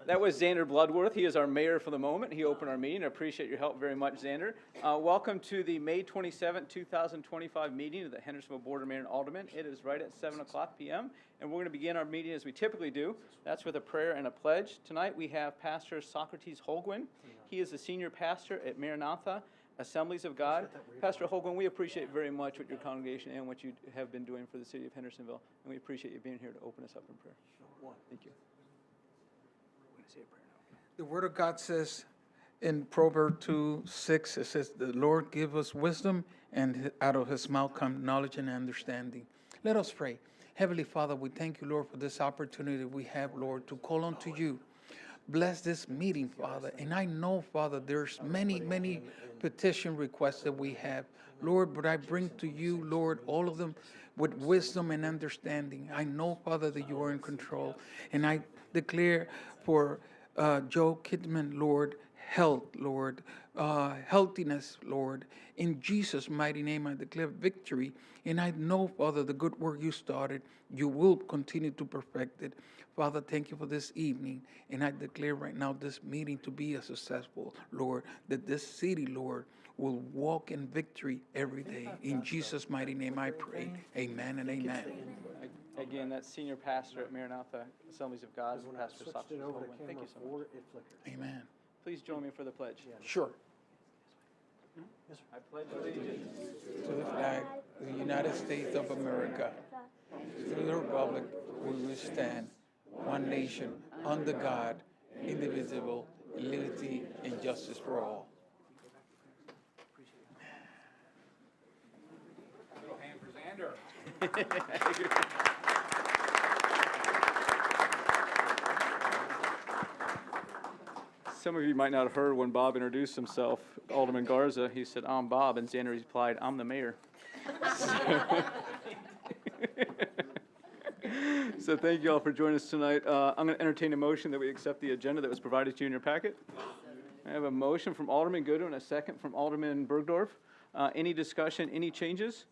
That was Xander Bloodworth. He is our mayor for the moment. He opened our meeting. I appreciate your help very much, Xander. Welcome to the May 27, 2025 meeting of the Hendersonville Board of Mayor and Aldermen. It is right at 7 o'clock p.m., and we're going to begin our meeting as we typically do. That's with a prayer and a pledge. Tonight we have Pastor Socrates Holguin. He is the senior pastor at Maranatha Assemblies of God. Pastor Holguin, we appreciate very much what your congregation and what you have been doing for the city of Hendersonville, and we appreciate you being here to open us up in prayer. Thank you. The Word of God says in Proverbs 2:6, it says, "The Lord give us wisdom, and out of His mouth come knowledge and understanding." Let us pray. Heavenly Father, we thank you, Lord, for this opportunity we have, Lord, to call unto you. Bless this meeting, Father. And I know, Father, there's many petition requests that we have. Lord, but I bring to you, Lord, all of them with wisdom and understanding. I know, Father, that you are in control. And I declare for Joe Kidman, Lord, health, Lord, healthiness, Lord. In Jesus' mighty name, I declare victory. And I know, Father, the good work you started, you will continue to perfect it. Father, thank you for this evening. And I declare right now this meeting to be a successful, Lord, that this city, Lord, will walk in victory every day. In Jesus' mighty name I pray. Amen and amen. Again, that's senior pastor at Maranatha Assemblies of God, Pastor Socrates Holguin. Thank you so much. Amen. Please join me for the pledge. Sure. I pledge allegiance To the flag of the United States of America, to the republic where we stand, one nation, under God, indivisible, liberty and justice for all. Little hand for Xander. Some of you might not have heard when Bob introduced himself, Alderman Garza. He said, "I'm Bob," and Xander replied, "I'm the mayor." So thank you all for joining us tonight. I'm going to entertain a motion that we accept the agenda that was provided to you in your packet. I have a motion from Alderman Goodwin and a second from Alderman Bergdorf. Any discussion, any changes?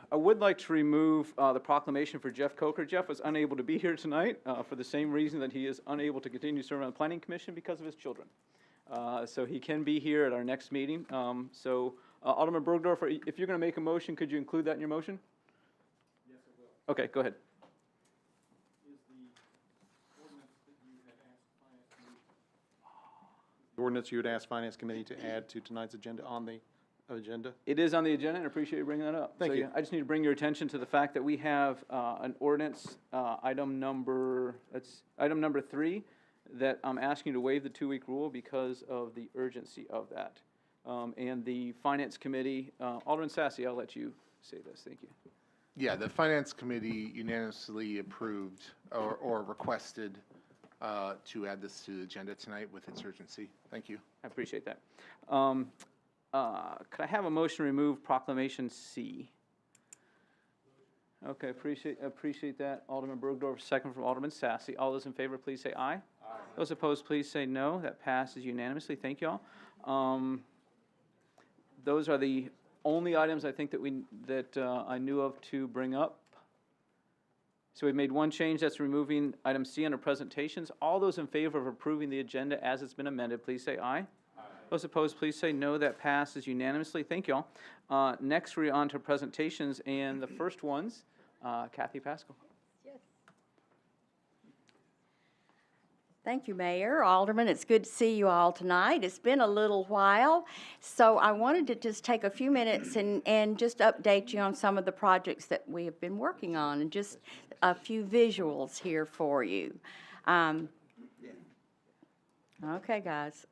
I would like to remove the proclamation for Jeff Coker. Jeff was unable to be here tonight for the same reason that he is unable to continue to serve on the Planning Commission because of his children. So he can be here at our next meeting. Alderman Bergdorf, if you're going to make a motion, could you include that in your motion? Yes, I will. Okay, go ahead. Is the ordinance you had asked Finance Committee to add to tonight's agenda on the agenda? It is on the agenda, and I appreciate you bringing that up. Thank you. I just need to bring your attention to the fact that we have an ordinance, item number 3, that I'm asking you to waive the 2-week rule because of the urgency of that. And the Finance Committee, Alderman Sassy, I'll let you say this. Thank you. Yeah, the Finance Committee unanimously approved or requested to add this to the agenda tonight with its urgency. Thank you. I appreciate that. Could I have a motion to remove Proclamation C? Okay, appreciate that. Alderman Bergdorf, second from Alderman Sassy. All those in favor, please say aye. Aye. Those opposed, please say no. That passes unanimously. Thank you all. Those are the only items I think that I knew of to bring up. So we've made one change, that's removing item C under presentations. All those in favor of approving the agenda as it's been amended, please say aye. Aye. Those opposed, please say no. That passes unanimously. Thank you all. Next, we're on to presentations, and the first one's Kathy Pascal. Thank you, Mayor, Alderman. It's good to see you all tonight. It's been a little while, so I wanted to just take a few minutes and just update you on some of the projects that we have been working on, and just a few visuals here for you. Okay, guys.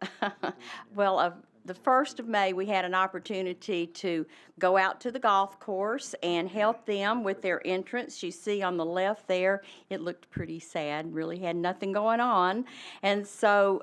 Well, the 1st of May, we had an opportunity to go out to the golf course and help them with their entrance. You see on the left there, it looked pretty sad, really had nothing going on. And so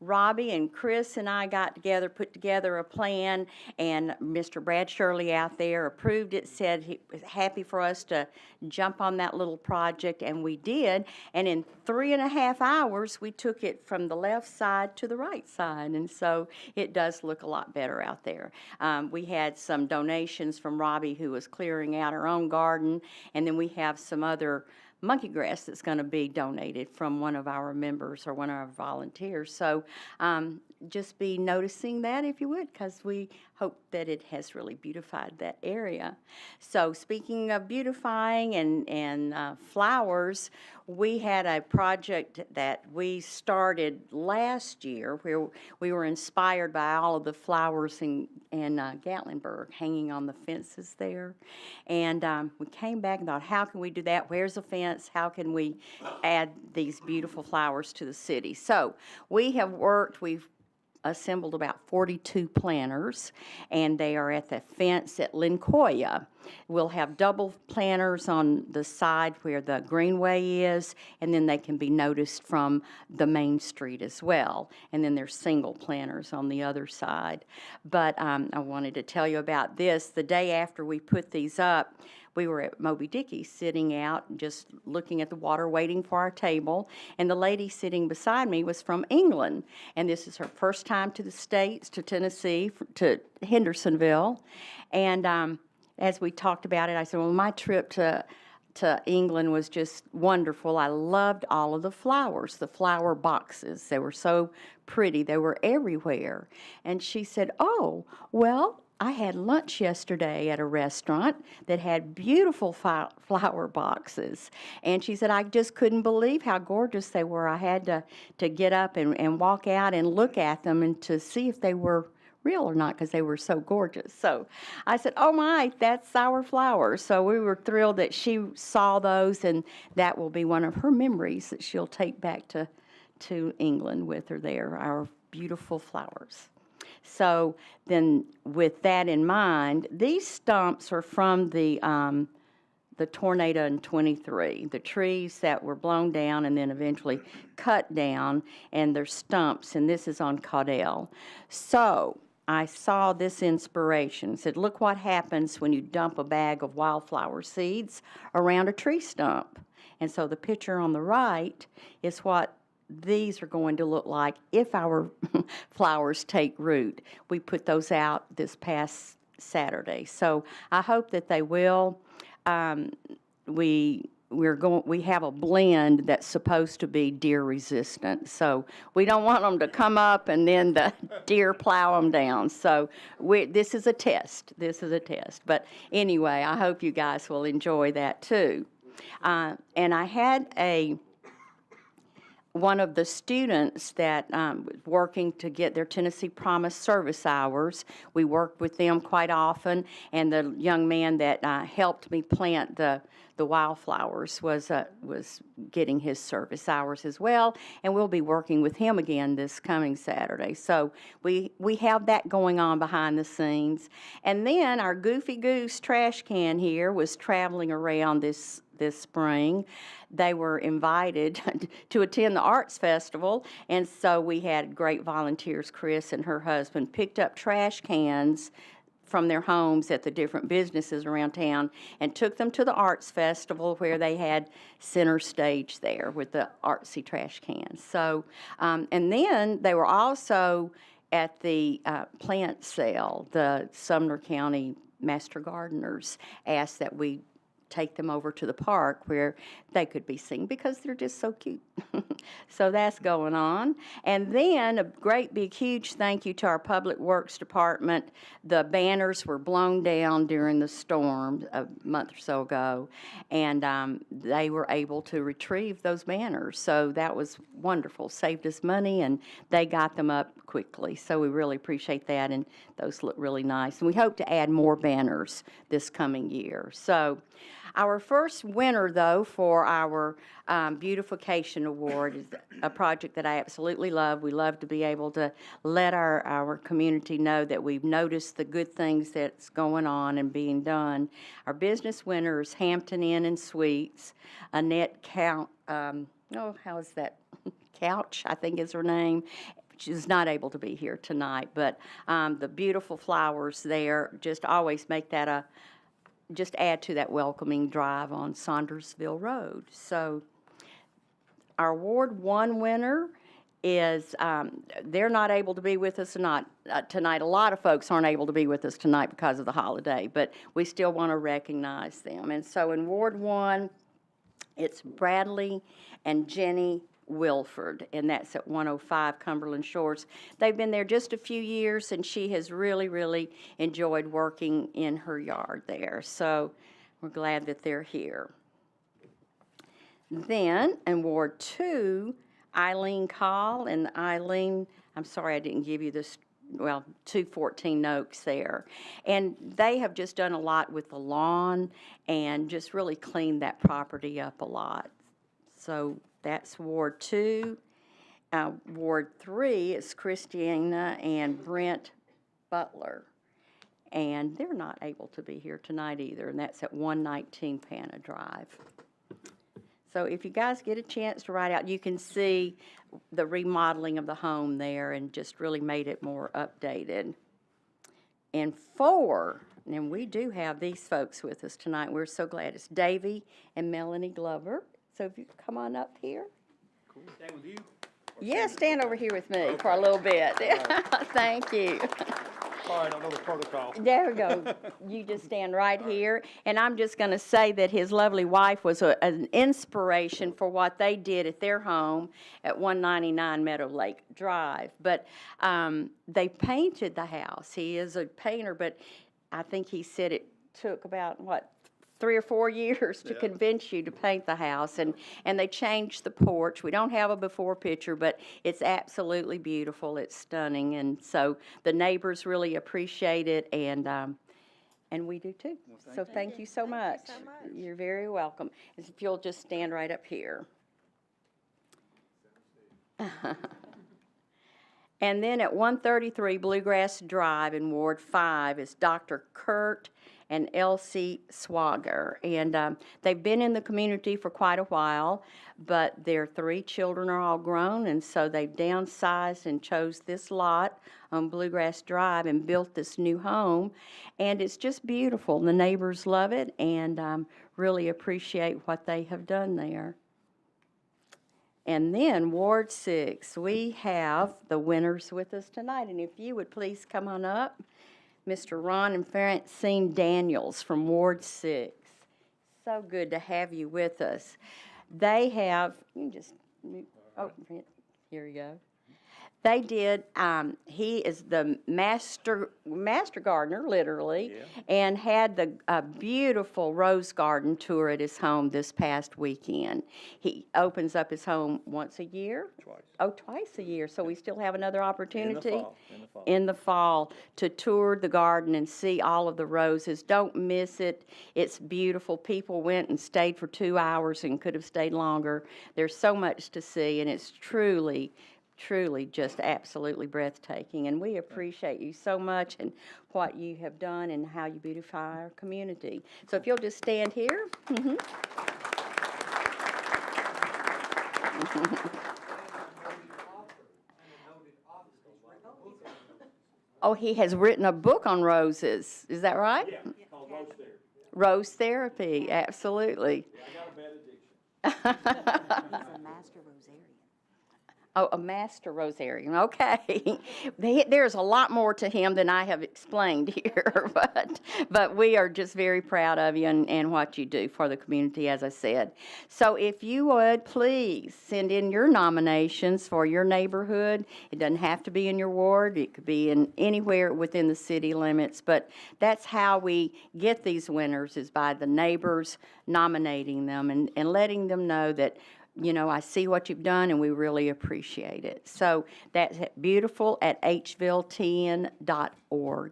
Robbie and Chris and I got together, put together a plan, and Mr. Brad Shirley out there approved it, said he was happy for us to jump on that little project, and we did. And in 3.5 hours, we took it from the left side to the right side, and so it does look a lot better out there. We had some donations from Robbie, who was clearing out her own garden, and then we have some other monkey grass that's going to be donated from one of our members or one of our volunteers. So just be noticing that if you would, because we hope that it has really beautified that area. So speaking of beautifying and flowers, we had a project that we started last year where we were inspired by all of the flowers in Gatlinburg hanging on the fences there. And we came back and thought, how can we do that? Where's the fence? How can we add these beautiful flowers to the city? So we've assembled about 42 planters, and they are at the fence at Lincoya. We'll have double planters on the side where the greenway is, and then they can be noticed from the main street as well. And then there's single planters on the other side. But I wanted to tell you about this. The day after we put these up, we were at Moby Dickey sitting out, just looking at the water, waiting for our table. And the lady sitting beside me was from England. And this is her first time to the States, to Tennessee, to Hendersonville. And as we talked about it, I said, well, my trip to England was just wonderful. I loved all of the flowers, the flower boxes. They were so pretty. They were everywhere. And she said, oh, well, I had lunch yesterday at a restaurant that had beautiful flower boxes. And she said, I just couldn't believe how gorgeous they were. I had to get up and walk out and look at them and to see if they were real or not, because they were so gorgeous. So I said, oh my, that's our flowers. So we were thrilled that she saw those, and that will be one of her memories that she'll take back to England with her there, our beautiful flowers. So then with that in mind, these stumps are from the tornado in 23, the trees that were blown down and then eventually cut down, and they're stumps, and this is on Caudell. So I saw this inspiration. It said, look what happens when you dump a bag of wildflower seeds around a tree stump. And so the picture on the right is what these are going to look like if our flowers take root. We put those out this past Saturday. So I hope that they will. We have a blend that's supposed to be deer resistant. So we don't want them to come up and then the deer plow them down. So this is a test. This is a test. But anyway, I hope you guys will enjoy that too. And I had one of the students that was working to get their Tennessee Promise service hours. We worked with them quite often, and the young man that helped me plant the wildflowers was getting his service hours as well, and we'll be working with him again this coming Saturday. So we have that going on behind the scenes. And then our Goofy Goose trash can here was traveling around this spring. They were invited to attend the Arts Festival, and so we had great volunteers. Chris and her husband picked up trash cans from their homes at the different businesses around town and took them to the Arts Festival, where they had center stage there with the artsy trash cans. So, and then they were also at the plant sale. The Sumner County Master Gardeners asked that we take them over to the park where they could be seen because they're just so cute. So that's going on. And then a great big huge thank you to our Public Works Department. The banners were blown down during the storm a month or so ago, and they were able to retrieve those banners. So that was wonderful. Saved us money, and they got them up quickly. So we really appreciate that, and those look really nice. And we hope to add more banners this coming year. So our first winner, though, for our Beautification Award is a project that I absolutely love. We love to be able to let our community know that we've noticed the good things that's going on and being done. Our business winner is Hampton Inn and Suites. Annette Couch, I think is her name. She's not able to be here tonight, but the beautiful flowers there just always make that just add to that welcoming drive on Saundersville Road. So our Ward 1 winner is, they're not able to be with us tonight. A lot of folks aren't able to be with us tonight because of the holiday, but we still want to recognize them. And so in Ward 1 It's Bradley and Jenny Wilford, and that's at 105 Cumberland Shores. They've been there just a few years, and she has really, really enjoyed working in her yard there. So we're glad that they're here. Then, in Ward 2, Eileen Call, and Eileen, I'm sorry I didn't give you this, well, 214 Oaks there. And they have just done a lot with the lawn and just really cleaned that property up a lot. So that's Ward 2. Ward 3 is Christiana and Brent Butler. And they're not able to be here tonight either, and that's at 119 Panna Drive. So if you guys get a chance to write out, you can see the remodeling of the home there and just really made it more updated. And 4, and we do have these folks with us tonight. We're so glad. It's Davy and Melanie Glover. So if you come on up here. Cool. Stand with you. Yeah, stand over here with me for a little bit. Thank you. Sorry, I don't know the protocol. There we go. You just stand right here. And I'm just going to say that his lovely wife was an inspiration for what they did at their home at 199 Meadow Lake Drive. But they painted the house. He is a painter, but I think he said it took about, 3 or 4 years to convince you to paint the house, and they changed the porch. We don't have a before picture, but it's absolutely beautiful. It's stunning, and so the neighbors really appreciate it, and we do too. So thank you so much. You're very welcome. If you'll just stand right up here. And then at 133 Bluegrass Drive in Ward 5 is Dr. Kurt and Elsie Swager. And they've been in the community for quite a while, but their 3 children are all grown, and so they've downsized and chose this lot on Bluegrass Drive and built this new home. And it's just beautiful. The neighbors love it and really appreciate what they have done there. And then Ward 6, we have the winners with us tonight. And if you would please come on up. Mr. Ron and Francine Daniels from Ward 6. So good to have you with us. They have, you can just, oh, here you go. They did, he is the master gardener, literally, and had the beautiful rose garden tour at his home this past weekend. He opens up his home once a year? Twice. Oh, twice a year, so we still have another opportunity? In the fall. To tour the garden and see all of the roses. Don't miss it. It's beautiful. People went and stayed for 2 hours and could have stayed longer. There's so much to see, and it's truly just absolutely breathtaking. And we appreciate you so much and what you have done and how you beautify our community. So if you'll just stand here. Oh, he has written a book on roses. Is that right? Yeah, called Rose Therapy. Rose Therapy, absolutely. Yeah, I got a bad addiction. He's a master rosarian. Oh, a master rosarian, okay. There's a lot more to him than I have explained here, but we are just very proud of you and what you do for the community, as I said. So if you would, please send in your nominations for your neighborhood. It doesn't have to be in your ward. It could be in anywhere within the city limits, but that's how we get these winners, is by the neighbors nominating them and letting them know that, you know, I see what you've done and we really appreciate it. So that's beautiful at hville10.org.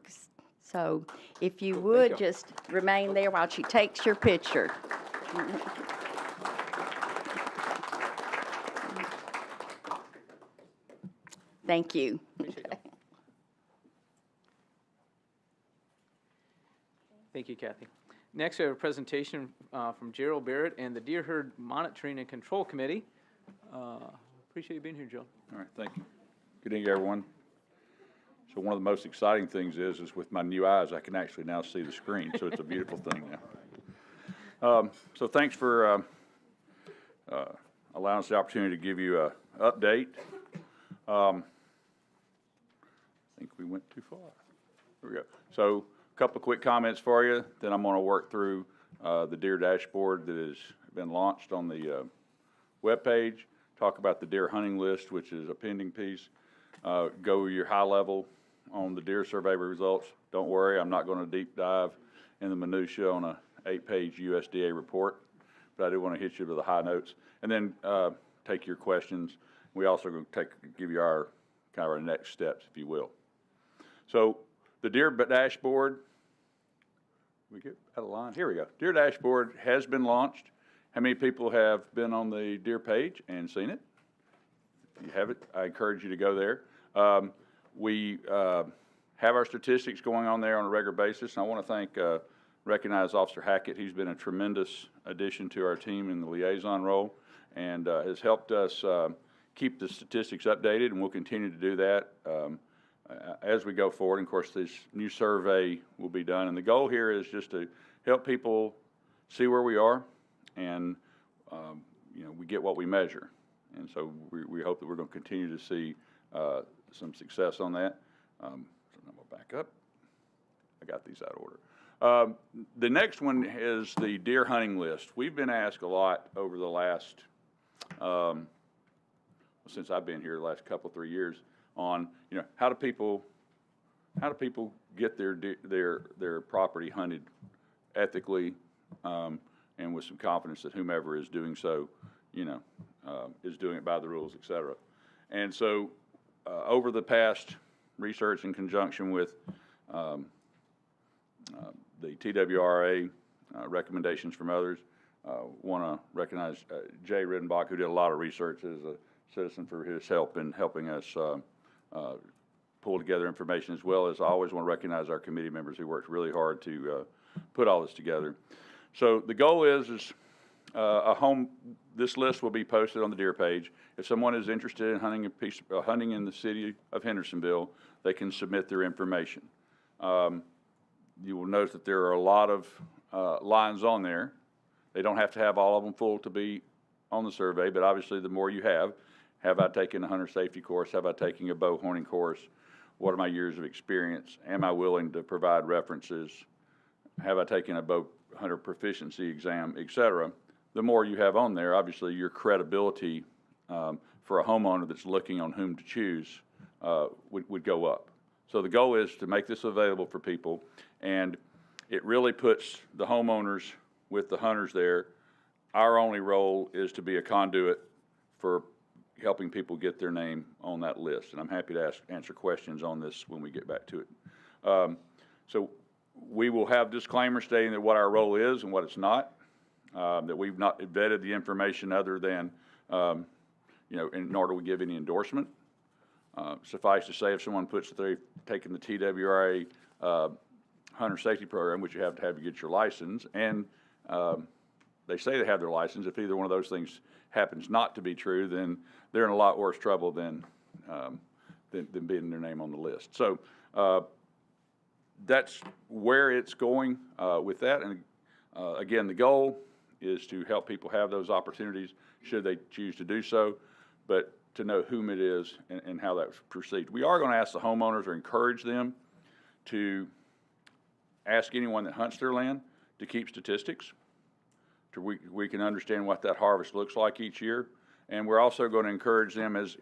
So if you would just remain there while she takes your picture. Thank you. Thank you, Kathy. Next, we have a presentation from Gerald Barrett and the Deer Herd Monitoring and Control Committee. Appreciate you being here, Joe. All right, thank you. Good evening, everyone. So one of the most exciting things is with my new eyes, I can actually now see the screen, so it's a beautiful thing now. So thanks for allowing us the opportunity to give you an update. I think we went too far. There we go. So a couple of quick comments for you, then I'm going to work through the Deer dashboard that is been launched on the webpage. Talk about the deer hunting list, which is a pending piece. Go your high level on the deer survey results. Don't worry, I'm not going to deep dive in the minutia on a 8-page USDA report, but I do want to hit you with the high notes, and then take your questions. We also going to give you our kind of our next steps, if you will. So the deer dashboard, we get out of line. Here we go. Deer dashboard has been launched. How many people have been on the deer page and seen it? If you haven't, I encourage you to go there. We have our statistics going on there on a regular basis, and I want to recognize Officer Hackett. He's been a tremendous addition to our team in the liaison role, and has helped us keep the statistics updated, and we'll continue to do that as we go forward. And of course, this new survey will be done, and the goal here is just to help people see where we are, and you know, we get what we measure, and so we hope that we're going to continue to see some success on that. So I'm going to back up. I got these out of order. The next one is the deer hunting list. We've been asked a lot over the last since I've been here, the last couple, 3 years, on, you know, how do people get their property hunted ethically, and with some confidence that whomever is doing so, you know, is doing it by the rules, et cetera. And so over the past research in conjunction with the TWRA recommendations from others, want to recognize Jay Ridenbach, who did a lot of research as a citizen, for his help in helping us pull together information, as well as I always want to recognize our committee members who worked really hard to put all this together. So the goal is this list will be posted on the deer page. If someone is interested in hunting in the city of Hendersonville, they can submit their information. You will notice that there are a lot of lines on there. They don't have to have all of them full to be on the survey, but obviously the more you have I taken a hunter safety course? Have I taken a bow horning course? What are my years of experience? Am I willing to provide references? Have I taken a bow hunter proficiency exam, et cetera? The more you have on there, obviously your credibility for a homeowner that's looking on whom to choose would go up. So the goal is to make this available for people, and it really puts the homeowners with the hunters there. Our only role is to be a conduit for helping people get their name on that list, and I'm happy to answer questions on this when we get back to it. So we will have disclaimers stating that what our role is and what it's not, that we've not vetted the information other than, you know, nor do we give any endorsement. Suffice to say, if someone puts that they've taken the TWRA hunter safety program, which you have to get your license, and they say they have their license, if either one of those things happens not to be true, then they're in a lot worse trouble than being their name on the list. So that's where it's going with that. And again, the goal is to help people have those opportunities should they choose to do so, but to know whom it is and how that proceeds. We are going to ask the homeowners or encourage them to ask anyone that hunts their land to keep statistics, so we can understand what that harvest looks like each year. And we're also going to encourage them, as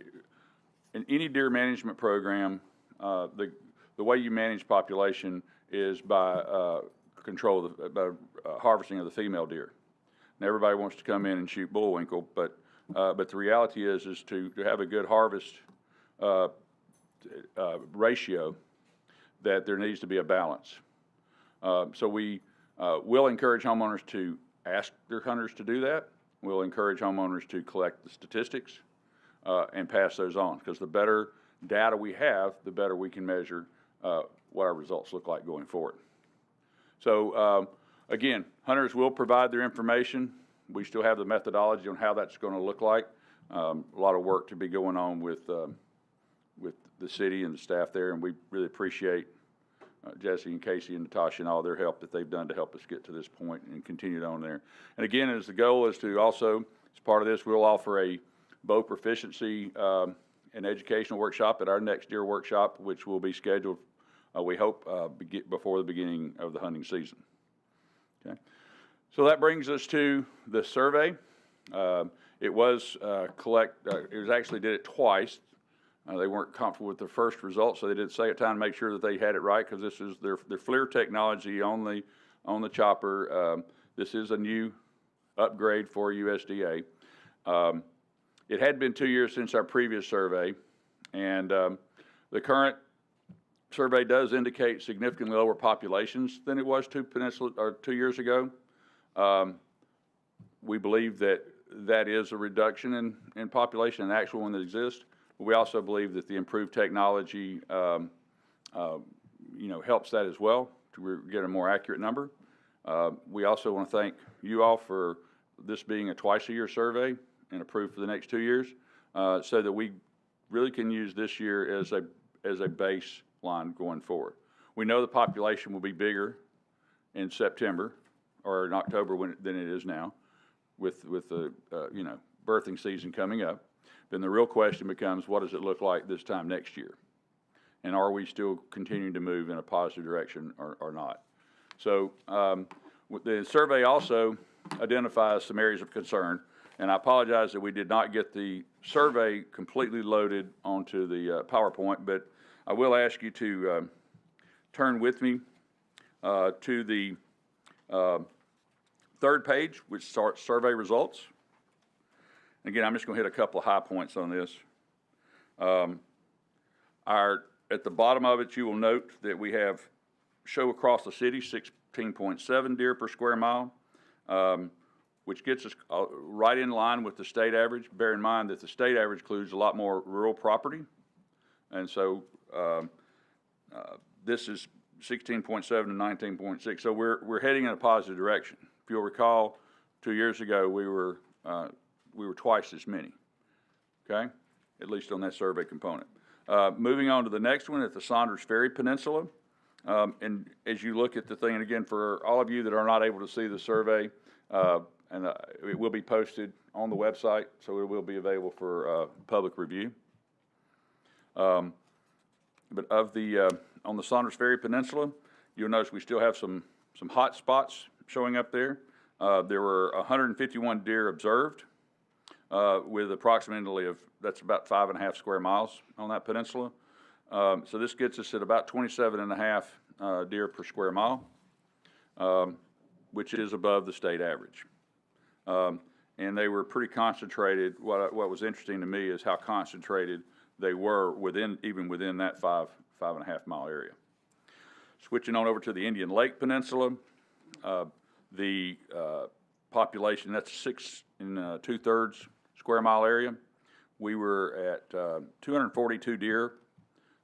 in any deer management program, the way you manage population is by harvesting of the female deer. And everybody wants to come in and shoot bullwinkle, but the reality is to have a good harvest ratio, that there needs to be a balance. So we will encourage homeowners to ask their hunters to do that. We'll encourage homeowners to collect the statistics and pass those on, because the better data we have, the better we can measure what our results look like going forward. So again, hunters will provide their information. We still have the methodology on how that's going to look like. A lot of work to be going on with the city and the staff there, and we really appreciate Jesse and Casey and Natasha and all their help that they've done to help us get to this point and continue on there. And again, as the goal is to also, as part of this, we'll offer a bow proficiency and educational workshop at our next deer workshop, which will be scheduled, we hope, before the beginning of the hunting season. Okay. So that brings us to the survey. It was it was actually did it twice. They weren't comfortable with the first result, so they did say it time to make sure that they had it right, because this is their FLIR technology on the chopper. This is a new upgrade for USDA. It had been 2 years since our previous survey, and the current survey does indicate significantly lower populations than it was 2 years ago. We believe that is a reduction in population, an actual one that exists. But we also believe that the improved technology, helps that as well to get a more accurate number. We also want to thank you all for this being a twice-a-year survey and approved for the next 2 years, so that we really can use this year as a baseline going forward. We know the population will be bigger in September or in October than it is now, with the birthing season coming up. Then the real question becomes, what does it look like this time next year? And are we still continuing to move in a positive direction or not? So the survey also identifies some areas of concern, and I apologize that we did not get the survey completely loaded onto the PowerPoint, but I will ask you to turn with me to the third page, which starts survey results. Again, I'm just going to hit a couple of high points on this. At the bottom of it, you will note that we have show across the city 16.7 deer per square mile, which gets us right in line with the state average. Bear in mind that the state average includes a lot more rural property, and so this is 16.7 to 19.6. So we're heading in a positive direction. If you'll recall, 2 years ago we were twice as many. Okay, at least on that survey component. Moving on to the next one at the Saunders Ferry Peninsula. And as you look at the thing, and again, for all of you that are not able to see the survey, it will be posted on the website, so it will be available for public review. But on the Saunders Ferry Peninsula, you'll notice we still have some hot spots showing up there. There were 151 deer observed, with approximately that's about 5.5 square miles on that peninsula. So this gets us at about 27.5 deer per square mile, which is above the state average. And they were pretty concentrated. What was interesting to me is how concentrated they were even within that 5.5 mile area. Switching on over to the Indian Lake Peninsula, the population, that's 6 2/3 square mile area. We were at 242 deer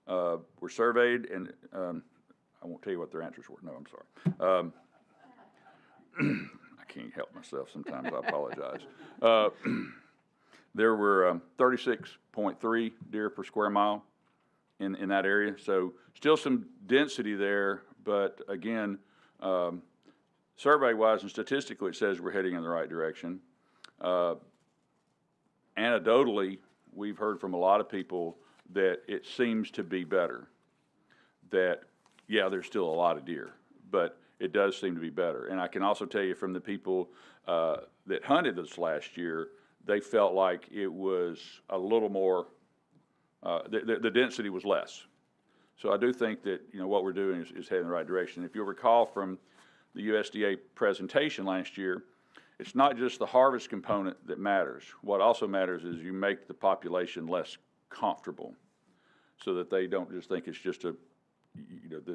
were surveyed, and I won't tell you what their answers were. No, I'm sorry. I can't help myself sometimes. I apologize. There were 36.3 deer per square mile in that area. So still some density there, but again, survey-wise and statistically, it says we're heading in the right direction. Anecdotally, we've heard from a lot of people that it seems to be better. That, yeah, there's still a lot of deer, but it does seem to be better. And I can also tell you from the people that hunted this last year, they felt like it was a little more, the density was less. So I do think that, what we're doing is heading in the right direction. If you'll recall from the USDA presentation last year, it's not just the harvest component that matters. What also matters is you make the population less comfortable so that they don't just think it's just that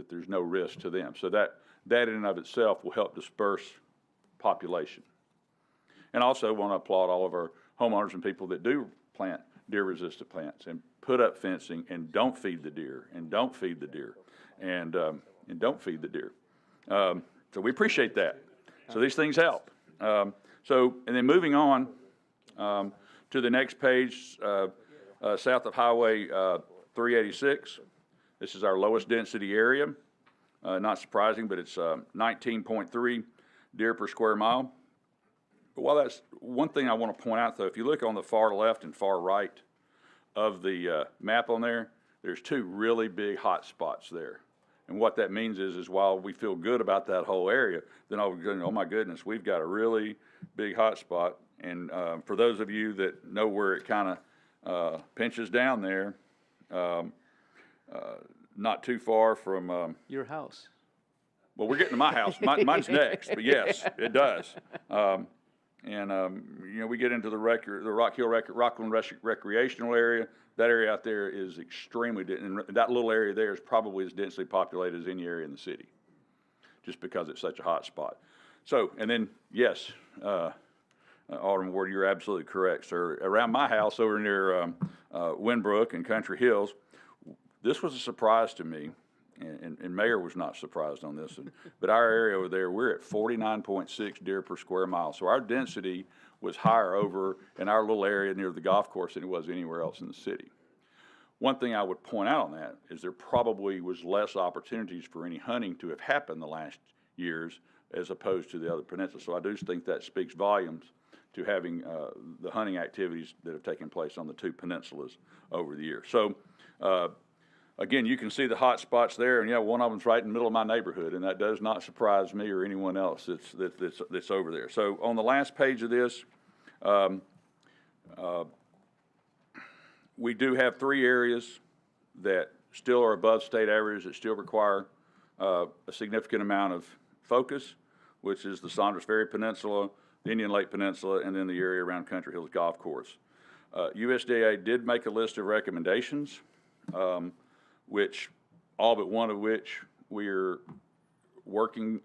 there's no risk to them. So that in and of itself will help disperse population. And also want to applaud all of our homeowners and people that do plant deer-resistant plants and put up fencing and don't feed the deer and don't feed the deer and don't feed the deer. So we appreciate that. So these things help. And then moving on to the next page, south of Highway 386. This is our lowest density area. Not surprising, but it's 19.3 deer per square mile. But while that's one thing I want to point out, though, if you look on the far left and far right of the map on there, there's 2 really big hot spots there. And what that means is while we feel good about that whole area, then all of a sudden, oh my goodness, we've got a really big hot spot. And for those of you that know where it kind of pinches down there, not too far from, Your house. well, we're getting to my house. Mine's next, but yes, it does. We get into the Rock Hill Rockland recreational area. That area out there is extremely, and that little area there is probably as densely populated as any area in the city, just because it's such a hot spot. So, and then, yes, Alderman Ward, you're absolutely correct, sir. Around my house over near Winbrook and Country Hills, this was a surprise to me, and Mayor was not surprised on this, but our area over there, we're at 49.6 deer per square mile. So our density was higher over in our little area near the golf course than it was anywhere else in the city. One thing I would point out on that is there probably was less opportunities for any hunting to have happened the last years as opposed to the other peninsulas. So I do think that speaks volumes to having the hunting activities that have taken place on the two peninsulas over the years. So again, you can see the hot spots there, and yeah, one of them's right in the middle of my neighborhood, and that does not surprise me or anyone else that's over there. So on the last page of this, we do have 3 areas that still are above state average, that still require a significant amount of focus, which is the Saunders Ferry Peninsula, the Indian Lake Peninsula, and then the area around Country Hills Golf Course. USDA did make a list of recommendations, which all but one of which we're working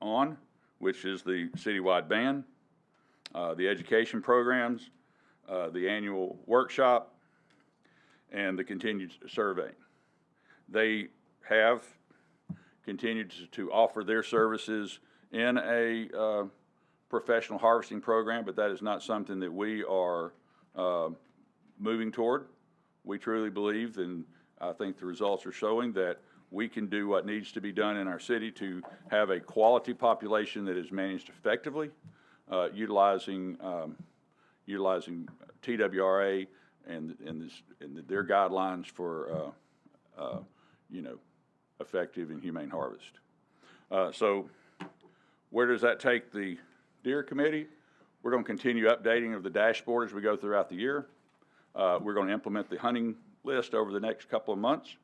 on, which is the citywide ban, the education programs, the annual workshop, and the continued surveying. They have continued to offer their services in a professional harvesting program, but that is not something that we are moving toward. We truly believe, and I think the results are showing, that we can do what needs to be done in our city to have a quality population that is managed effectively, utilizing TWRA and their guidelines for effective and humane harvest. So where does that take the Deer Committee? We're going to continue updating of the dashboard as we go throughout the year. We're going to implement the hunting list over the next couple of months.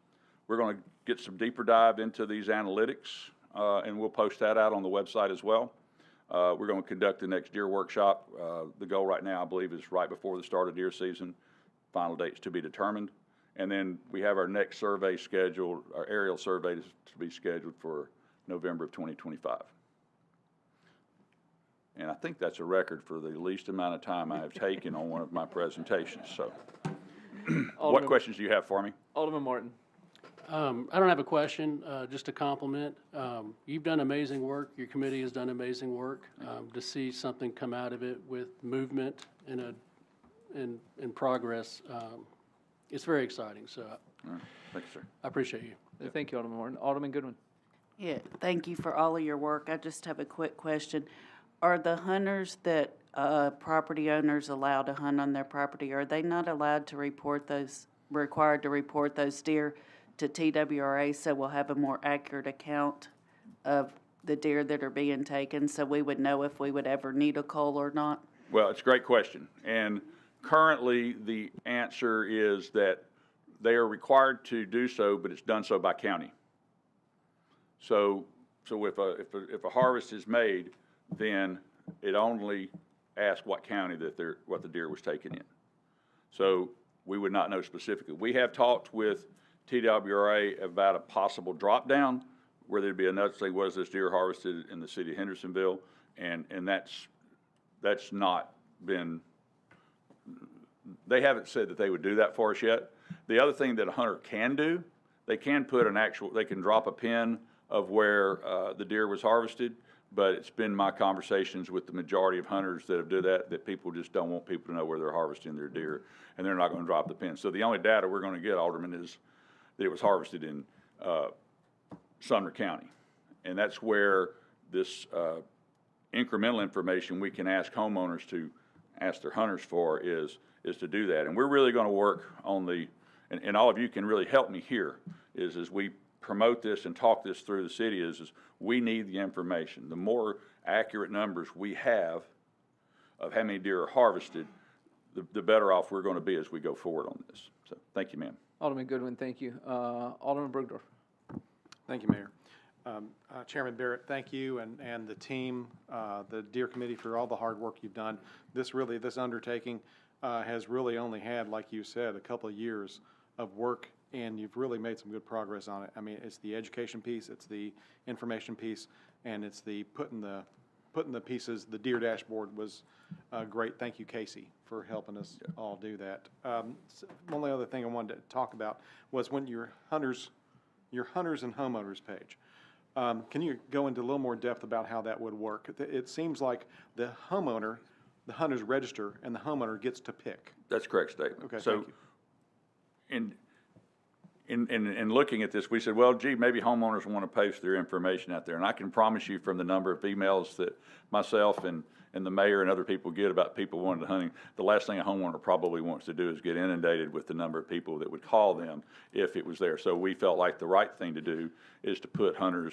We're going to get some deeper dive into these analytics, and we'll post that out on the website as well. We're going to conduct the next deer workshop. The goal right now, I believe, is right before the start of deer season. Final dates to be determined. And then we have our next survey scheduled, our aerial survey to be scheduled for November of 2025. And I think that's a record for the least amount of time I have taken on one of my presentations. So what questions do you have for me? Alderman Martin. I don't have a question, just a compliment. You've done amazing work. Your committee has done amazing work. To see something come out of it with movement and progress, it's very exciting. So Thank you, sir. I appreciate you. Thank you, Alderman Martin. Alderman Goodwin. Yeah, thank you for all of your work. I just have a quick question. Are the hunters that property owners allow to hunt on their property, are they not allowed to report those, required to report those deer to TWRA so we'll have a more accurate account of the deer that are being taken so we would know if we would ever need a cull or not? Well, it's a great question. And currently, the answer is that they are required to do so, but it's done so by county. So if a harvest is made, then it only asks what county what the deer was taken in. So we would not know specifically. We have talked with TWRA about a possible drop down where there'd be another say, was this deer harvested in the city of Hendersonville? And that's not been, they haven't said that they would do that for us yet. The other thing that a hunter can do, they can put they can drop a pin of where the deer was harvested, but it's been my conversations with the majority of hunters that have done that people just don't want people to know where they're harvesting their deer, and they're not going to drop the pin. So the only data we're going to get, Alderman, is that it was harvested in Sumner County. And that's where this incremental information we can ask homeowners to ask their hunters for is to do that. And we're really going to work on and all of you can really help me here, is as we promote this and talk this through the city is we need the information. The more accurate numbers we have of how many deer are harvested, the better off we're going to be as we go forward on this. So, thank you, ma'am. Alderman Goodwin, thank you. Alderman Bergdorf. Thank you, Mayor. Chairman Barrett, thank you and the team, the Deer Committee for all the hard work you've done. This undertaking has really only had, like you said, a couple of years of work, and you've really made some good progress on it. I mean, it's the education piece, it's the information piece, and it's the putting the pieces. The deer dashboard was great. Thank you, Casey, for helping us all do that. One other thing I wanted to talk about was when your hunters and homeowners page. Can you go into a little more depth about how that would work? It seems like the hunters register, and the homeowner gets to pick. That's a correct statement. Okay, So, thank you. in looking at this, we said, well, gee, maybe homeowners want to post their information out there. And I can promise you from the number of emails that myself and the mayor and other people get about people wanting to hunting, the last thing a homeowner probably wants to do is get inundated with the number of people that would call them if it was there. So we felt like the right thing to do is to put hunters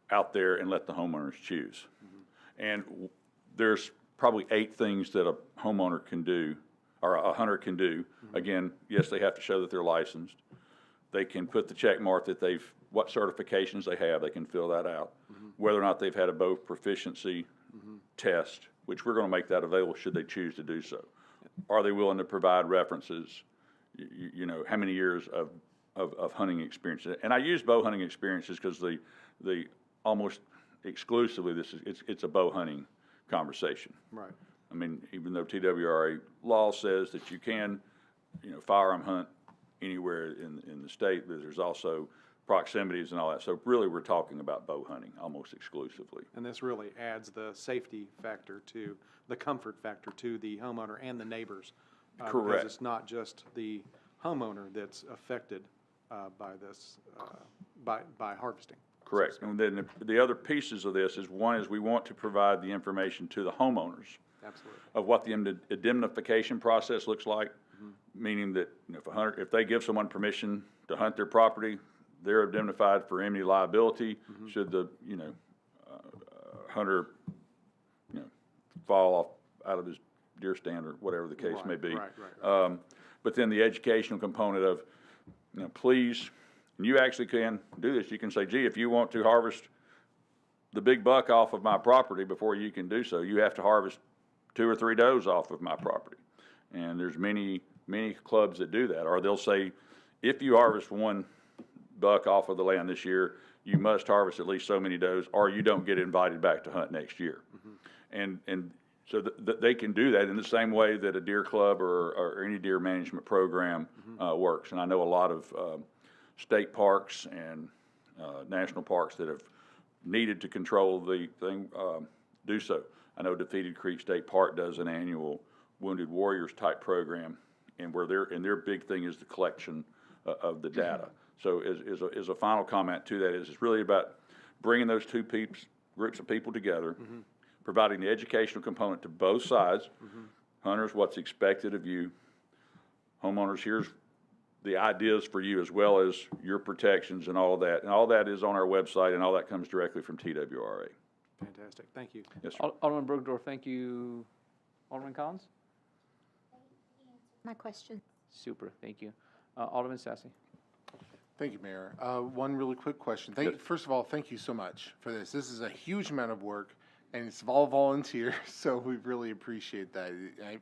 out there and let the homeowners choose. And there's probably 8 things that a homeowner can do, or a hunter can do. Again, yes, they have to show that they're licensed. They can put the check mark that what certifications they have, they can fill that out. Whether or not they've had a bow proficiency test, which we're gonna make that available should they choose to do so. Are they willing to provide references, you know, how many years of hunting experience? And I use bow hunting experiences because the almost exclusively it's a bow hunting conversation. Right. I mean, even though TWRA law says that you can, you know, firearm hunt anywhere in the state, but there's also proximities and all that. So really, we're talking about bow hunting almost exclusively. And this really adds the safety factor to, the comfort factor to the homeowner and the neighbors. Correct. Because it's not just the homeowner that's affected by this, by harvesting. Correct. And then the other pieces of this is, one is we want to provide the information to the homeowners Absolutely. of what the indemnification process looks like, meaning that, you know, if they give someone permission to hunt their property, they're indemnified for any liability should the, you know, hunter, you know, fall off out of his deer stand or whatever the case may be. Right. But then the educational component of, you know, please, and you actually can do this. You can say, gee, if you want to harvest the big buck off of my property, before you can do so, you have to harvest 2 or 3 does off of my property. And there's many clubs that do that. Or they'll say, if you harvest 1 buck off of the land this year, you must harvest at least so many does, or you don't get invited back to hunt next year. And so they can do that in the same way that a deer club or any deer management program works. And I know a lot of state parks and national parks that have needed to control the thing do so. I know Defeated Creek State Park does an annual Wounded Warriors type program, and where their big thing is the collection of the data. So as a final comment to that is, it's really about bringing those two groups of people together, providing the educational component to both sides. Hunters, what's expected of you. Homeowners, here's the ideas for you, as well as your protections and all of that. And all that is on our website, and all that comes directly from TWRA. Fantastic. Thank you. Yes, sir. Alderman Bergdorf, thank you. Alderman Collins? My question. Super, thank you. Alderman Sassy? Thank you, Mayor. One really quick question. First of all, thank you so much for this. This is a huge amount of work, and it's all volunteer, so we really appreciate that.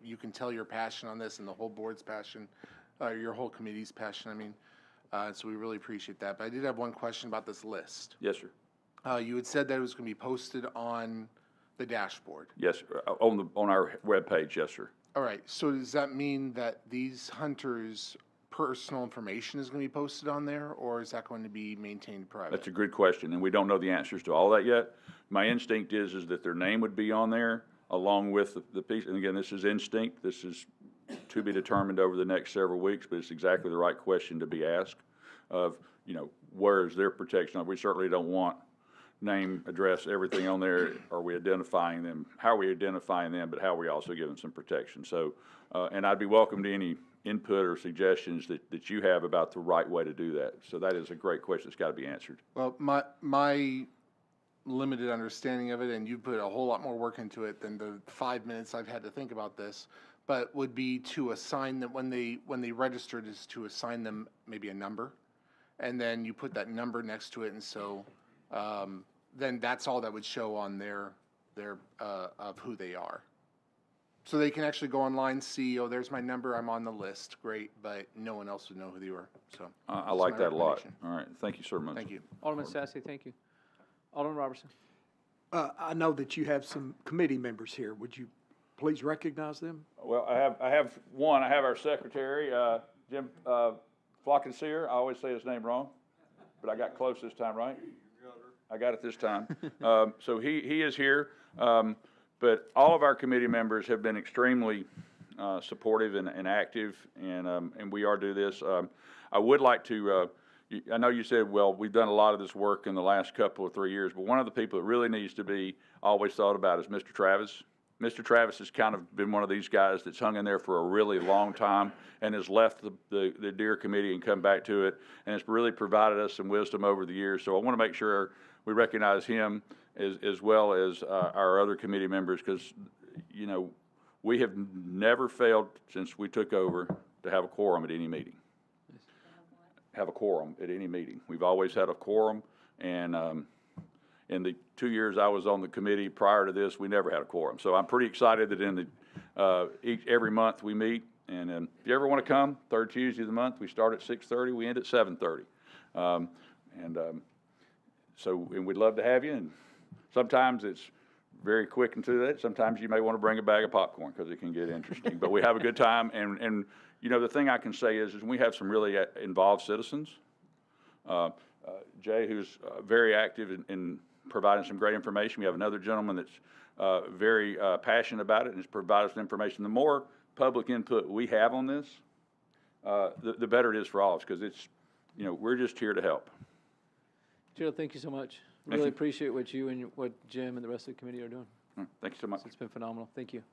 You can tell your passion on this and the whole board's passion, your whole committee's passion, I mean. So we really appreciate that. But I did have one question about this list. Yes, sir. You had said that it was going to be posted on the dashboard. Yes, sir. On our webpage, yes, sir. All right, so does that mean that these hunters' personal information is going to be posted on there, or is that going to be maintained private? That's a good question, and we don't know the answers to all that yet. My instinct is that their name would be on there along with the piece. And again, this is instinct. This is to be determined over the next several weeks, but it's exactly the right question to be asked of, you know, where is their protection? We certainly don't want name, address, everything on there. Are we identifying them? How are we identifying them? But how are we also giving some protection? So, and I'd be welcome to input or suggestions that you have about the right way to do that. So that is a great question that's got to be answered. Well, my limited understanding of it, and you put a whole lot more work into it than the 5 minutes I've had to think about this, but would be to assign them, when they registered, is to assign them maybe a number, and then you put that number next to it, and so then that's all that would show on their of who they are. So they can actually go online, see, oh, there's my number, I'm on the list, great, but no one else would know who they were, so. I that's like my that a lot. recommendation. All right, thank you so much. Thank you. Alderman Sassy, thank you. Alderman Robertson. I know that you have some committee members here. Would you please recognize them? Well, I have one. I have our secretary, Jim Flockenseer. I always say his name wrong, but I got close this time, right? I got it this time. So he is here. But all of our committee members have been extremely supportive and active, and we are do this. I would like to, I know you said, well, we've done a lot of this work in the last couple of 3 years, but one of the people that really needs to be always thought about is Mr. Travis. Mr. Travis has kind of been one of these guys that's hung in there for a really long time and has left the Deer Committee and come back to it, and has really provided us some wisdom over the years. So I want to make sure we recognize him as well as our other committee members, because, you know, we have never failed since we took over to have a quorum at any meeting. Have a quorum at any meeting. We've always had a quorum, and in the 2 years I was on the committee prior to this, we never had a quorum. So I'm pretty excited that in the every month we meet, and if you ever want to come, third Tuesday of the month, we start at 6:30, we end at 7:30. So we'd love to have you, and sometimes it's very quick into that. Sometimes you may want to bring a bag of popcorn because it can get interesting. But we have a good time, and you know, the thing I can say is we have some really involved citizens. Jay, who's very active in providing some great information. We have another gentleman that's very passionate about it and has provided us information. The more public input we have on this, the better it is for all of us, because it's, you know, we're just here to help. Gerald, thank you so much. Thank Really you. appreciate what you and what Jim and the rest of the committee are doing. Thank you so much. It's been phenomenal. Thank you.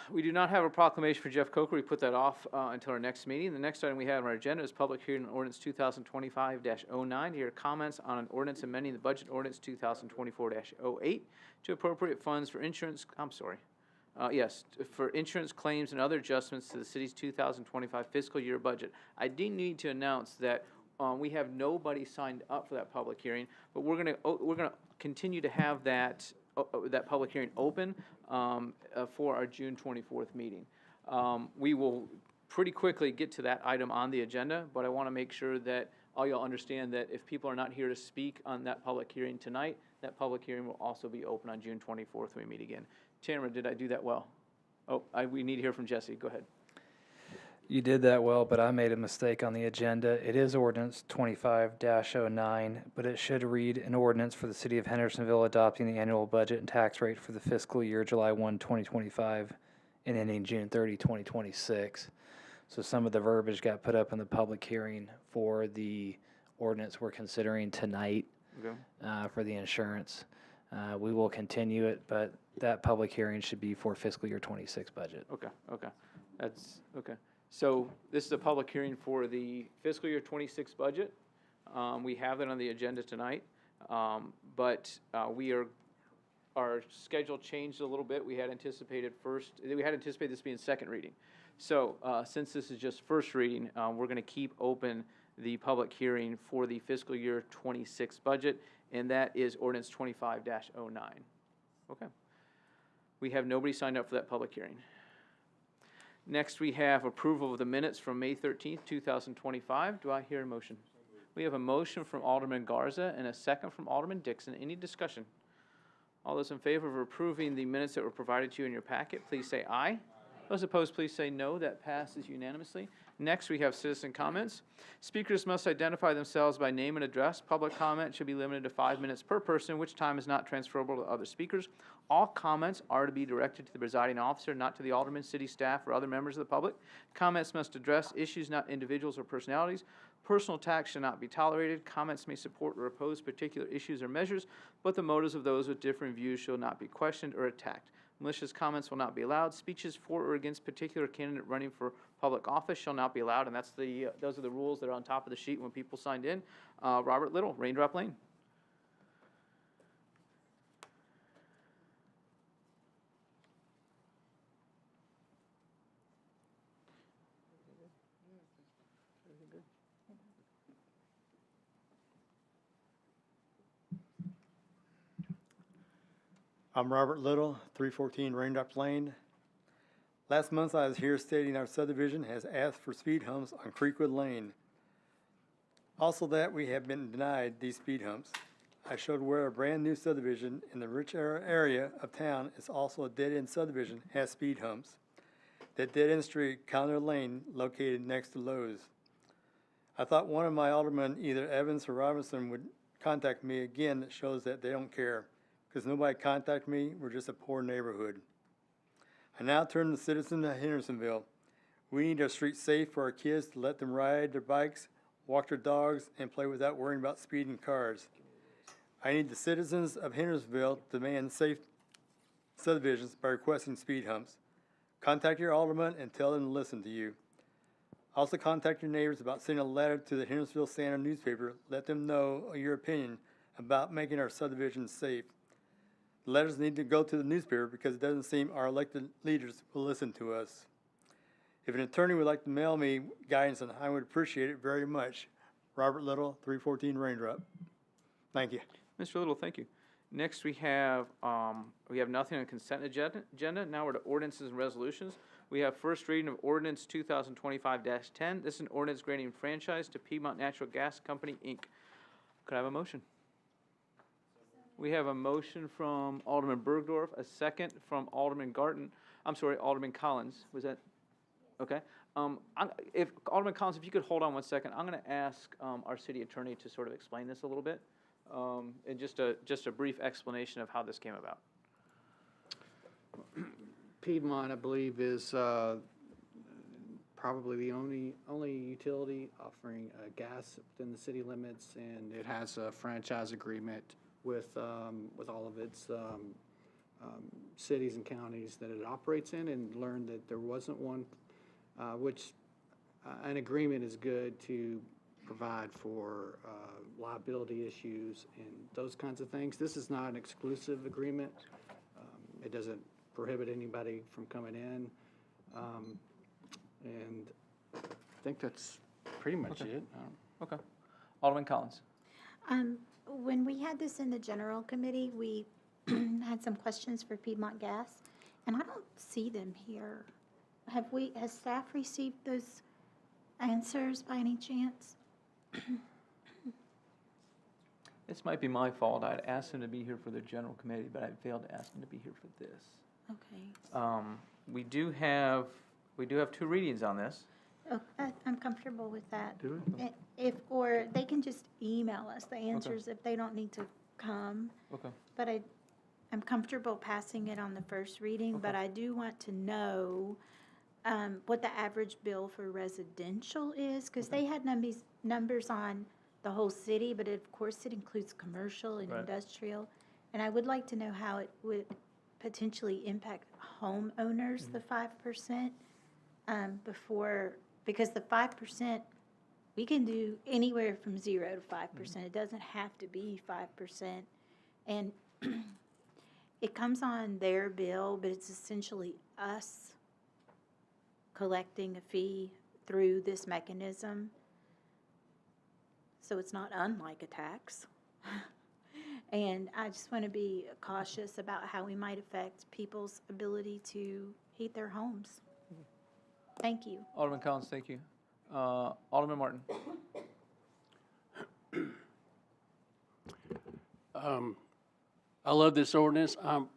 We do not have a proclamation for Jeff Coker. We put that off until our next meeting. The next item we have on our agenda is public hearing on ordinance 2025-09 to hear comments on an ordinance amending the budget ordinance 2024-08 to appropriate funds for insurance, for insurance claims and other adjustments to the city's 2025 fiscal year budget. I do need to announce that we have nobody signed up for that public hearing, but we're gonna continue to have that public hearing open for our June 24th meeting. We will pretty quickly get to that item on the agenda, but I want to make sure that all y'all understand that if people are not here to speak on that public hearing tonight, that public hearing will also be open on June 24th when we meet again. Tamara, did I do that well? Oh, we need to hear from Jesse. Go ahead. You did that well, but I made a mistake on the agenda. It is ordinance 25-09, but it should read an ordinance for the city of Hendersonville adopting the annual budget and tax rate for the fiscal year July 1, 2025 and ending June 30, 2026. So some of the verbiage got put up in the public hearing for the ordinance we're considering tonight. Okay. For the insurance. We will continue it, but that public hearing should be for fiscal year 26 budget. Okay, okay. That's, okay. So this is a public hearing for the fiscal year 26 budget. We have it on the agenda tonight, but our schedule changed a little bit. We had anticipated this being second reading. So since this is just first reading, we're going to keep open the public hearing for the fiscal year 26 budget, and that is ordinance 25-09. Okay. We have nobody signed up for that public hearing. Next, we have approval of the minutes from May 13th, 2025. Do I hear a motion? We have a motion from Alderman Garza and a second from Alderman Dixon. Any discussion? All those in favor of approving the minutes that were provided to you in your packet, please say aye. Those opposed, please say no. That passes unanimously. Next, we have citizen comments. Speakers must identify themselves by name and address. Public comment should be limited to 5 minutes per person, which time is not transferable to other speakers. All comments are to be directed to the presiding officer, not to the alderman, city staff, or other members of the public. Comments must address issues, not individuals or personalities. Personal attacks should not be tolerated. Comments may support or oppose particular issues or measures, but the motives of those with different views shall not be questioned or attacked. Malicious comments will not be allowed. Speeches for or against particular candidate running for public office shall not be allowed, and that's those are the rules that are on top of the sheet when people signed in. Robert Little, Raindrop Lane. I'm Robert Little, 314 Raindrop Lane. Last month, I was here stating our subdivision has asked for speed humps on Creekwood Lane. Also that we have been denied these speed humps. I showed where a brand-new subdivision in the rich area of town is also a dead-end subdivision, has speed humps. That dead-end street, Counter Lane, located next to Lowe's. I thought one of my aldermen, either Evans or Robinson, would contact me again. That shows that they don't care. Because nobody contacted me, we're just a poor neighborhood. I now turn to the citizens of Hendersonville. We need our streets safe for our kids to let them ride their bikes, walk their dogs, and play without worrying about speeding cars. I need the citizens of Hendersonville to demand safe subdivisions by requesting speed humps. Contact your alderman and tell them to listen to you. Also contact your neighbors about sending a letter to the Hendersonville Standard newspaper. Let them know your opinion about making our subdivisions safe. The letters need to go to the newspaper because it doesn't seem our elected leaders will listen to us. If an attorney would like to mail me guidance, then I would appreciate it very much. Robert Little, 314 Raindrop. Thank you. Mr. Little, thank you. Next, we have nothing on consent agenda. Now we're to ordinances and resolutions. We have first reading of ordinance 2025-10. This is an ordinance granting franchise to Piedmont Natural Gas Company, Inc. Could I have a motion? We have a motion from Alderman Bergdorf, a second from Alderman Alderman Collins. Was that? Okay. If Alderman Collins, if you could hold on 1 second, I'm going to ask our city attorney to sort of explain this a little bit, and just a brief explanation of how this came about. Piedmont, I believe, is probably the only utility offering gas within the city limits, and it has a franchise agreement with all of its cities and counties that it operates in, and learned that there wasn't one, which an agreement is good to provide for liability issues and those kinds of things. This is not an exclusive agreement. It doesn't prohibit anybody from coming in. And I think that's pretty much it. Okay. Alderman Collins. When we had this in the general committee, we had some questions for Piedmont Gas, and I don't see them here. Has staff received those answers by any chance? This might be my fault. I'd asked him to be here for the general committee, but I failed to ask him to be here for this. Okay. We do have 2 readings on this. Oh, I'm comfortable with that. Do we? Or they can just email us the answers if they don't need to come. Okay. But I'm comfortable passing it on the first reading, but I do want to know what the average bill for residential is, because they had numbers on the whole city, but of course it includes commercial and industrial. And I would like to know how it would potentially impact homeowners, the 5%, because the 5%, we can do anywhere from 0 to 5%. It doesn't have to be 5%. And it comes on their bill, but it's essentially us collecting a fee through this mechanism. So it's not unlike a tax. And I just want to be cautious about how we might affect people's ability to heat their homes. Thank you. Alderman Collins, thank you. Alderman Martin. I love this ordinance. I'm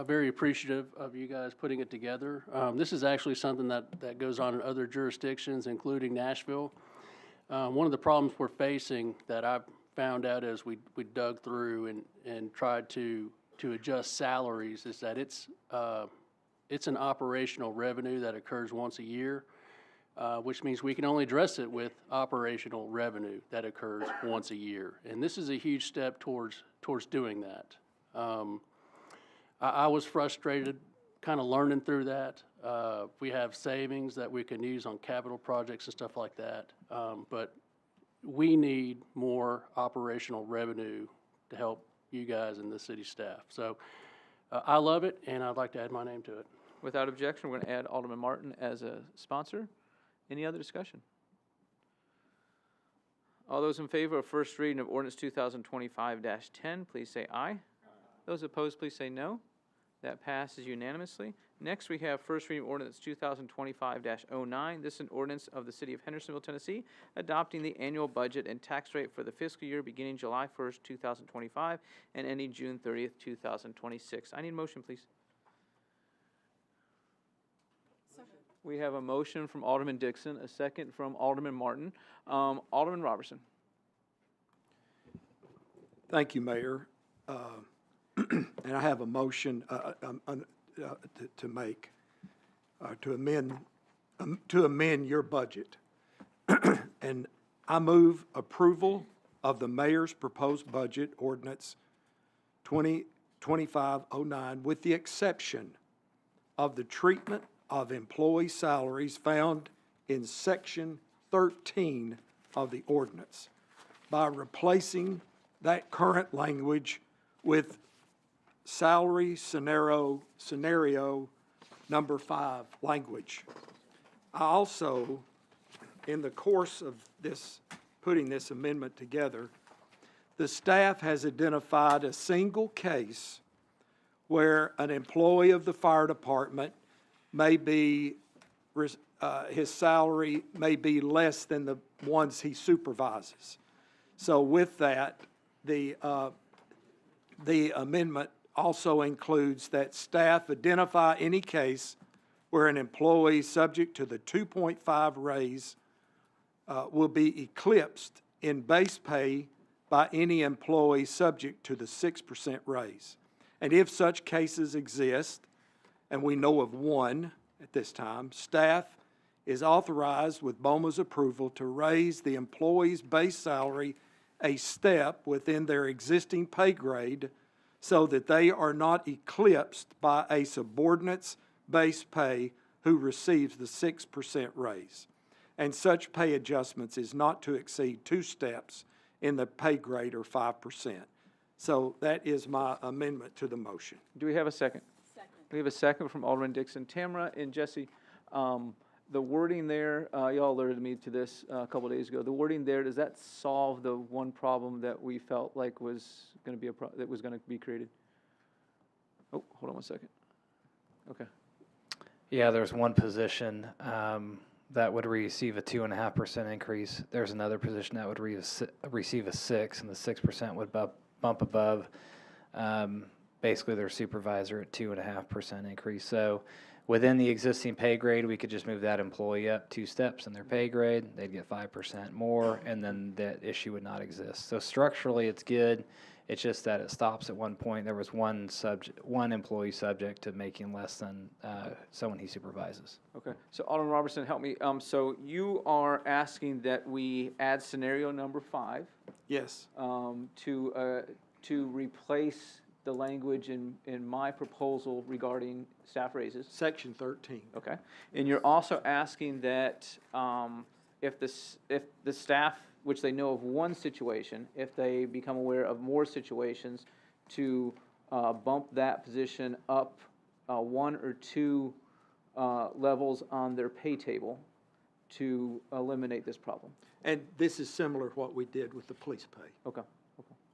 very appreciative of you guys putting it together. This is actually something that goes on in other jurisdictions, including Nashville. One of the problems we're facing that I've found out as we dug through and tried to adjust salaries is that it's an operational revenue that occurs once a year, which means we can only address it with operational revenue that occurs once a year. And this is a huge step towards doing that. I was frustrated kind of learning through that. We have savings that we can use on capital projects and stuff like that. But we need more operational revenue to help you guys and the city staff. So I love it, and I'd like to add my name to it. Without objection, we're going to add Alderman Martin as a sponsor. Any other discussion? All those in favor of first reading of ordinance 2025-10, please say aye. Those opposed, please say no. That passes unanimously. Next, we have first reading of ordinance 2025-09. This is an ordinance of the City of Hendersonville, Tennessee, adopting the annual budget and tax rate for the fiscal year beginning July 1st, 2025, and ending June 30th, 2026. I need a motion, please. We have a motion from Alderman Dixon, a second from Alderman Martin. Alderman Robertson. Thank you, Mayor. And I have a motion to make, to amend your budget. And I move approval of the mayor's proposed budget ordinance 2025-09 with the exception of the treatment of employee salaries found in section 13 of the ordinance by replacing that current language with salary scenario number 5 language. I also, in the course of this, putting this amendment together, the staff has identified a single case where an employee of the fire department may be, his salary may be less than the ones he supervises. So with that, the amendment also includes that staff identify any case where an employee subject to the 2.5 raise will be eclipsed in base pay by any employee subject to the 6% raise. And if such cases exist, and we know of one at this time, staff is authorized with BOMA's approval to raise the employee's base salary a step within their existing pay grade so that they are not eclipsed by a subordinate's base pay who receives the 6% raise. And such pay adjustments is not to exceed 2 steps in the pay grade or 5%. So that is my amendment to the motion. Do we have a second? Second. We have a second from Alderman Dixon. Tamara and Jesse, the wording there, y'all alerted me to this a couple days ago. The wording there, does that solve the one problem that we felt like was going to be that was going to be created? Oh, hold on one second. Okay. Yeah, there's one position that would receive a 2.5% increase. There's another position that would receive a 6%, and the 6% would bump above basically their supervisor at 2.5% increase. So within the existing pay grade, we could just move that employee up 2 steps in their pay grade. They'd get 5% more, and then that issue would not exist. So structurally, it's good. It's just that it stops at one point. There was one employee subject to making less than someone he supervises. Okay. So Alderman Robertson, help me. So you are asking that we add scenario number 5. Yes. To replace the language in my proposal regarding staff raises. Section 13. Okay. And you're also asking that if the staff, which they know of one situation, if they become aware of more situations, to bump that position up 1 or 2 levels on their pay table to eliminate this problem. And this is similar to what we did with the police pay. Okay.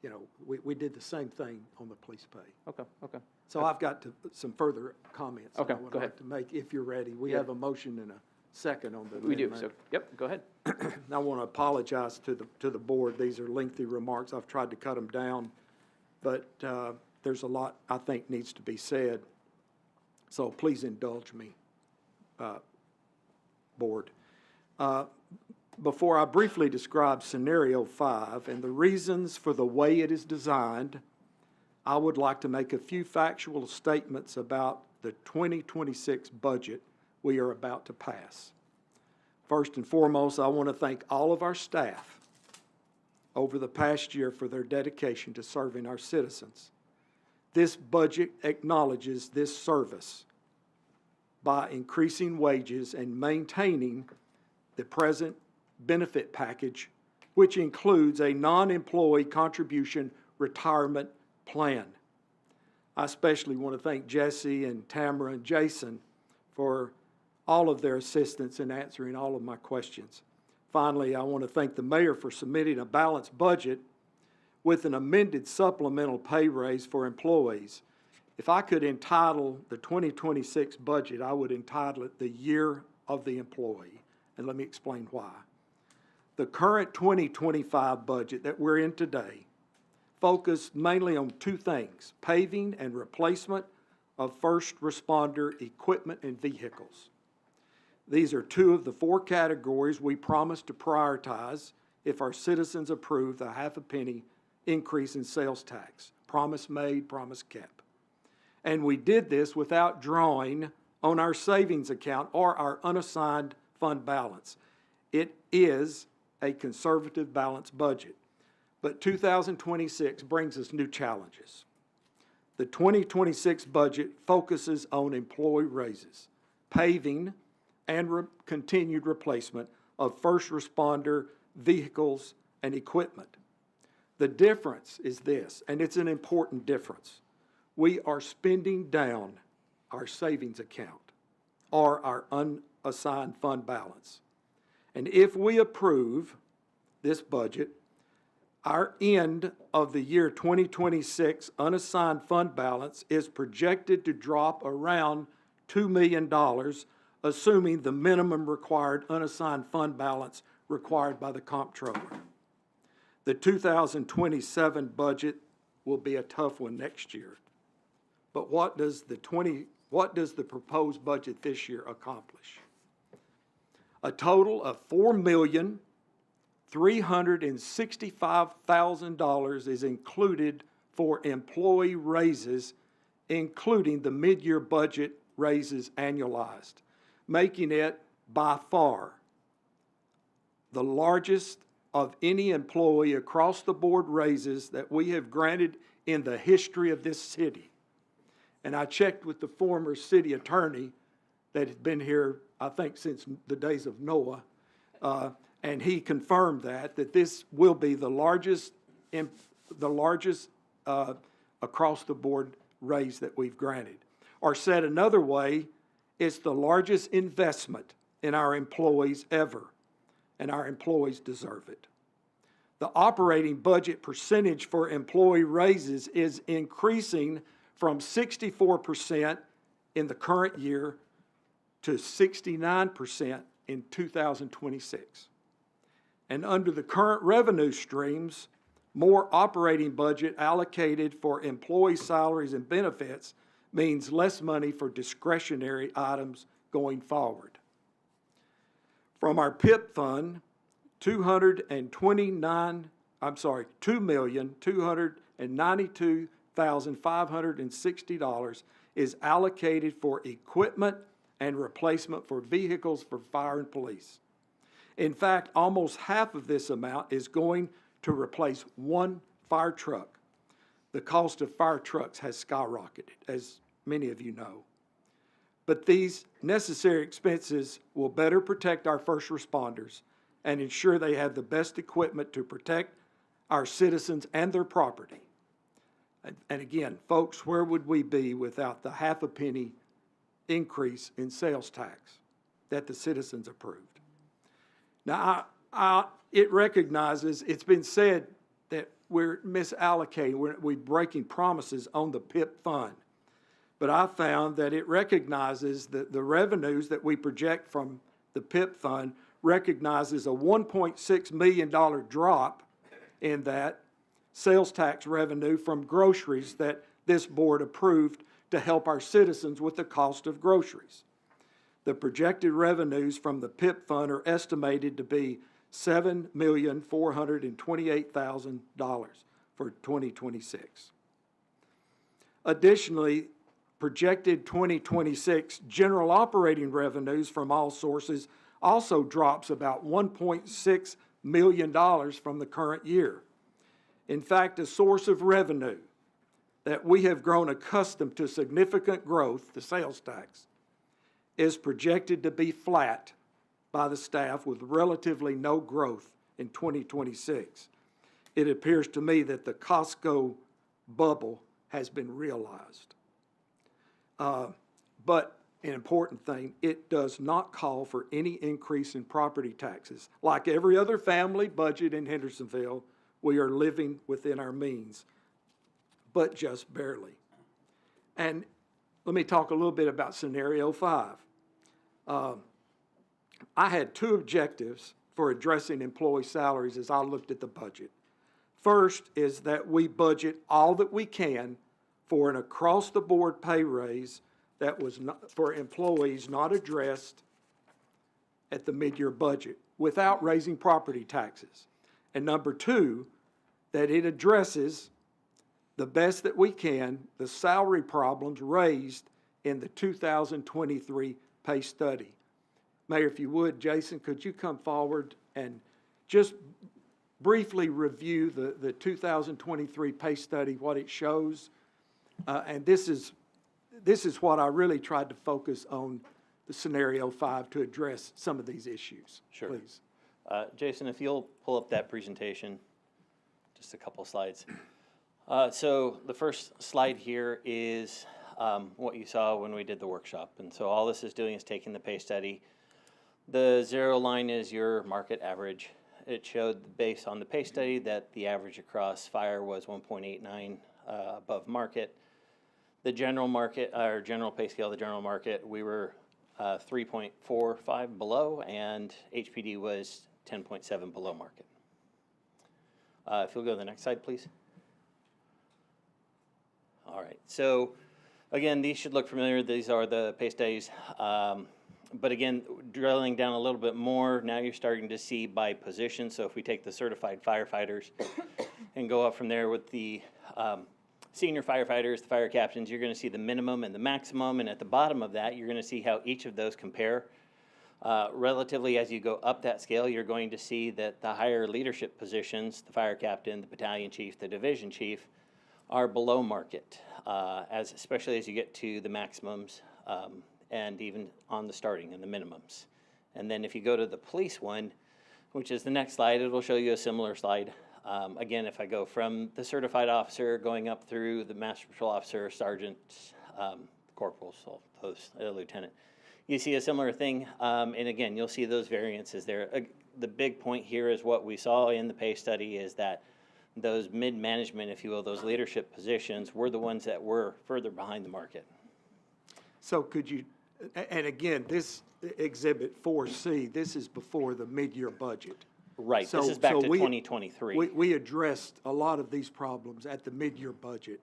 You know, we did the same thing on the police pay. Okay. So I've got some further comments Okay, that I would go like ahead. to make if you're ready. We Yeah. have a motion and a second on the We do. amendment. So, yep, go ahead. I want to apologize to the board. These are lengthy remarks. I've tried to cut them down, but there's a lot I think needs to be said. So please indulge me, board. Before I briefly describe scenario 5 and the reasons for the way it is designed, I would like to make a few factual statements about the 2026 budget we are about to pass. First and foremost, I want to thank all of our staff over the past year for their dedication to serving our citizens. This budget acknowledges this service by increasing wages and maintaining the present benefit package, which includes a non-employee contribution retirement plan. I especially want to thank Jesse and Tamara and Jason for all of their assistance in answering all of my questions. Finally, I want to thank the mayor for submitting a balanced budget with an amended supplemental pay raise for employees. If I could entitle the 2026 budget, I would entitle it the Year of the Employee, and let me explain why. The current 2025 budget that we're in today focused mainly on two things: paving and replacement of first responder equipment and vehicles. These are two of the four categories we promised to prioritize if our citizens approve the half a penny increase in sales tax. Promise made, promise kept. And we did this without drawing on our savings account or our unassigned fund balance. It is a conservative balanced budget. But 2026 brings us new challenges. The 2026 budget focuses on employee raises, paving, and continued replacement of first responder vehicles and equipment. The difference is this, and it's an important difference. We are spending down our savings account or our unassigned fund balance. And if we approve this budget, our end of the year 2026 unassigned fund balance is projected to drop around $2 million, assuming the minimum required unassigned fund balance required by the comptroller. The 2027 budget will be a tough one next year. But what does the proposed budget this year accomplish? A total of $4,365,000 is included for employee raises, including the mid-year budget raises annualized, making it by far the largest of any employee across the board raises that we have granted in the history of this city. And I checked with the former city attorney that had been here, I think, since the days of Noah, and he confirmed that this will be the largest across the board raise that we've granted. Or said another way, it's the largest investment in our employees ever, and our employees deserve it. The operating budget percentage for employee raises is increasing from 64% in the current year to 69% in 2026. And under the current revenue streams, more operating budget allocated for employee salaries and benefits means less money for discretionary items going forward. From our PIP fund, $2,292,560 is allocated for equipment and replacement for vehicles for fire and police. In fact, almost half of this amount is going to replace one fire truck. The cost of fire trucks has skyrocketed, as many of you know. But these necessary expenses will better protect our first responders and ensure they have the best equipment to protect our citizens and their property. And again, folks, where would we be without the half a penny increase in sales tax that the citizens approved? Now, it recognizes, it's been said that we're misallocating, we're breaking promises on the PIP fund. But I found that it recognizes that the revenues that we project from the PIP fund recognizes a $1.6 million drop in that sales tax revenue from groceries that this board approved to help our citizens with the cost of groceries. The projected revenues from the PIP fund are estimated to be $7,428,000 for 2026. Additionally, projected 2026 general operating revenues from all sources also drops about $1.6 million from the current year. In fact, a source of revenue that we have grown accustomed to significant growth, the sales tax, is projected to be flat by the staff with relatively no growth in 2026. It appears to me that the Costco bubble has been realized. But an important thing, it does not call for any increase in property taxes. Like every other family budget in Hendersonville, we are living within our means, but just barely. And let me talk a little bit about scenario 5. I had 2 objectives for addressing employee salaries as I looked at the budget. First is that we budget all that we can for an across-the-board pay raise that was not, for employees not addressed at the mid-year budget without raising property taxes. And number 2, that it addresses the best that we can the salary problems raised in the 2023 pay study. Mayor, if you would, Jason, could you come forward and just briefly review the 2023 pay study, what it shows? And this is what I really tried to focus on, the scenario 5, to address some of these issues. Sure. Please. Jason, if you'll pull up that presentation, just a couple slides. So the first slide here is what you saw when we did the workshop. And so all this is doing is taking the pay study. The 0 line is your market average. It showed, based on the pay study, that the average across fire was 1.89 above market. The general market, our general pay scale, the general market, we were 3.45 below, and HPD was 10.7 below market. If you'll go to the next slide, please. All right, so again, these should look familiar. These are the pay studies. But again, drilling down a little bit more, now you're starting to see by position. So if we take the certified firefighters and go up from there with the senior firefighters, the fire captains, you're going to see the minimum and the maximum. And at the bottom of that, you're going to see how each of those compare. Relatively, as you go up that scale, you're going to see that the higher leadership positions, the fire captain, the battalion chief, the division chief, are below market, especially as you get to the maximums. And even on the starting and the minimums. And then if you go to the police one, which is the next slide, it'll show you a similar slide. Again, if I go from the certified officer going up through the master patrol officer, sergeant, corporals, lieutenant, you see a similar thing. And again, you'll see those variances there. The big point here is what we saw in the pay study is that those mid-management, if you will, those leadership positions were the ones that were further behind the market. So could you, and again, this exhibit 4C, this is before the mid-year budget. Right, this is back to 2023. We addressed a lot of these problems at the mid-year budget.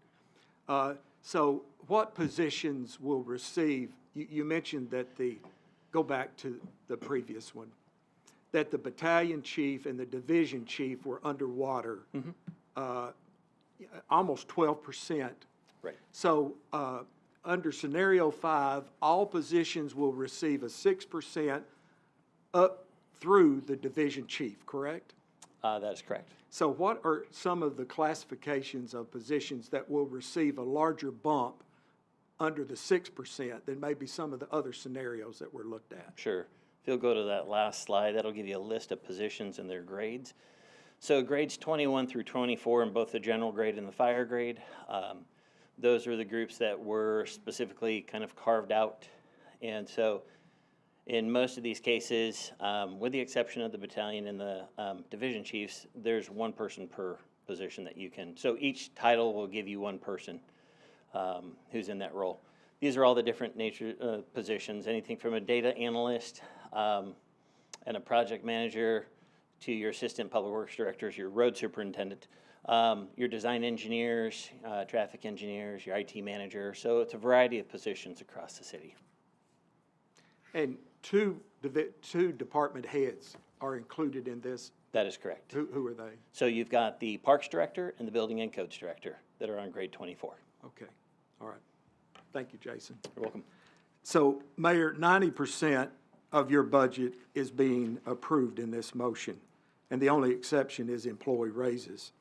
So what positions will receive, you mentioned that go back to the previous one, that the battalion chief and the division chief were underwater, almost 12%. Right. So under scenario 5, all positions will receive a 6% up through the division chief, correct? That is correct. So what are some of the classifications of positions that will receive a larger bump under the 6% than maybe some of the other scenarios that were looked at? Sure. If you'll go to that last slide, that'll give you a list of positions and their grades. So grades 21 through 24 in both the general grade and the fire grade. Those are the groups that were specifically kind of carved out. And so in most of these cases, with the exception of the battalion and the division chiefs, there's one person per position that you can. So each title will give you one person who's in that role. These are all the different positions, anything from a data analyst and a project manager to your assistant public works directors, your road superintendent, your design engineers, traffic engineers, your IT manager. So it's a variety of positions across the city. And two department heads are included in this? That is correct. Who are they? So you've got the parks director and the building and codes director that are on grade 24. Okay, all right. Thank you, Jason. You're welcome. So, Mayor, 90% of your budget is being approved in this motion, and the only exception is employee raises.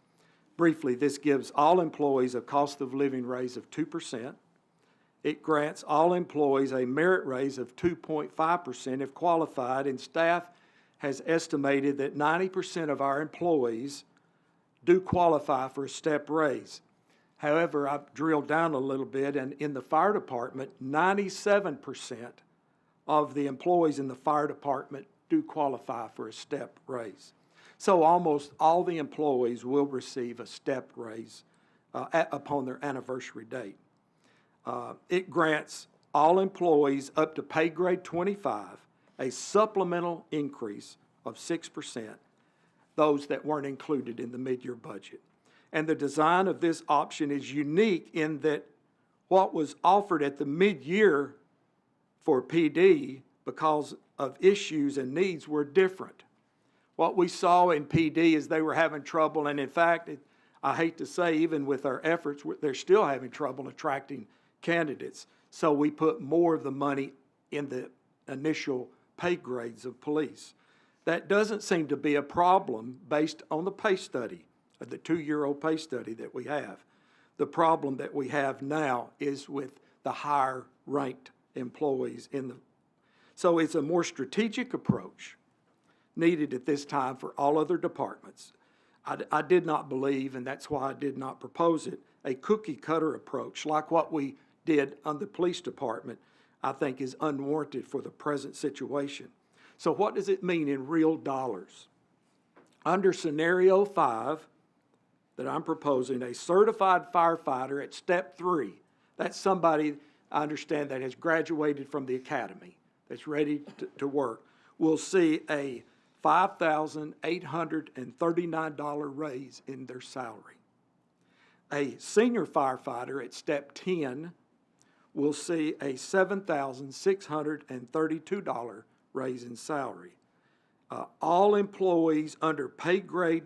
Briefly, this gives all employees a cost of living raise of 2%, It grants all employees a merit raise of 2.5% if qualified, and staff has estimated that 90% of our employees do qualify for a step raise. However, I've drilled down a little bit, and in the fire department, 97% of the employees in the fire department do qualify for a step raise. So almost all the employees will receive a step raise upon their anniversary date. It grants all employees up to pay grade 25 a supplemental increase of 6%, those that weren't included in the mid-year budget. And the design of this option is unique in that what was offered at the mid-year for PD, because of issues and needs, were different. What we saw in PD is they were having trouble, and in fact, I hate to say, even with our efforts, they're still having trouble attracting candidates. So we put more of the money in the initial pay grades of police. That doesn't seem to be a problem based on the pay study, the 2-year-old pay study that we have. The problem that we have now is with the higher ranked employees in the, so it's a more strategic approach needed at this time for all other departments. I did not believe, and that's why I did not propose it, a cookie cutter approach like what we did on the police department, I think is unwarranted for the present situation. So what does it mean in real dollars? Under scenario 5 that I'm proposing, a certified firefighter at step 3, that's somebody, I understand, that has graduated from the academy, that's ready to work, will see a $5,839 raise in their salary. A senior firefighter at step 10 will see a $7,632 raise in salary. All employees under pay grade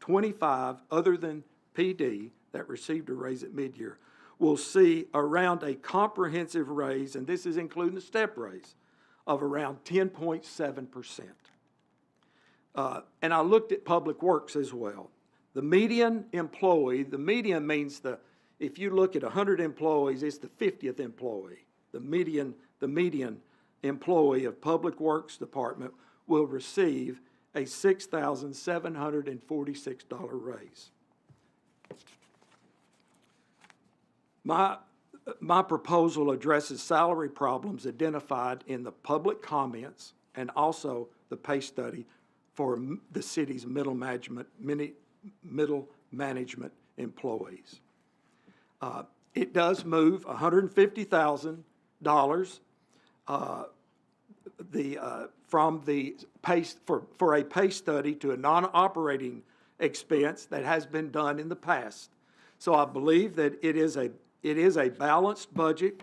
25, other than PD, that received a raise at mid-year, will see around a comprehensive raise, and this is including the step raise, of around 10.7%. And I looked at Public Works as well. The median employee, the median means if you look at 100 employees, it's the 50th employee. The median employee of Public Works Department will receive a $6,746 raise. My proposal addresses salary problems identified in the public comments and also the pay study for the city's middle management employees. It does move $150,000 from the pay for a pay study to a non-operating expense that has been done in the past. So I believe that it is a balanced budget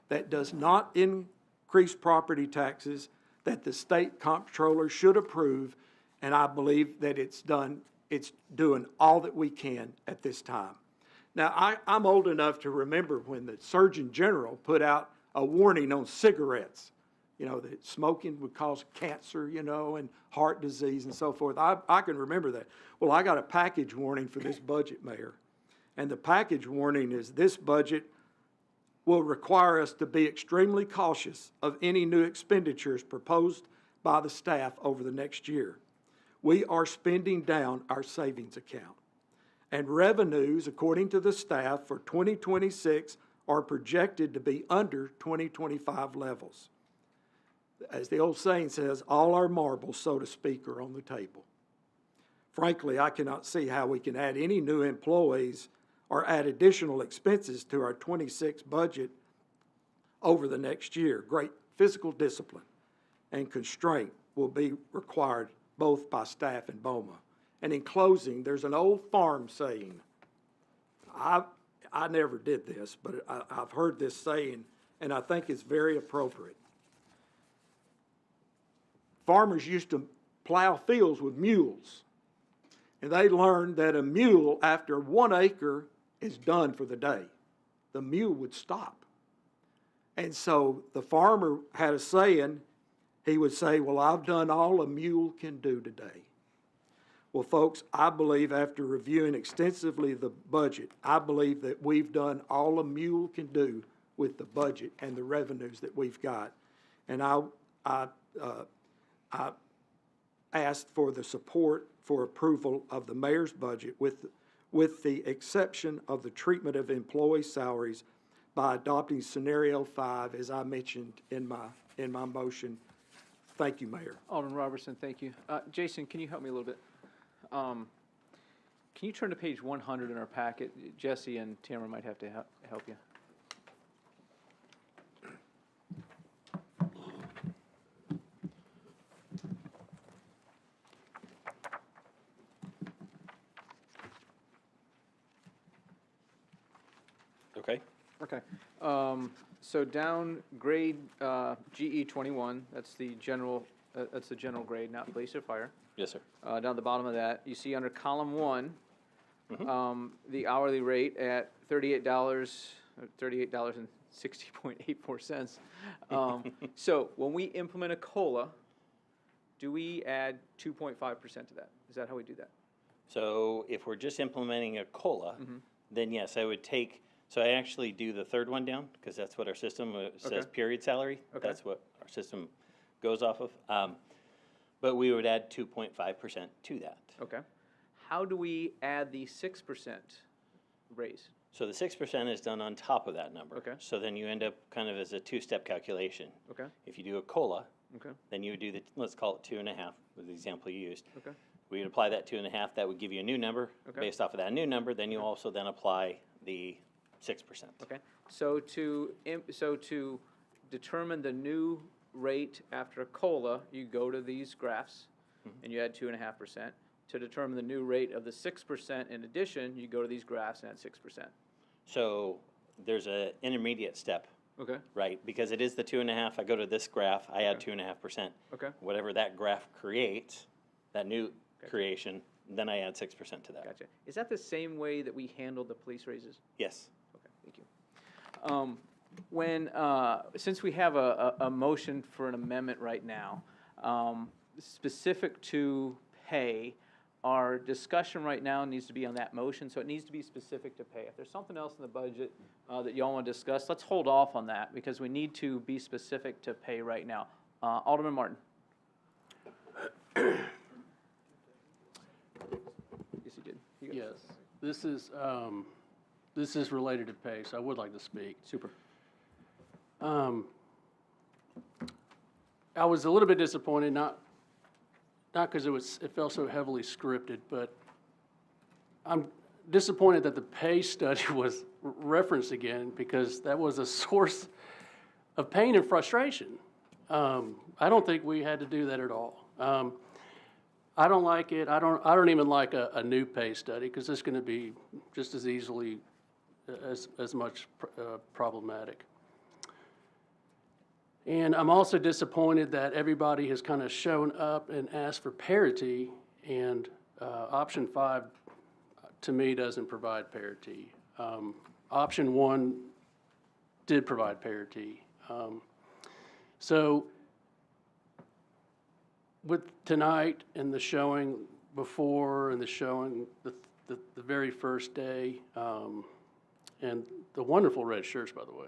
that does not increase property taxes, that the state comptroller should approve, and I believe that it's doing all that we can at this time. Now, I'm old enough to remember when the Surgeon General put out a warning on cigarettes, that smoking would cause cancer, and heart disease and so forth. I can remember that. Well, I got a package warning for this budget, Mayor. And the package warning is this budget will require us to be extremely cautious of any new expenditures proposed by the staff over the next year. We are spending down our savings account. And revenues, according to the staff, for 2026 are projected to be under 2025 levels. As the old saying says, all our marbles, so to speak, are on the table. Frankly, I cannot see how we can add any new employees or add additional expenses to our 26 budget over the next year. Great physical discipline and constraint will be required both by staff and BOMA. And in closing, there's an old farm saying, I never did this, but I've heard this saying, and I think it's very appropriate. Farmers used to plow fields with mules, and they learned that a mule, after 1 acre is done for the day, the mule would stop. And so the farmer had a saying, he would say, well, I've done all a mule can do today. Well, folks, I believe after reviewing extensively the budget, I believe that we've done all a mule can do with the budget and the revenues that we've got. And I asked for the support for approval of the mayor's budget with the exception of the treatment of employee salaries by adopting scenario 5, as I mentioned in my motion. Thank you, Mayor. Alderman Robertson, thank you. Jason, can you help me a little bit? Can you turn to page 100 in our packet? Jesse and Tamara might have to help you. Okay. Okay. So down grade GE 21, that's the general grade, not police or fire. Yes, sir. Down at the bottom of that, you see under column 1, the hourly rate at $38.60.84. So when we implement a COLA, do we add 2.5% to that? Is that how we do that? So if we're just implementing a COLA, then yes, I would take, so I actually do the third one down, because that's what our system says, Okay. period salary. Okay. That's what our system goes off of. But we would add 2.5% to that. Okay. How do we add the 6% raise? So the 6% is done on top of that number. Okay. So then you end up kind of as a two-step calculation. Okay. If you do a COLA, Okay. then you would do the, let's call it 2.5, was the example you used. Okay. We would apply that 2.5, that would give you a new number. Okay. Based off of that new number, then you also then apply the 6%. Okay. So to determine the new rate after a COLA, you go to these graphs and you add 2.5%. To determine the new rate of the 6% in addition, you go to these graphs and add 6%. So there's an intermediate step, Okay. right? Because it is the 2.5, I go to this graph, I add 2.5%. Okay. Whatever that graph creates, that new creation, then I add 6% to that. Gotcha. Is that the same way that we handled the police raises? Yes. Okay, thank you. Since we have a motion for an amendment right now, specific to pay, our discussion right now needs to be on that motion, so it needs to be specific to pay. If there's something else in the budget that y'all want to discuss, let's hold off on that, because we need to be specific to pay right now. Alderman Martin. Yes, you did. Yes, this is related to pay, so I would like to speak. Super. I was a little bit disappointed, not because it felt so heavily scripted, but I'm disappointed that the pay study was referenced again, because that was a source of pain and frustration. I don't think we had to do that at all. I don't like it. I don't even like a new pay study, because it's going to be just as easily as much problematic. And I'm also disappointed that everybody has kind of shown up and asked for parity, and option 5 to me doesn't provide parity. Option 1 did provide parity. So with tonight and the showing before and the showing the very first day, and the wonderful red shirts, by the way,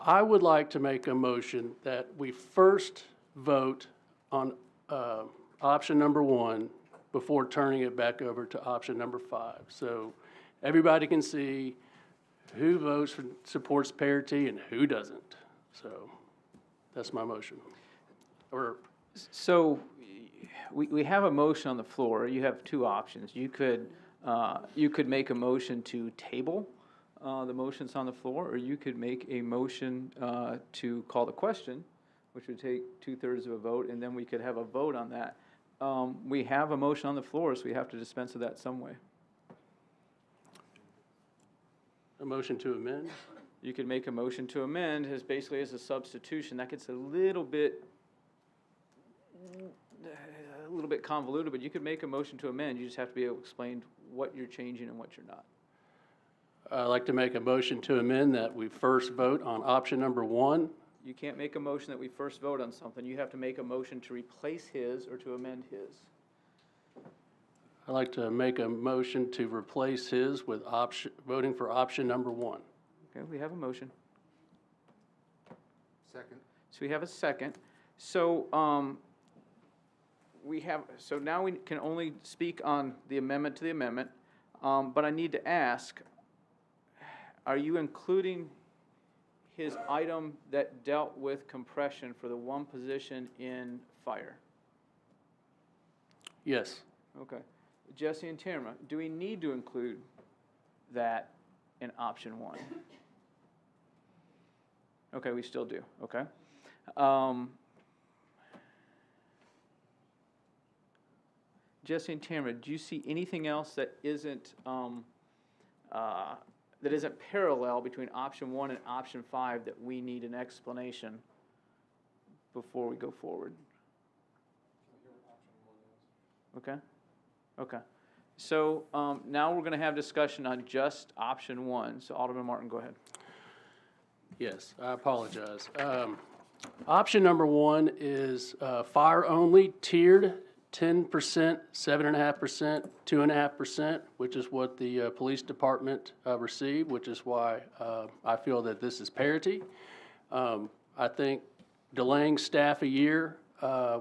I would like to make a motion that we first vote on option number 1 before turning it back over to option number 5. So everybody can see who supports parity and who doesn't. So that's my motion. So we have a motion on the floor. You have two options. You could make a motion to table the motions on the floor, or you could make a motion to call the question, which would take 2/3 of a vote, and then we could have a vote on that. We have a motion on the floor, so we have to dispense of that some way. A motion to amend? You could make a motion to amend as basically as a substitution. That gets a little bit convoluted, but you could make a motion to amend. You just have to be able to explain what you're changing and what you're not. I'd like to make a motion to amend that we first vote on option number 1. You can't make a motion that we first vote on something. You have to make a motion to replace his or to amend his. I'd like to make a motion to replace his with voting for option number 1. Okay, we have a motion. Second. So we have a second. So, so now we can only speak on the amendment to the amendment, but I need to ask, are you including his item that dealt with compression for the one position in fire? Yes. Okay. Jesse and Tamara, do we need to include that in option one? Okay, we still do, okay. Jesse and Tamara, do you see anything else that isn't parallel between option one and option 5 that we need an explanation before we go forward? Okay, okay. So now we're gonna have discussion on just option 1. So Alderman Martin, go ahead. Yes, I apologize. Option number 1 is fire only, tiered, 10%, 7.5%, 2.5%, which is what the police department received, which is why I feel that this is parity. I think delaying staff a year,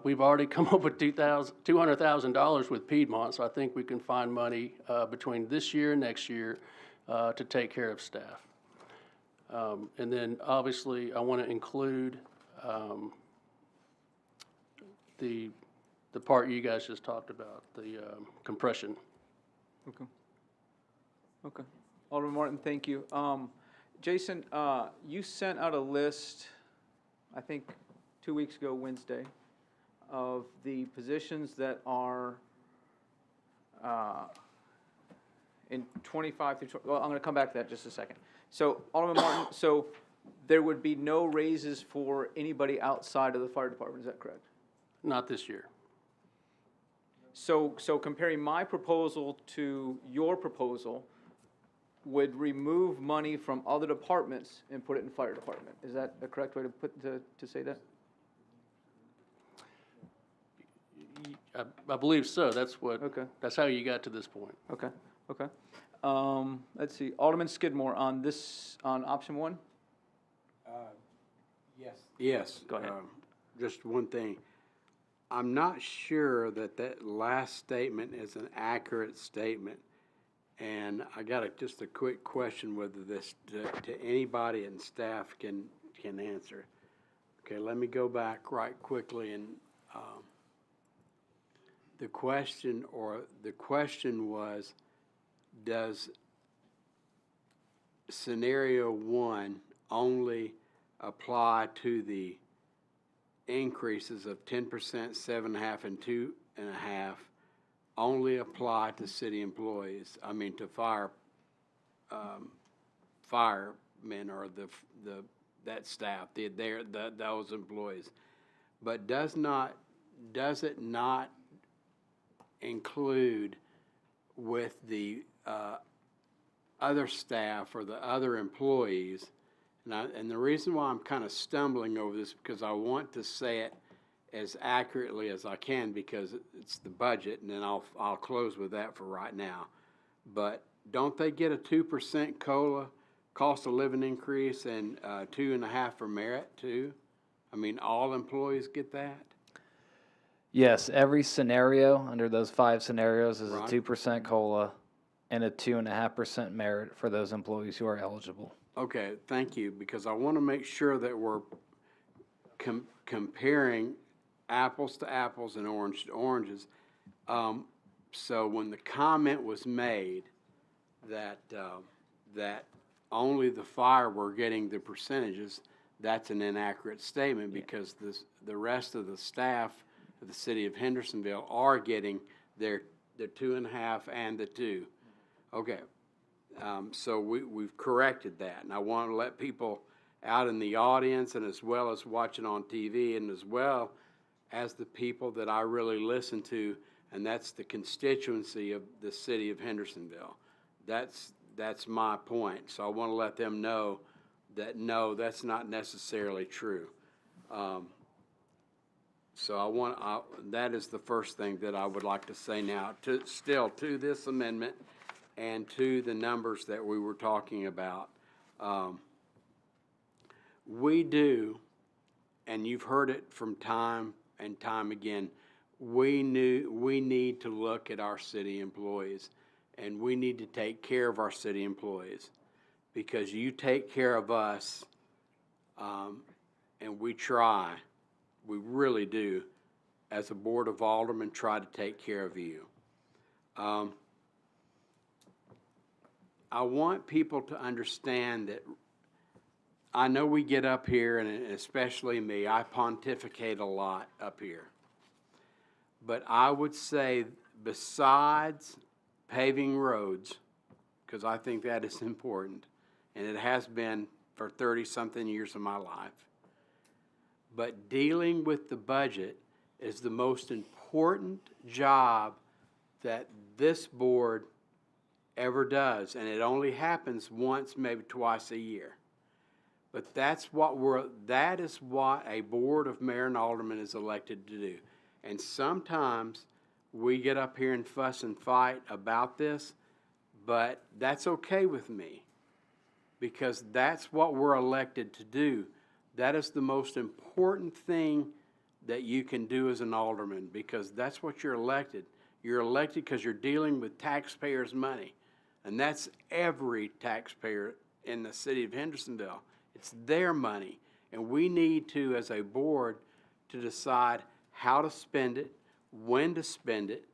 we've already come up with $200,000 with Piedmont, so I think we can find money between this year and next year to take care of staff. And then obviously I want to include the part you guys just talked about, the compression. Okay. Okay. Alderman Martin, thank you. Jason, you sent out a list, I think 2 weeks ago, Wednesday, of the positions that are in 25 through, well, I'm going to come back to that in just a second. So, Alderman Martin, so there would be no raises for anybody outside of the fire department, is that correct? Not this year. So comparing my proposal to your proposal would remove money from other departments and put it in fire department. Is that a correct way to say that? I believe so. That's what. Okay. That's how you got to this point. Okay, okay. Let's see, Alderman Skidmore on option 1? Yes. Yes. Go ahead. Just one thing. I'm not sure that last statement is an accurate statement. And I got just a quick question whether this to anybody in staff can answer. Okay, let me go back right quickly and the question was, does scenario 1 only apply to the increases of 10%, 7.5%, and 2.5% only apply to city employees? I mean, to firemen or that staff, those employees. But does it not include with the other staff or the other employees? And the reason why I'm kind of stumbling over this because I want to say it as accurately as I can because it's the budget, and then I'll close with that for right now. But don't they get a 2% COLA, cost of living increase, and 2.5% for merit too? I mean, all employees get that? Yes, every scenario under those 5 scenarios is Right. a 2% COLA and a 2.5% merit for those employees who are eligible. Okay, thank you, because I want to make sure that we're comparing apples to apples and orange to oranges. So when the comment was made that only the fire were getting the percentages, that's an inaccurate statement because the rest of the staff of the city of Hendersonville are getting their 2.5 and the 2. Okay. So we've corrected that, and I want to let people out in the audience and as well as watching on TV and as well as the people that I really listen to, and that's the constituency of the city of Hendersonville. That's my point. So I want to let them know that no, that's not necessarily true. So that is the first thing that I would like to say now to this amendment and to the numbers that we were talking about. we do, and you've heard it from time and time again, we need to look at our city employees, and we need to take care of our city employees, because you take care of us, and we really do, as a board of aldermen, try to take care of you. I want people to understand that I know we get up here, and especially me, I pontificate a lot up here. But I would say, besides paving roads, because I think that is important, and it has been for 30-something years of my life, but dealing with the budget is the most important job that this board ever does, and it only happens once, maybe twice a year. But that is what a board of mayor and aldermen is elected to do. And sometimes we get up here and fuss and fight about this, but that's okay with me, because that's what we're elected to do. That is the most important thing that you can do as an alderman, because that's what you're elected. You're elected because you're dealing with taxpayers' money, and that's every taxpayer in the city of Hendersonville. It's their money, and we need to, as a board, to decide how to spend it, when to spend it,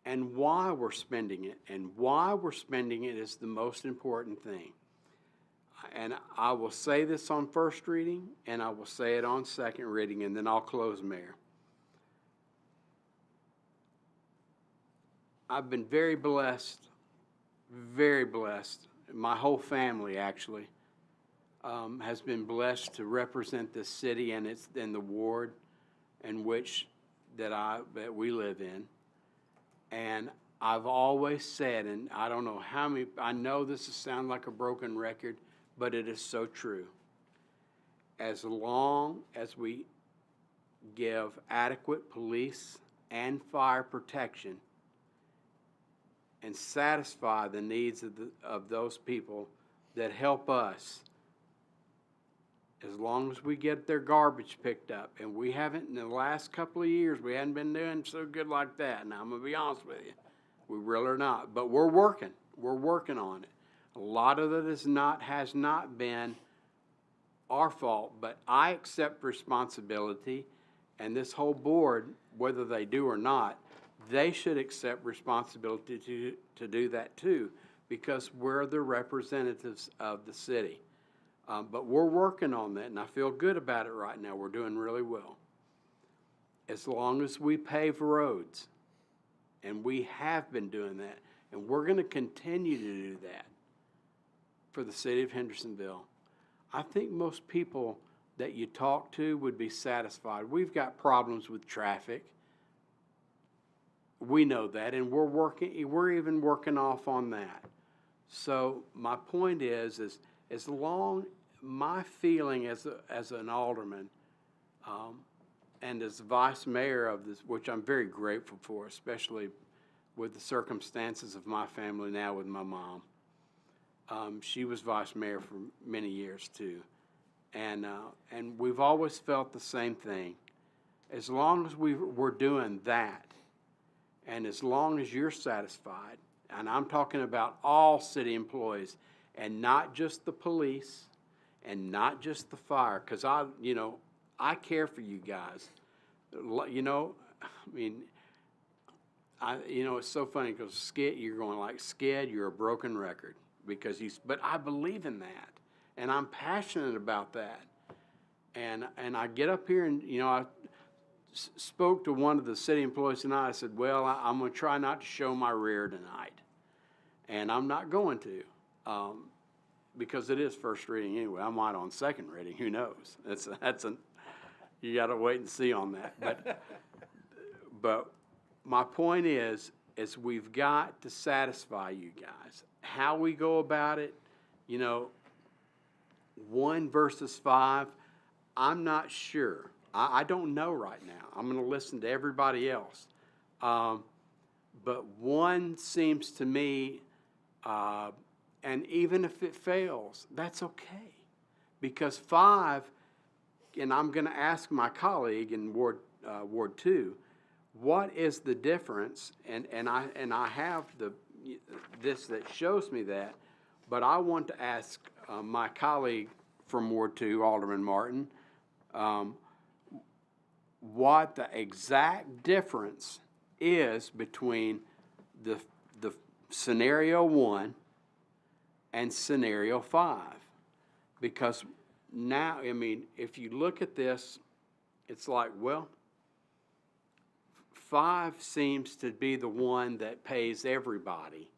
and why we're spending it. And why we're spending it is the most important thing. And I will say this on first reading, and I will say it on second reading, and then I'll close, Mayor. I've been very blessed, my whole family actually, has been blessed to represent this city and the ward in which that we live in. And I've always said, and I don't know how many, I know this sounds like a broken record, but it is so true. As long as we give adequate police and fire protection and satisfy the needs of those people that help us, as long as we get their garbage picked up, and we haven't, in the last couple of years, we hadn't been doing so good like that. Now, I'm going to be honest with you. We really are not, but we're working on it. A lot of it has not been our fault, but I accept responsibility, and this whole board, whether they do or not, they should accept responsibility to do that too, because we're the representatives of the city. But we're working on that, and I feel good about it right now. We're doing really well. As long as we pave roads, and we have been doing that, and we're going to continue to do that for the city of Hendersonville, I think most people that you talk to would be satisfied. We've got problems with traffic. We know that, and we're even working off on that. So my point is as long, my feeling as an alderman and as vice mayor of this, which I'm very grateful for, especially with the circumstances of my family now with my mom. She was vice mayor for many years too. And we've always felt the same thing. As long as we're doing that, and as long as you're satisfied, and I'm talking about all city employees, and not just the police, and not just the fire, because I care for you guys. It's so funny because Skid, you're going like, Skid, you're a broken record, but I believe in that, and I'm passionate about that, and I get up here and I spoke to one of the city employees tonight. I said, well, I'm going to try not to show my rear tonight, and I'm not going to. Because it is first reading anyway. I might on second reading. Who knows? You got to wait and see on that. But my point is we've got to satisfy you guys. How we go about it, 1 versus 5, I'm not sure. I don't know right now. I'm going to listen to everybody else. But 1 seems to me. And even if it fails, that's okay, Because 5, and I'm gonna ask my colleague in Ward 2, what is the difference? And I have this that shows me that, but I want to ask my colleague from Ward 2, Alderman Martin, what the exact difference is between the scenario 1 and scenario 5. Because now, I mean, if you look at this, it's like, well, 5 seems to be the one that pays everybody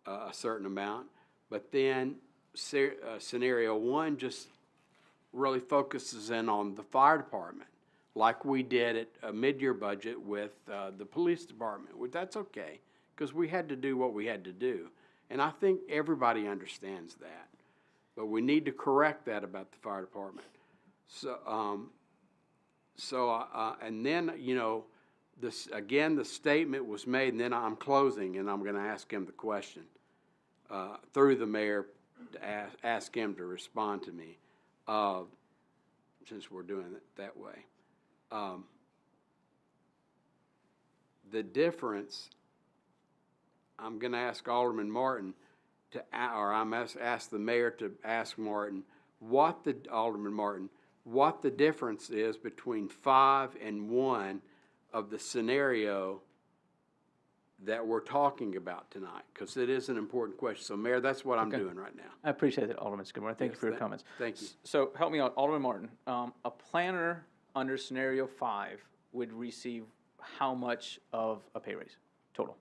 a certain amount, but then scenario 1 just really focuses in on the fire department, like we did at a mid-year budget with the police department. Well, that's okay, because we had to do what we had to do. And I think everybody understands that. But we need to correct that about the fire department. So, and then, you know, this, again, the statement was made, and then I'm closing, and I'm going to ask him the question through the mayor to ask him to respond to me, since we're doing it that way. The difference, I'm going to ask Alderman Martin to, or I'm ask the mayor to ask Martin Alderman Martin, what the difference is between 5 and 1 of the scenario that we're talking about tonight, because it is an important question. So, Mayor, that's what I'm doing right now. I appreciate that, Alderman Skidmore. Thank you for your comments. Thank you. So help me out, Alderman Martin. A planner under scenario 5 would receive how much of a pay raise total?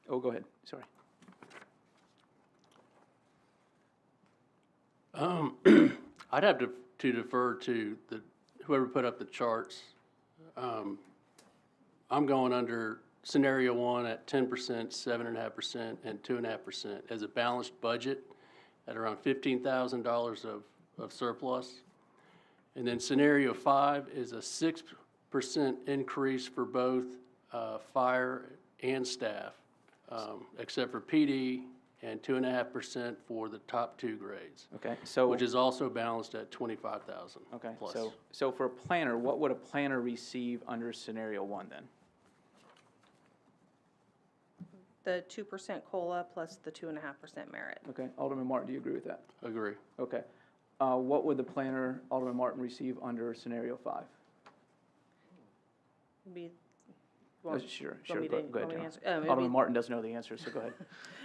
Oh, go ahead, sorry. I'd have to defer to whoever put up the charts. I'm going under scenario 1 at 10%, 7.5%, and 2.5% as a balanced budget at around $15,000 of surplus. And then scenario 5 is a 6% increase for both fire and staff, except for PD, and 2.5% for the top 2 grades. Okay, so. Which is also balanced at 25,000 Okay, plus. so for a planner, what would a planner receive under scenario 1 then? The 2% COLA plus the 2.5% merit. Okay, Alderman Martin, do you agree with that? Agree. Okay. What would the planner, Alderman Martin, receive under scenario 5? Sure, go ahead, General. Alderman Martin doesn't know the answer, so go ahead.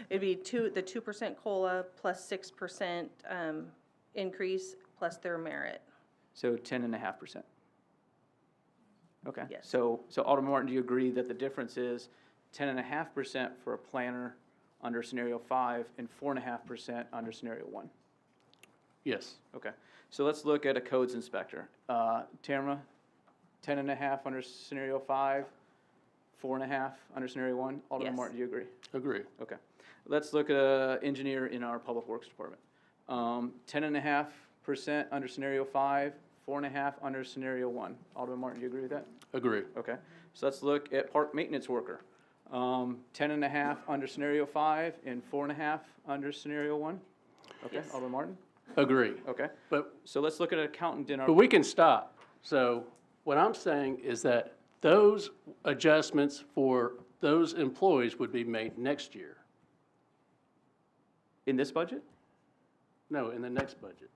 It'd be the 2% COLA plus 6% increase plus their merit. So 10.5%. Okay. Yes. So Alderman Martin, do you agree that the difference is 10.5% for a planner under scenario 5 and 4.5% under scenario 1? Yes. Okay. So let's look at a codes inspector. Tamara, 10.5 under scenario 5, 4.5 under scenario 1. Alderman Yes. Martin, do you agree? Agree. Okay. Let's look at an engineer in our public works department. 10.5% under scenario 5, 4.5 under scenario 1. Alderman Martin, do you agree with that? Agree. Okay. So let's look at park maintenance worker. 10.5 under scenario 5 and 4.5 under scenario 1. Okay, Yes. Alderman Martin? Agree. Okay. But So let's look at an accountant in our. But we can stop. So what I'm saying is that those adjustments for those employees would be made next year. In this budget? No, in the next budget.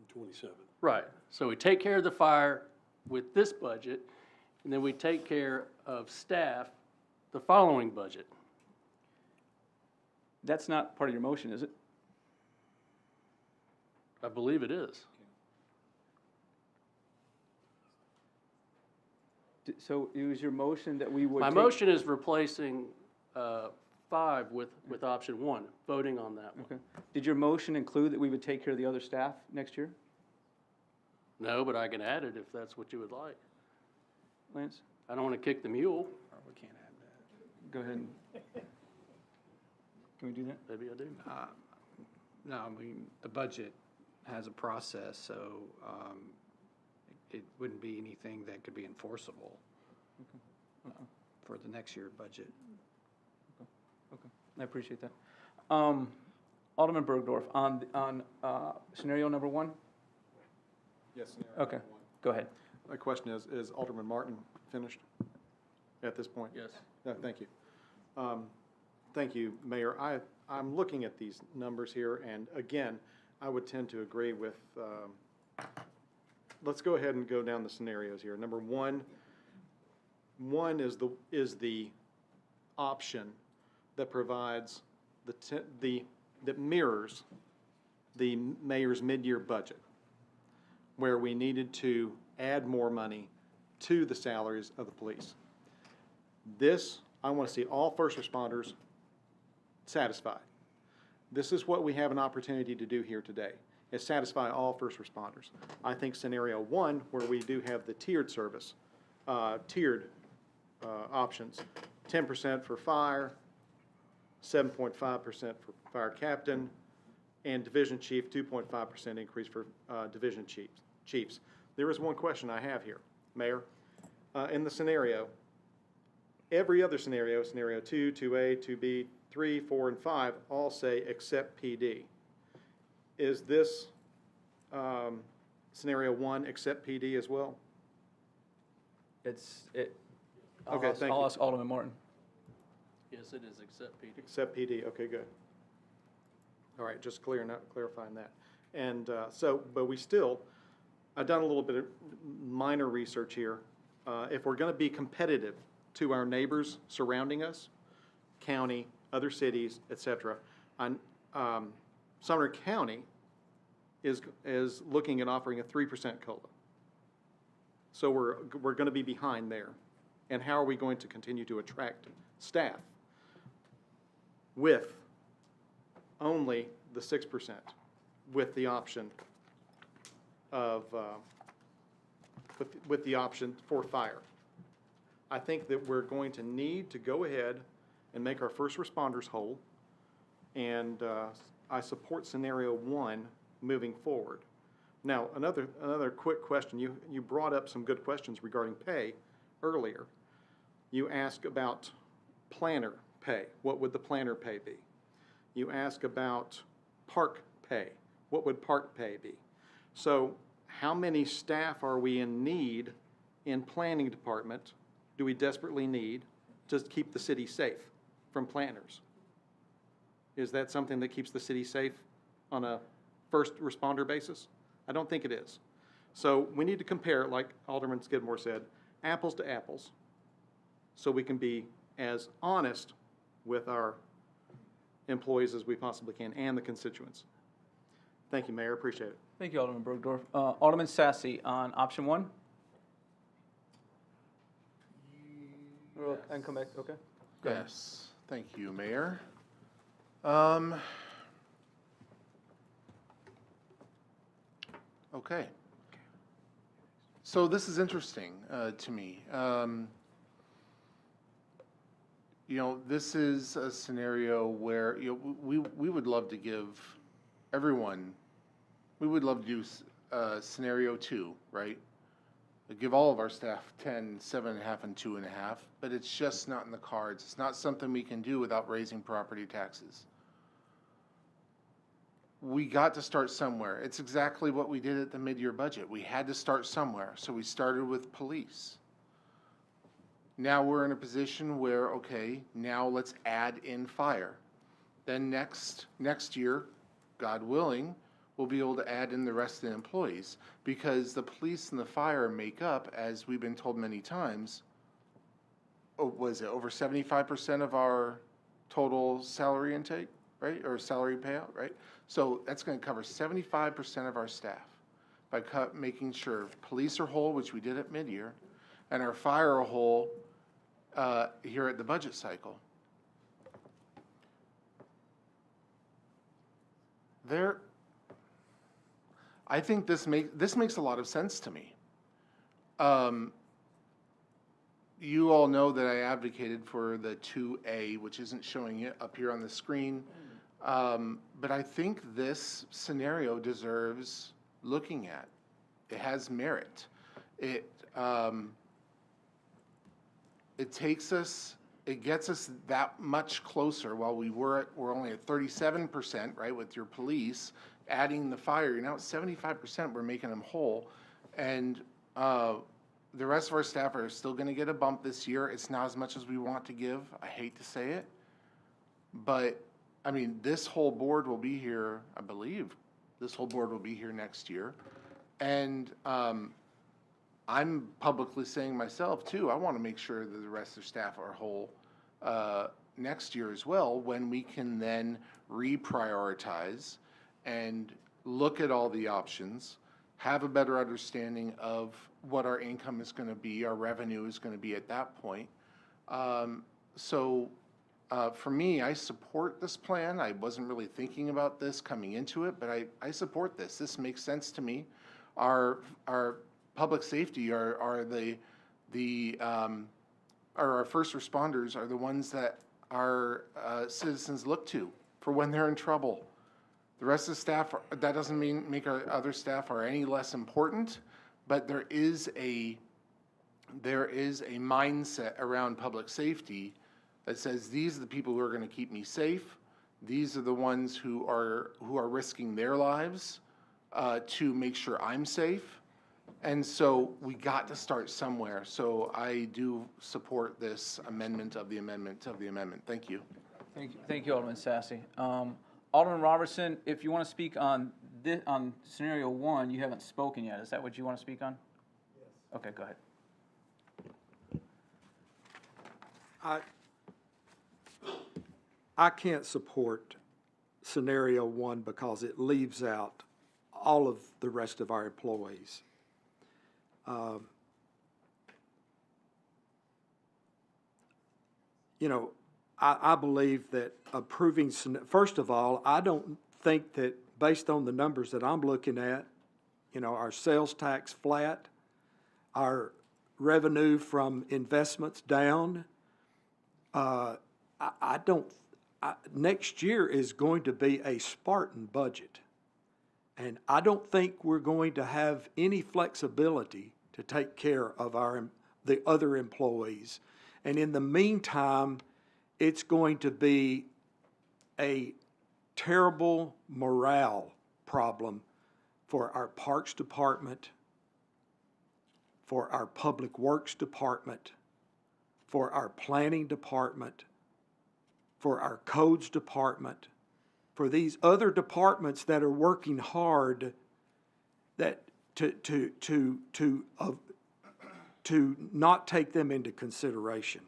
In 27. Right. So we take care of the fire with this budget, and then we take care of staff the following budget. That's not part of your motion, is it? I believe it is. So it was your motion that we would My take. motion is replacing 5 with option 1, voting on that one. Okay. Did your motion include that we would take care of the other staff next year, No, but I can add it if that's what you would like. Lance? I don't want to kick the mule. We can't add that. Go ahead. Can we do that? Maybe I do. No, I mean, the budget has a process, so it wouldn't be anything that could be enforceable for the next year budget. Okay, I appreciate that. Alderman Bergdorf, on, scenario number one? Yes, Okay, go ahead. My question is Alderman Martin finished at this point? Yes. Thank you. Thank you, Mayor. I'm looking at these numbers here, and again, I would tend to agree with, let's go ahead and go down the scenarios here. Number one is the option that provides that mirrors the mayor's mid-year budget, where we needed to add more money to the salaries of the police. This, I want to see all first responders satisfied. This is what we have an opportunity to do here today, is satisfy all first responders. I think scenario one, where we do have the tiered service, options, 10% for fire, 7.5% for fire captain, and division chief, 2.5% increase for division chiefs. There is one question I have here, Mayor. In the scenario, every other scenario, scenario 2, 2A, 2B, 3, 4, and 5, all say except PD. Is this scenario 1 except PD as well? Okay, thank I'll you. ask Alderman Martin. Yes, it is, except PD. Except PD, okay, good. All right, just clarifying that. And but we still, I've done a little bit of minor research here. If we're gonna be competitive to our neighbors surrounding us, county, other cities, et cetera, Sumner County is looking at offering a 3% COLA. So we're gonna be behind there. And how are we going to continue to attract staff with only the 6%, with the option of, with the option for fire? I think that we're going to need to go ahead and make our first responders whole, and I support scenario 1 moving forward. Now, another quick question. You brought up some good questions regarding pay earlier. You asked about planner pay. What would the planner pay be? You asked about park pay. What would park pay be? So how many staff are we in need in planning department? Do we desperately need to keep the city safe from planners? Is that something that keeps the city safe on a first responder basis? I don't think it is. So we need to compare, like Alderman Skidmore said, apples to apples, so we can be as honest with our employees as we possibly can and the constituents. Thank you, Mayor, appreciate it. Thank you, Alderman Bergdorf. Alderman Sassy, on option 1? And come back, okay? Go ahead. Yes, thank you, Mayor. Okay. So this is interesting to me. This is a scenario where we would love to give everyone, we would love to do scenario 2, right? Give all of our staff 10, 7.5, and 2.5, but it's just not in the cards. It's not something we can do without raising property taxes. We got to start somewhere. It's exactly what we did at the mid-year budget. We had to start somewhere, so we started with police. Now we're in a position where, okay, now let's add in fire. Then next year, God willing, we'll be able to add in the rest of the employees, because the police and the fire make up, as we've been told many times, was it over 75% of our total salary intake, right? Or salary payout, right? So that's going to cover 75% of our staff by making sure police are whole, which we did at mid-year, and our fire are whole here at the budget cycle. I think this makes a lot of sense to me. You all know that I advocated for the 2A, which isn't showing it up here on the screen. But I think this scenario deserves looking at. It has merit. It takes us it gets us that much closer. While we're only at 37%, right, with your police, adding the fire, you're now at 75%, we're making them whole. And the rest of our staff are still gonna get a bump this year. It's not as much as we want to give, I hate to say it. But, I mean, this whole board will be here, I believe, this whole board will be here next year. And I'm publicly saying myself too, I want to make sure that the rest of the staff are whole next year as well, when we can then reprioritize and look at all the options, have a better understanding of what our income is going to be, our revenue is going to be at that point. For me, I support this plan. I wasn't really thinking about this coming into it, but I support this. This makes sense to me. Our public safety are our first responders are the ones that our citizens look to for when they're in trouble. The rest of the staff, that doesn't make our other staff are any less important, but there is a mindset around public safety that says these are the people who are going to keep me safe. These are the ones who are risking their lives to make sure I'm safe. And so we got to start somewhere. So I do support this amendment of the amendment of the amendment. Thank you. Thank you, Alderman Sassy. Alderman Robertson, if you want to speak on this, on scenario 1, you haven't spoken yet. Is that what you want to speak on? Yes. Okay, go ahead. I can't support scenario 1 because it leaves out all of the rest of our employees. I believe that approving, first of all, I don't think that based on the numbers that I'm looking at, our sales tax flat, our revenue from investments down, next year is going to be a Spartan budget. And I don't think we're going to have any flexibility to take care of the other employees. And in the meantime, it's going to be a terrible morale problem for our Parks Department, for our Public Works Department, for our Planning Department, for our Codes Department, for these other departments that are working hard that to not take them into consideration.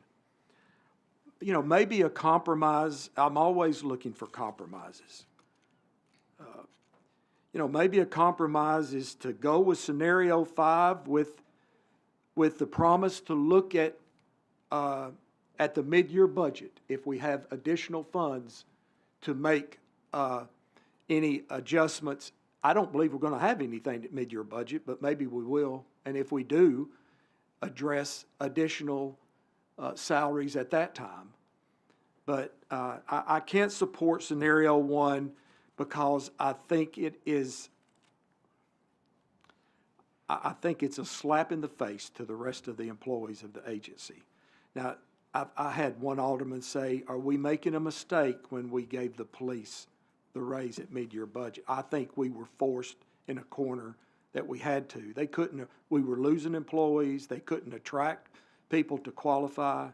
Maybe a compromise. I'm always looking for compromises. Maybe a compromise is to go with scenario 5 with the promise to look at the mid-year budget if we have additional funds to make any adjustments. I don't believe we're going to have anything at mid-year budget, but maybe we will. And if we do, address additional salaries at that time. But I can't support scenario 1 because I think it's a slap in the face to the rest of the employees of the agency. Now, I had one alderman say, are we making a mistake when we gave the police the raise at mid-year budget? I think we were forced in a corner that we had to. We were losing employees. They couldn't attract people to qualify.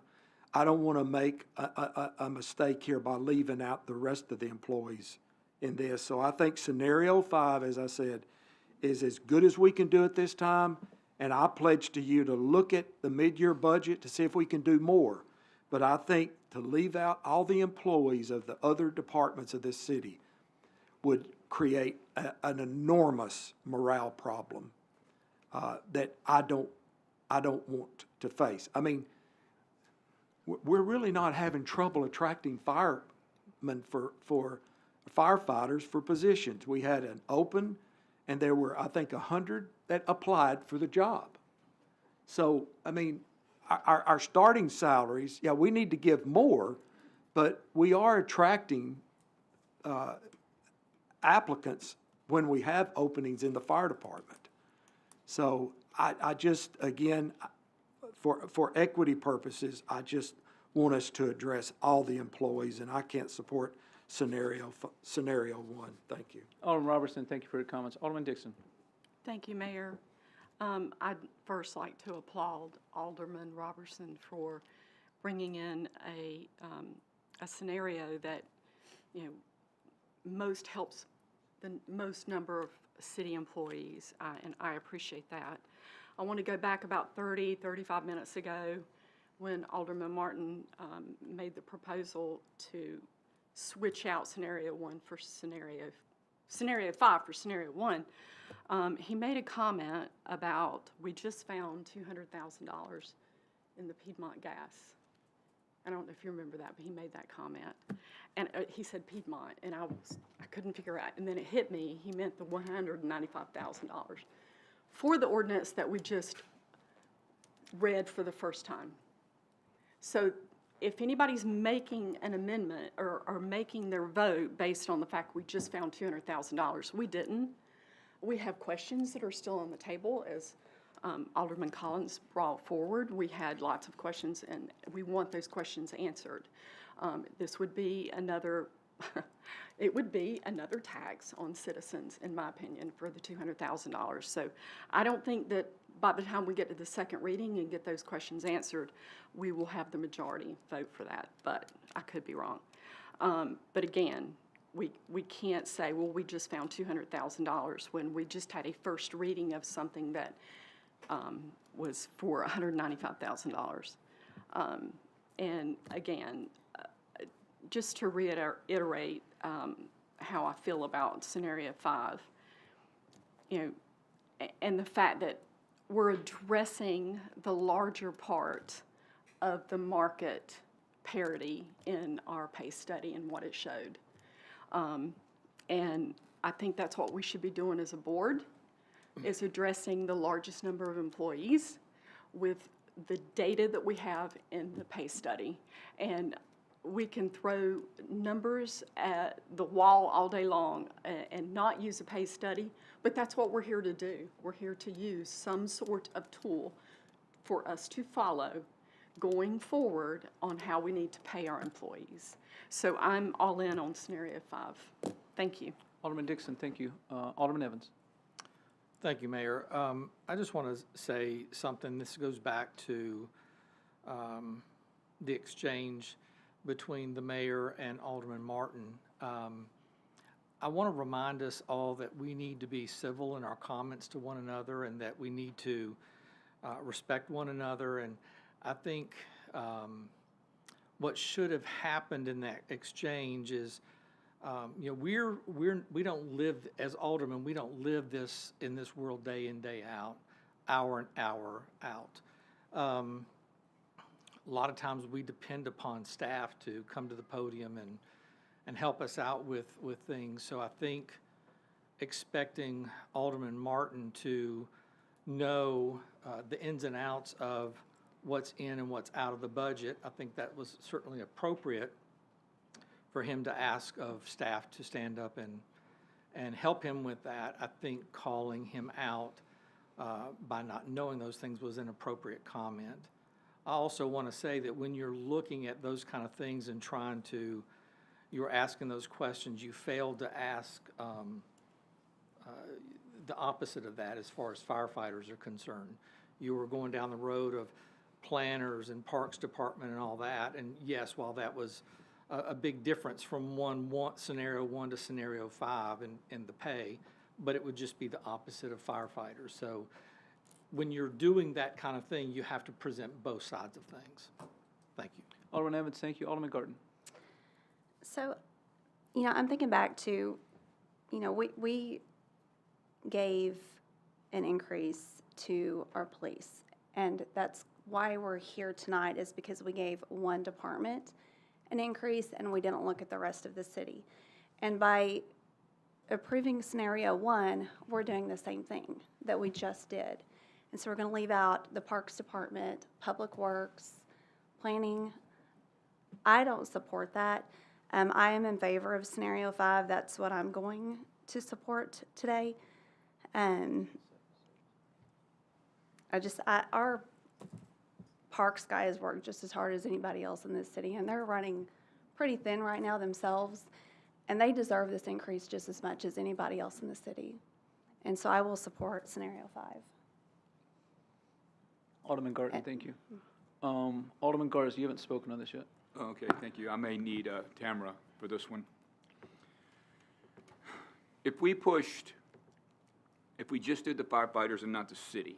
I don't want to make a mistake here by leaving out the rest of the employees in this. So I think scenario 5, as I said, is as good as we can do at this time. And I pledge to you to look at the mid-year budget to see if we can do more. But I think to leave out all the employees of the other departments of this city would create an enormous morale problem that I don't want to face. I mean, we're really not having trouble attracting firemen for firefighters for positions. We had an open, and there were, I think, 100 that applied for the job. So, I mean, our starting salaries, yeah, we need to give more, but we are attracting applicants when we have openings in the fire department. So I just, again, for equity purposes, I just want us to address all the employees, and I can't support scenario one. Thank you. Alderman Robertson, thank you for your comments. Alderman Dixon. Thank you, Mayor. I'd first like to applaud Alderman Robertson for bringing in a scenario that, most helps the most number of city employees, and I appreciate that. I want to go back about 35 minutes ago when Alderman Martin made the proposal to switch out scenario 5 for scenario 1. He made a comment about, we just found $200,000 in the Piedmont gas. I don't know if you remember that, but he made that comment. And he said Piedmont, and I couldn't figure out. And then it hit me, he meant the $195,000 for the ordinance that we just read for the first time. So if anybody's making an amendment or making their vote based on the fact we just found $200,000, we didn't. We have questions that are still on the table, as Alderman Collins brought forward. We had lots of questions, and we want those questions answered. This would be another, it would be another tax on citizens, in my opinion, for the $200,000. So I don't think that by the time we get to the second reading and get those questions answered, we will have the majority vote for that, but I could be wrong. But again, we can't say, well, we just found $200,000 when we just had a first reading of something that was for $195,000. And again, just to reiterate how I feel about scenario 5, and the fact that we're addressing the larger part of the market parity in our pay study and what it showed. And I think that's what we should be doing as a board, is addressing the largest number of employees with the data that we have in the pay study. And we can throw numbers at the wall all day long and not use a pay study, but that's what we're here to do. We're here to use some sort of tool for us to follow going forward on how we need to pay our employees. So I'm all in on scenario 5. Thank you. Alderman Dixon, thank you. Alderman Evans. Thank you, Mayor. I just want to say something. This goes back to the exchange between the mayor and Alderman Martin. I want to remind us all that we need to be civil in our comments to one another, and that we need to respect one another. And I think what should have happened in that exchange is, we don't live as aldermen. We don't live this in this world day in, day out, hour in, hour out. A lot of times we depend upon staff to come to the podium and help us out with things. So I think expecting Alderman Martin to know the ins and outs of what's in and what's out of the budget, I think that was certainly appropriate for him to ask of staff to stand up and help him with that. I think calling him out by not knowing those things was an appropriate comment. I also want to say that when you're looking at those kind of things and you're asking those questions, you failed to ask the opposite of that as far as firefighters are concerned. You were going down the road of planners and Parks Department and all that, and yes, while that was a big difference from scenario 1 to scenario 5 in the pay, but it would just be the opposite of firefighters. So when you're doing that kind of thing, you have to present both sides of things. Thank you. Alderman Evans, thank you. Alderman Garden. So, I'm thinking back to, we gave an increase to our police, and that's why we're here tonight, is because we gave one department an increase and we didn't look at the rest of the city. And by approving scenario 1, we're doing the same thing that we just did. And so we're going to leave out the Parks Department, Public Works, Planning. I don't support that. I am in favor of scenario 5. That's what I'm going to support today. Our Parks guys work just as hard as anybody else in this city, and they're running pretty thin right now themselves, and they deserve this increase just as much as anybody else in the city. And so I will support scenario 5. Alderman Garton, thank you. Alderman Garza, you haven't spoken on this yet. Okay, thank you. I may need Tamara for this one. If we just did the firefighters and not the city,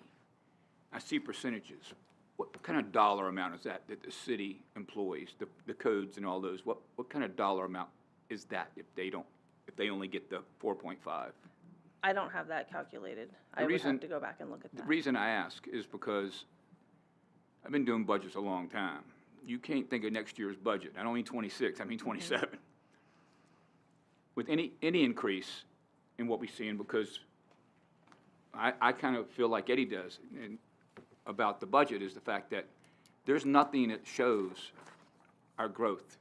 I see percentages. What kind of dollar amount is that the city employs, the codes and all those? What kind of dollar amount is that if they only get the 4.5? I don't have that calculated. I would have to go back and look at that. The reason I ask is because I've been doing budgets a long time. You can't think of next year's budget. I don't mean 26, I mean 27. With any increase in what we're seeing, because I kind of feel like Eddie does about the budget, is the fact that there's nothing that shows our growth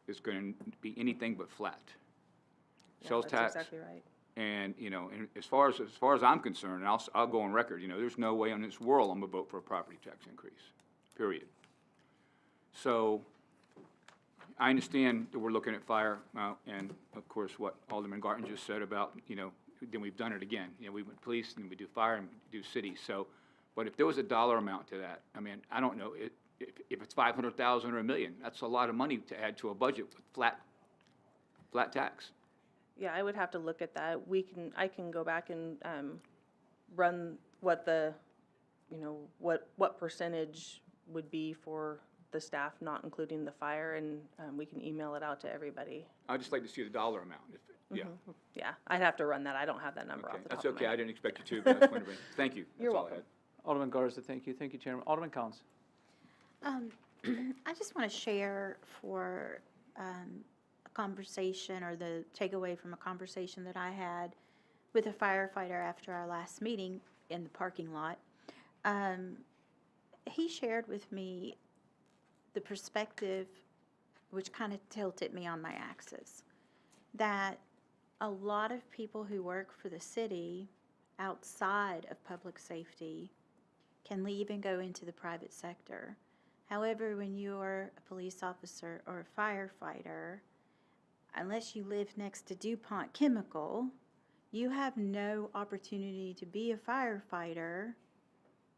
is going to be anything but flat. Sales tax. That's exactly right. And, and as far as I'm concerned, and I'll go on record, there's no way in this world I'm gonna vote for a property tax increase, period. So, I understand that we're looking at fire, and of course what Alderman Garton just said about, then we've done it again. We went police, and we do fire, and we do city. So, but if there was a dollar amount to that, I mean, I don't know, if it's 500,000 or $1 million, that's a lot of money to add to a budget with flat tax. Yeah, I would have to look at that. I can go back and run what the, what percentage would be for the staff, not including the fire, and we can email it out to everybody. I'd just like to see the dollar amount. Yeah. Yeah, I'd have to run that. I don't have that number off the top That's of my okay. head. I didn't expect you to, but that's wonderful. Thank you. You're That's all I welcome. had. Alderman Garza, thank you. Thank you, Chairman. Alderman Collins. I just want to share for a conversation, or the takeaway from a conversation that I had with a firefighter after our last meeting in the parking lot. He shared with me the perspective, which kind of tilted me on my axis, that a lot of people who work for the city outside of public safety can leave and go into the private sector. However, when you're a police officer or a firefighter, unless you live next to DuPont Chemical, you have no opportunity to be a firefighter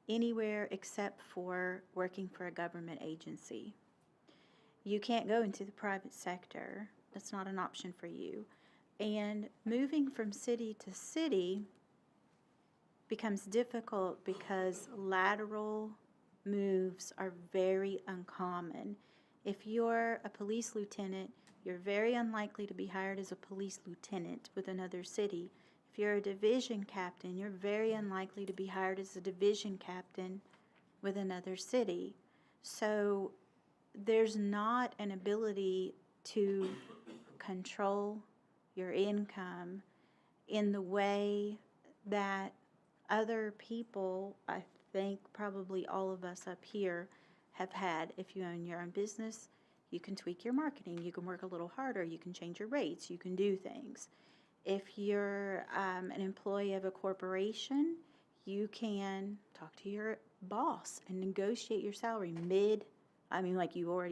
anywhere except for working for a government agency. You can't go into the private sector. That's not an option for you. And moving from city to city becomes difficult because lateral moves are very uncommon. If you're a police lieutenant, you're very unlikely to be hired as a police lieutenant with another city. If you're a division captain, you're very unlikely to be hired as a division captain with another city. So there's not an ability to control your income in the way that other people, I think probably all of us up here, have had. If you own your own business, you can tweak your marketing, you can work a little harder, you can change your rates, you can do things. If you're an employee of a corporation, you can talk to your boss and negotiate your salary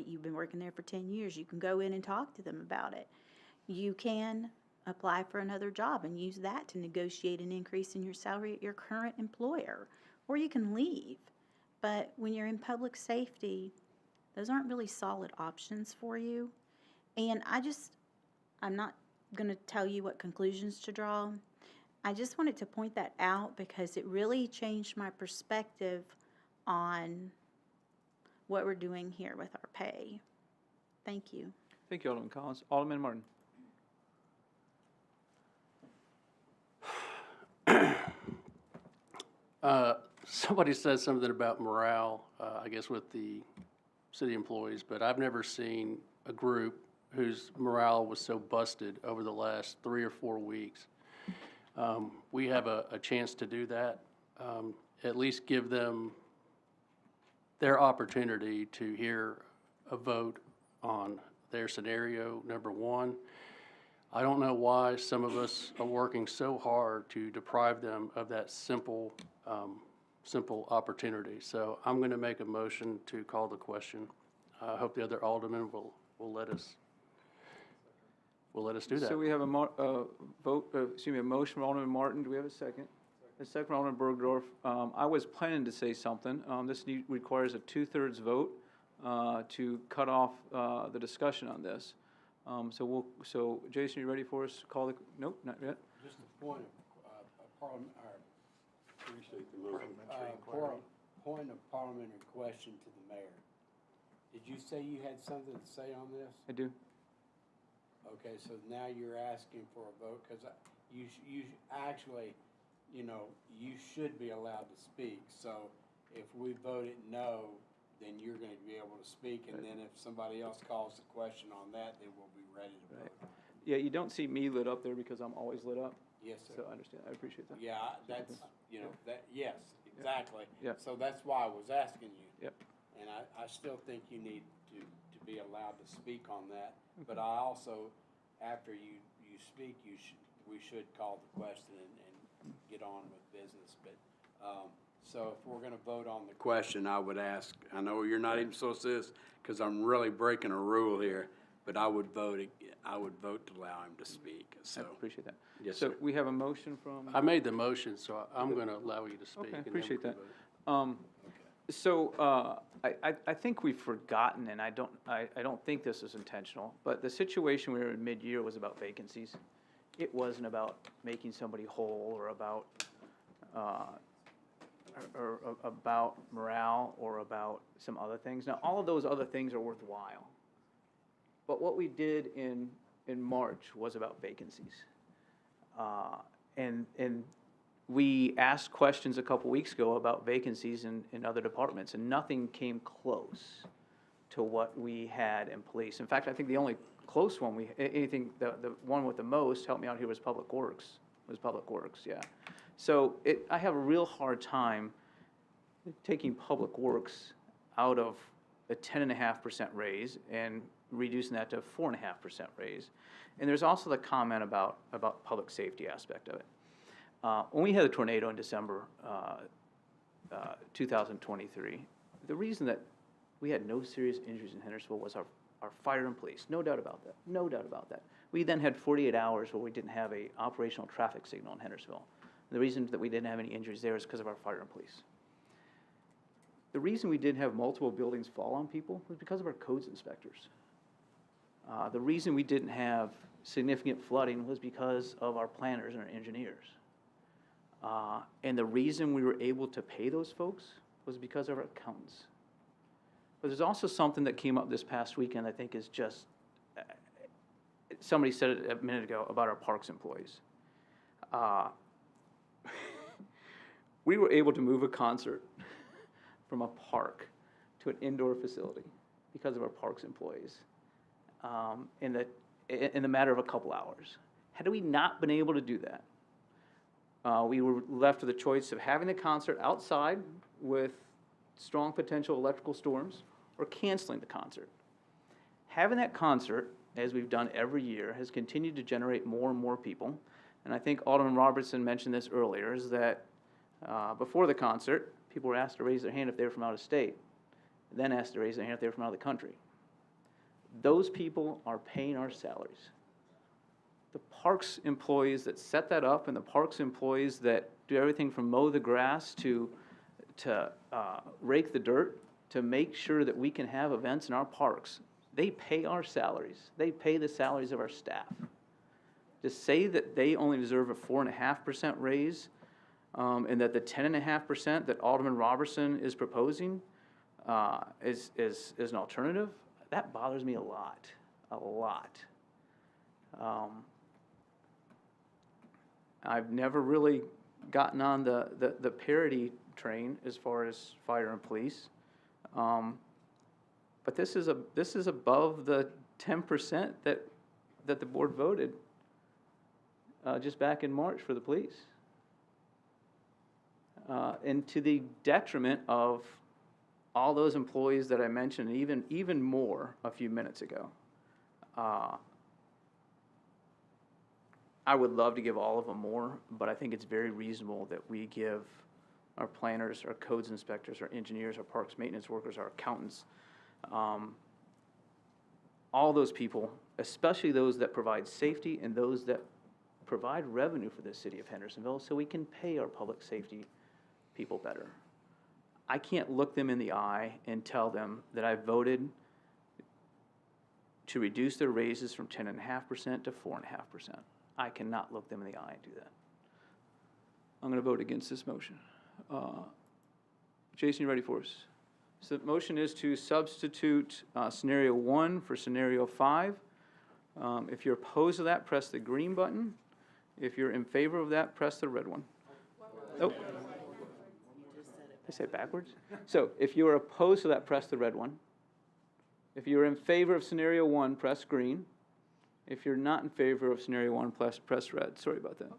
you've been working there for 10 years, you can go in and talk to them about it. You can apply for another job and use that to negotiate an increase in your salary at your current employer, or you can leave. But when you're in public safety, those aren't really solid options for you. And I'm not going to tell you what conclusions to draw. I just wanted to point that out because it really changed my perspective on what we're doing here with our pay. Thank you. Thank you, Alderman Collins. Alderman Martin. Somebody said something about morale, I guess with the city employees, but I've never seen a group whose morale was so busted over the last 3 or 4 weeks. We have a chance to do that, at least give them their opportunity to hear a vote on their scenario, number one. I don't know why some of us are working so hard to deprive them of that simple simple opportunity. So I'm going to make a motion to call the question. I hope the other aldermen will let us do that. So we have a a motion from Alderman Martin. Do we have a second? A second from Alderman Bergdorf. I was planning to say something. This requires a 2/3 vote to cut off the discussion on this. So Jason, you ready for us to call the, nope, not yet? Just a point of parliament, appreciate the motion. Point of parliamentary question to the mayor. Did you say you had something to say on this? I do. Okay, so now you're asking for a vote, because you actually, you should be allowed to speak. So if we voted no, then you're going to be able to speak, and then if somebody else calls the question on that, then we'll be ready to vote. Yeah, you don't see me lit up there because I'm always lit up. Yes, sir. So I understand. I appreciate that. Yeah, that's, yes, exactly. Yeah. So that's why I was asking you. Yep. And I still think you need to be allowed to speak on that. But I also, after you speak, we should call the question and get on with business. But, so if we're gonna vote on the question, I would ask, I know you're not even supposed to do this, because I'm really breaking a rule here, but I would vote to allow him to speak, so. I appreciate that. Yes, So sir. we have a motion from. I made the motion, so I'm going to allow you to speak. Okay, and then we appreciate can that. vote. So I think we've forgotten, and I don't think this is intentional, but the situation we were in mid-year was about vacancies. It wasn't about making somebody whole or about about morale or about some other things. Now, all of those other things are worthwhile. But what we did in March was about vacancies. And we asked questions a couple weeks ago about vacancies in other departments, and nothing came close to what we had in police. In fact, I think the only close one the one with the most, help me out here, was Public Works. Yeah. So I have a real hard time taking Public Works out of a 10.5% raise and reducing that to a 4.5% raise. And there's also the comment about public safety aspect of it. When we had the tornado in December 2023, the reason that we had no serious injuries in Hendersonville was our fire and police. No doubt about that. We then had 48 hours where we didn't have a operational traffic signal in Hendersonville. And the reason that we didn't have any injuries there is because of our fire and police. The reason we didn't have multiple buildings fall on people was because of our codes inspectors. The reason we didn't have significant flooding was because of our planners and our engineers. And the reason we were able to pay those folks was because of our accountants. But there's also something that came up this past weekend I think is just, somebody said it a minute ago about our parks employees. We were able to move a concert from a park to an indoor facility because of our parks employees in the matter of a couple hours. Had we not been able to do that, we were left with the choice of having the concert outside with strong potential electrical storms or canceling the concert. Having that concert, as we've done every year, has continued to generate more and more people. And I think Alderman Robertson mentioned this earlier, is that before the concert, people were asked to raise their hand if they were from out of state, then asked to raise their hand if they were from out of the country. Those people are paying our salaries. The parks employees that set that up and the parks employees that do everything from mow the grass to rake the dirt to make sure that we can have events in our parks, they pay our salaries. They pay the salaries of our staff. To say that they only deserve a 4.5% raise and that the 10.5% that Alderman Robertson is proposing is an alternative, that bothers me a lot. I've never really gotten on the parity train as far as fire and police. But this is above the 10% that the board voted just back in March for the police. And to the detriment of all those employees that I mentioned, and even more a few minutes ago. I would love to give all of them more, but I think it's very reasonable that we give our planners, our codes inspectors, our engineers, our parks maintenance workers, our accountants. All those people, especially those that provide safety and those that provide revenue for the city of Hendersonville, so we can pay our public safety people better. I can't look them in the eye and tell them that I voted to reduce their raises from 10.5% to 4.5%. I cannot look them in the eye and do that. I'm going to vote against this motion. Jason, you ready for us? So the motion is to substitute scenario 1 for scenario 5. If you're opposed to that, press the green button. If you're in favor of that, press the red one. Oh. I said backwards? So if you are opposed to that, press the red one. If you're in favor of scenario 1, press green. If you're not in favor of scenario 1, press red. Sorry about that.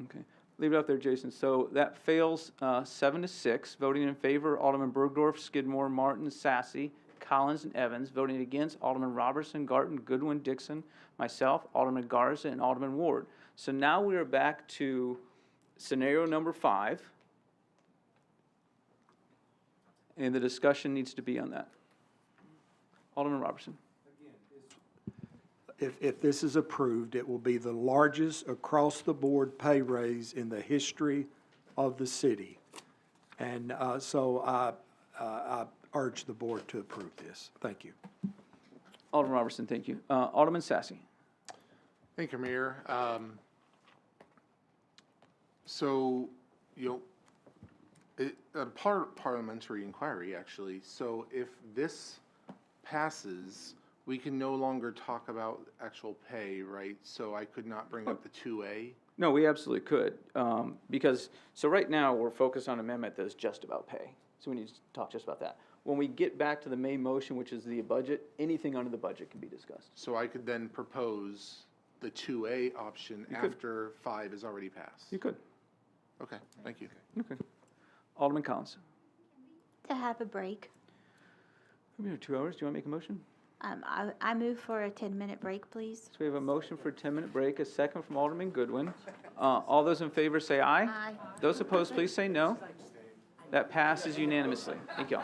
Okay. Leave it up there, Jason. So that fails 7-6. Voting in favor, Alderman Bergdorf, Skidmore, Martin, Sassy, Collins, and Evans. Voting against, Alderman Robertson, Garten, Goodwin, Dixon, myself, Alderman Garza, and Alderman Ward. So now we are back to scenario number 5. And the discussion needs to be on that. Alderman Robertson. If this is approved, it will be the largest across-the-board pay raise in the history of the city. And so I urge the board to approve this. Thank you. Alderman Robertson, thank you. Alderman Sassy. Thank you, Mayor. So, parliamentary inquiry, actually. So if this passes, we can no longer talk about actual pay, right? So I could not bring up the 2A? No, we absolutely could. Because, so right now, we're focused on an amendment that's just about pay. So we need to talk just about that. When we get back to the main motion, which is the budget, anything under the budget can be discussed. So I could then propose the 2A option after 5 is already passed? You could. Okay, thank you. Okay. Alderman Collins. To have a break. We've been here 2 hours. Do you want to make a motion? I move for a 10-minute break, please. So we have a motion for a 10-minute break, a second from Alderman Goodwin. All those in favor say aye. Aye. Those opposed, please say no. That passes unanimously. Thank you all.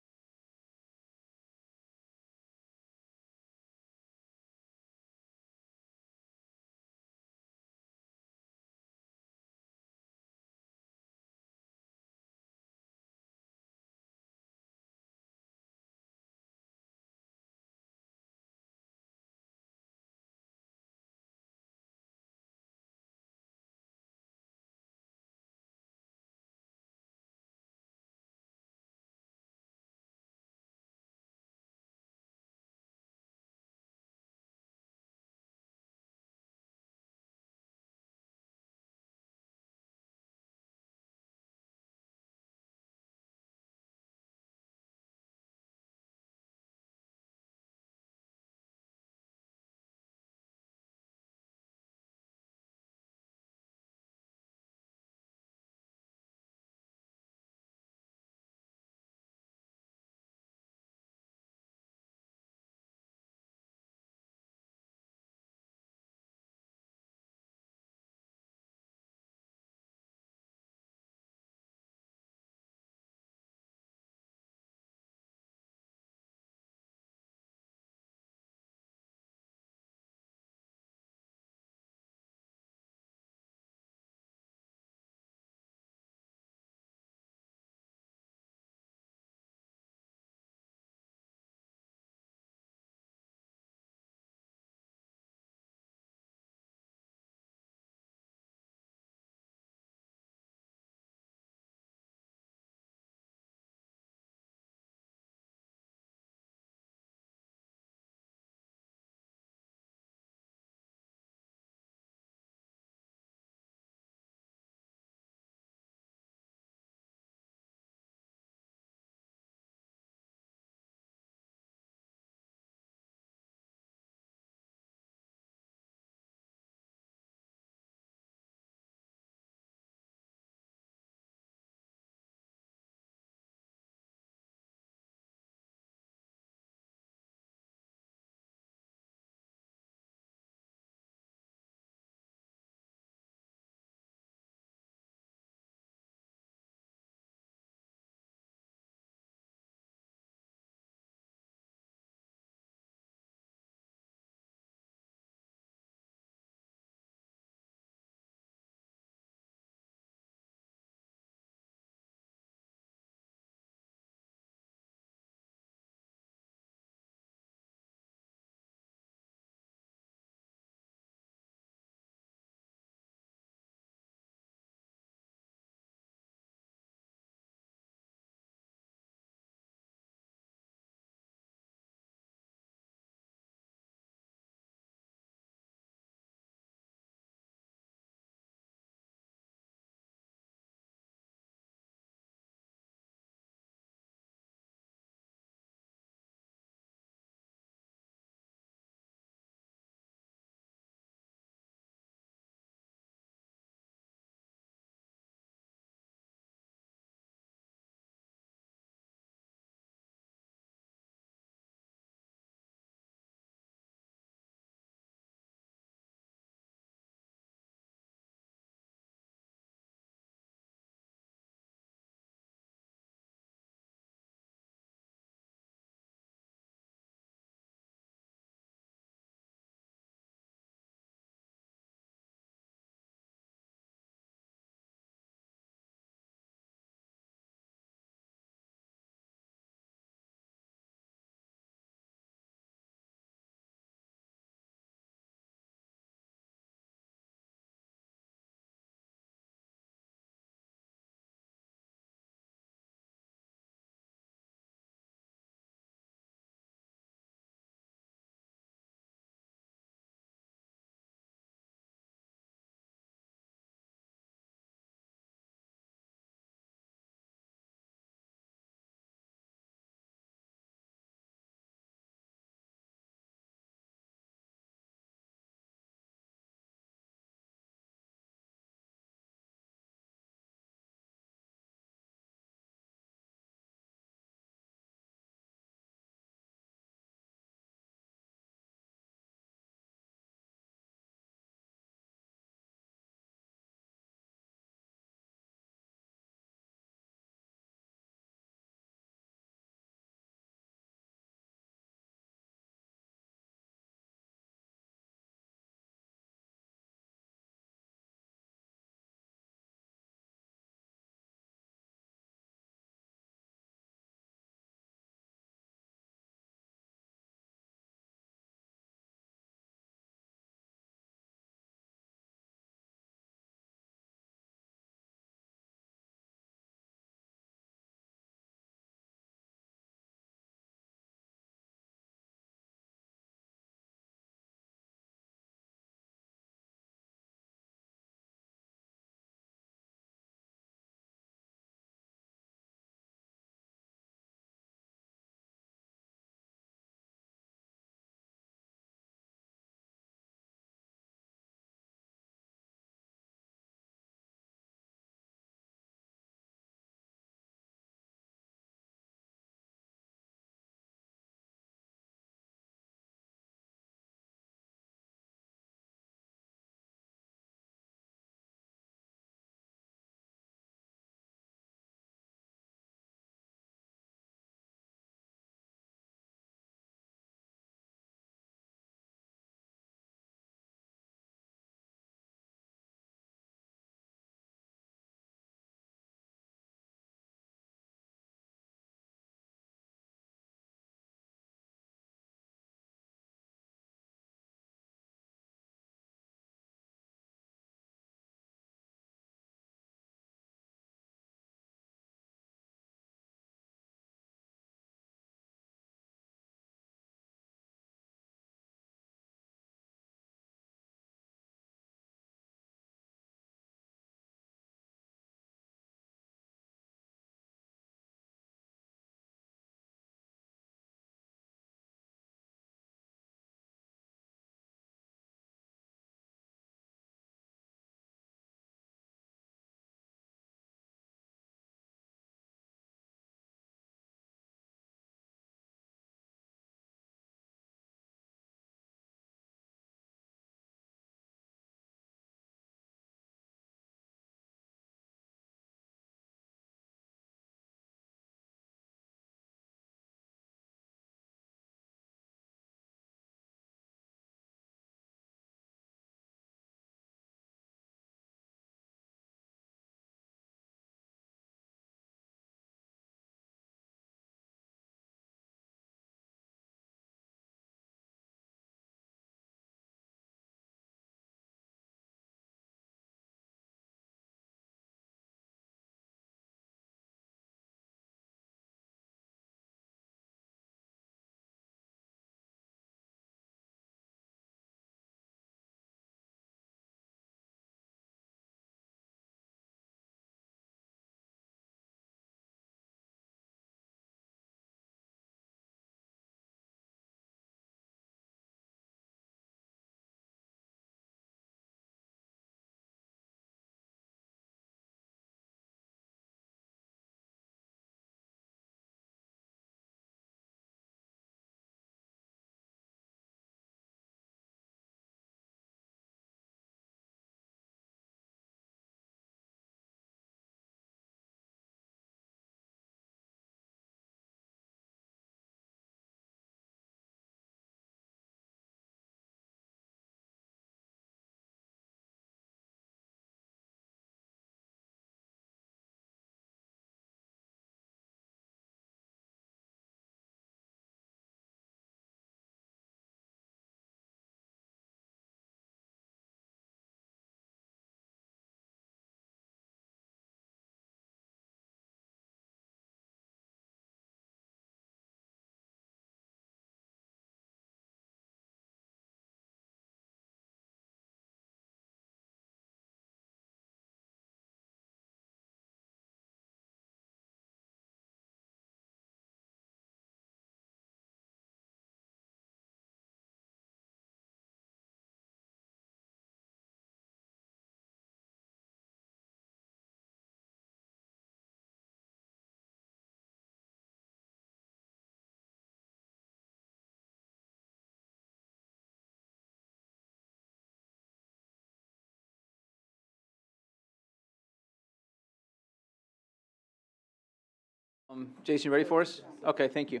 Jason, you ready for us? Okay, thank you.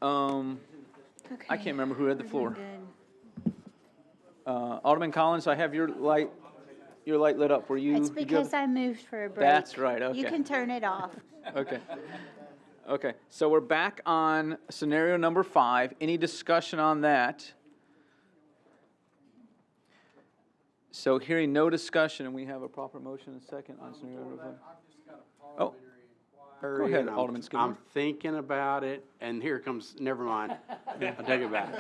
I can't remember who had the floor. Alderman Collins, I have your light lit up. Were you? It's did you have- because I moved for a break. That's right, okay. You can turn it off. Okay. Okay, so we're back on scenario number 5. Any discussion on that? So hearing no discussion, and we have a proper motion and second on scenario number 5. Oh, go ahead, Alderman Skidmore. I'm thinking about it, and here comes, never mind. I'll take it back.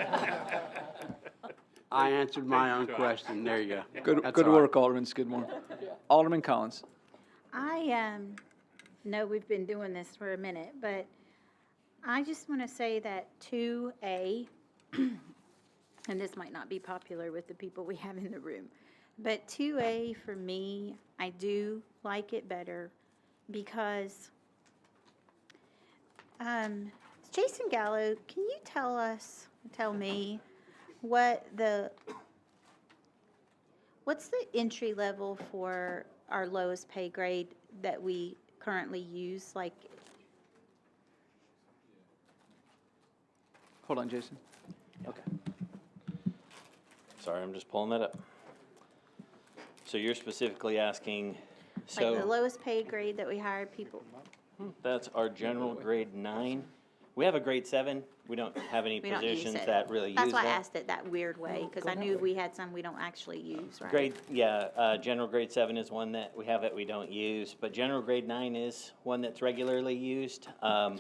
I answered my own question. There you go. Good work, Alderman Skidmore. Alderman Collins. I know we've been doing this for a minute, but I just want to say that 2A, and this might not be popular with the people we have in the room, but 2A for me, I do like it better because, Jason Gallo, can you tell me what's the entry level for our lowest pay grade that we currently use? Like, Hold on, Jason. Okay. Sorry, I'm just pulling that up. So you're specifically asking, like the lowest pay grade that we hire people? that's our general grade 9. We have a grade 7. We don't have any We don't use positions it. that really use that. That's why I asked it that weird way, because I knew we had some we don't actually use, right? General grade 7 is one that we have that we don't use, but general grade 9 is one that's regularly used. I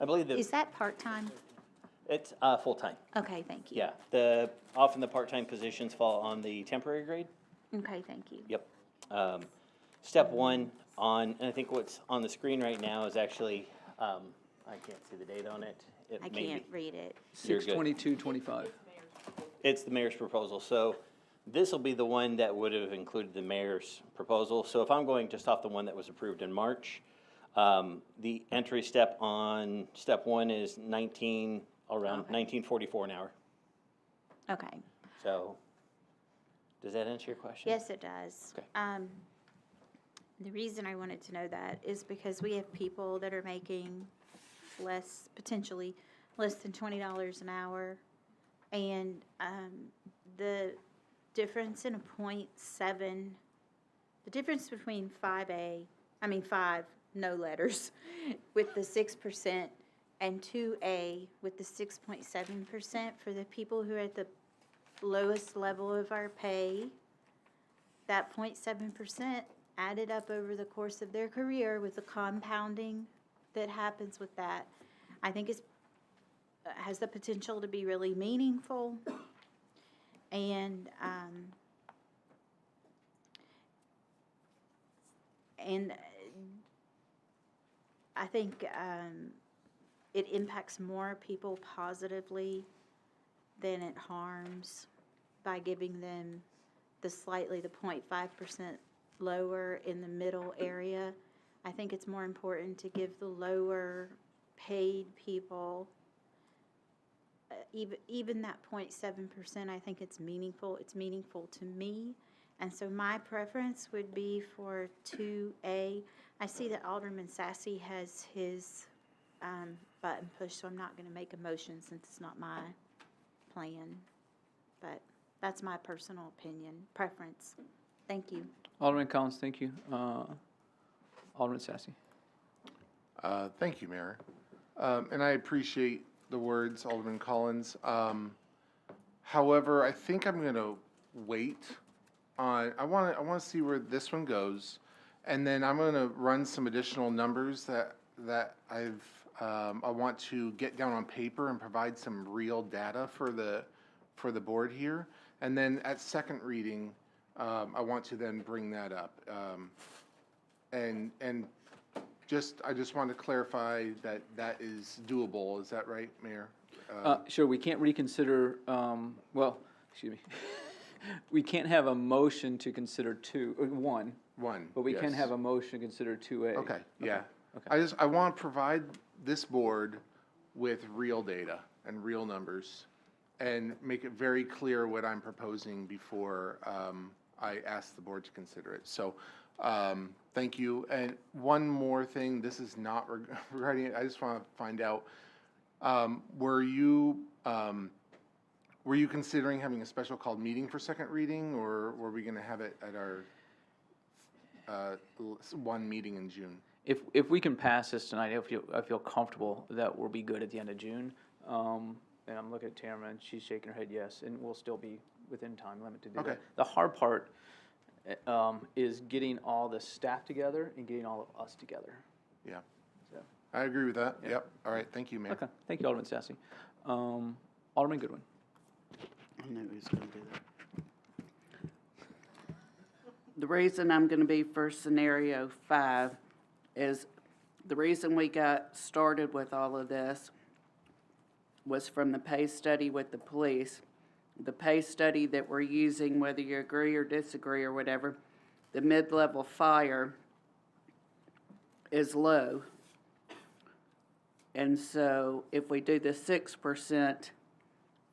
believe that Is that part-time? it's full-time. Okay, thank you. Yeah, often the part-time positions fall on the temporary grade. Okay, thank you. Yep. Step 1 and I think what's on the screen right now is actually, I can't see the date on it. I can't read it. You're good. 6/22/25. It's the mayor's proposal, so this will be the one that would have included the mayor's proposal. So if I'm going just off the one that was approved in March, the entry step on step 1 is around $19.44 an hour. Okay. So, does that answer your question? Yes, it does. Okay. The reason I wanted to know that is because we have people that are making potentially less than $20 an hour. And the difference in a 0.7, the difference between 5, no letters, with the 6% and 2A with the 6.7% for the people who are at the lowest level of our pay, that 0.7% added up over the course of their career with the compounding that happens with that, I think has the potential to be really meaningful. And I think it impacts more people positively than it harms by giving them the 0.5% lower in the middle area. I think it's more important to give the lower paid people even that 0.7%. I think it's meaningful. It's meaningful to me. And so my preference would be for 2A. I see that Alderman Sassy has his button pushed, so I'm not going to make a motion since it's not my plan. But that's my personal preference. Thank you. Alderman Collins, thank you. Alderman Sassy. Thank you, Mayor. And I appreciate the words, Alderman Collins. However, I think I'm going to wait on, I want to see where this one goes, and then I'm going to run some additional numbers that I want to get down on paper and provide some real data for the board here. And then at second reading, I want to then bring that up. And I just want to clarify that is doable. Is that right, Mayor? Sure, we can't reconsider, excuse me. We can't have a motion to consider 1. But we can yes. have a motion to consider 2A. Okay, yeah. Okay. I want to provide this board with real data and real numbers and make it very clear what I'm proposing before I ask the board to consider it. So Thank you. And one more thing, this is not regarding it, I just want to find out, were you considering having a special called meeting for second reading, or were we going to have it at our one meeting in June? If we can pass this tonight, I feel comfortable that we'll be good at the end of June. And I'm looking at Tamara, and she's shaking her head yes, and we'll still be within time limit to do Okay. that. The hard part is getting all the staff together and getting all of us together. Yeah. So, I agree with that. Yeah. Yep. All right. Thank you, Mayor. okay, thank you, Alderman Sassy. Alderman Goodwin. I knew he was going to do that. The reason I'm going to be for scenario 5 is the reason we got started with all of this was from the pay study with the police. The pay study that we're using, whether you agree or disagree or whatever, the mid-level fire is low. And so if we do the 6%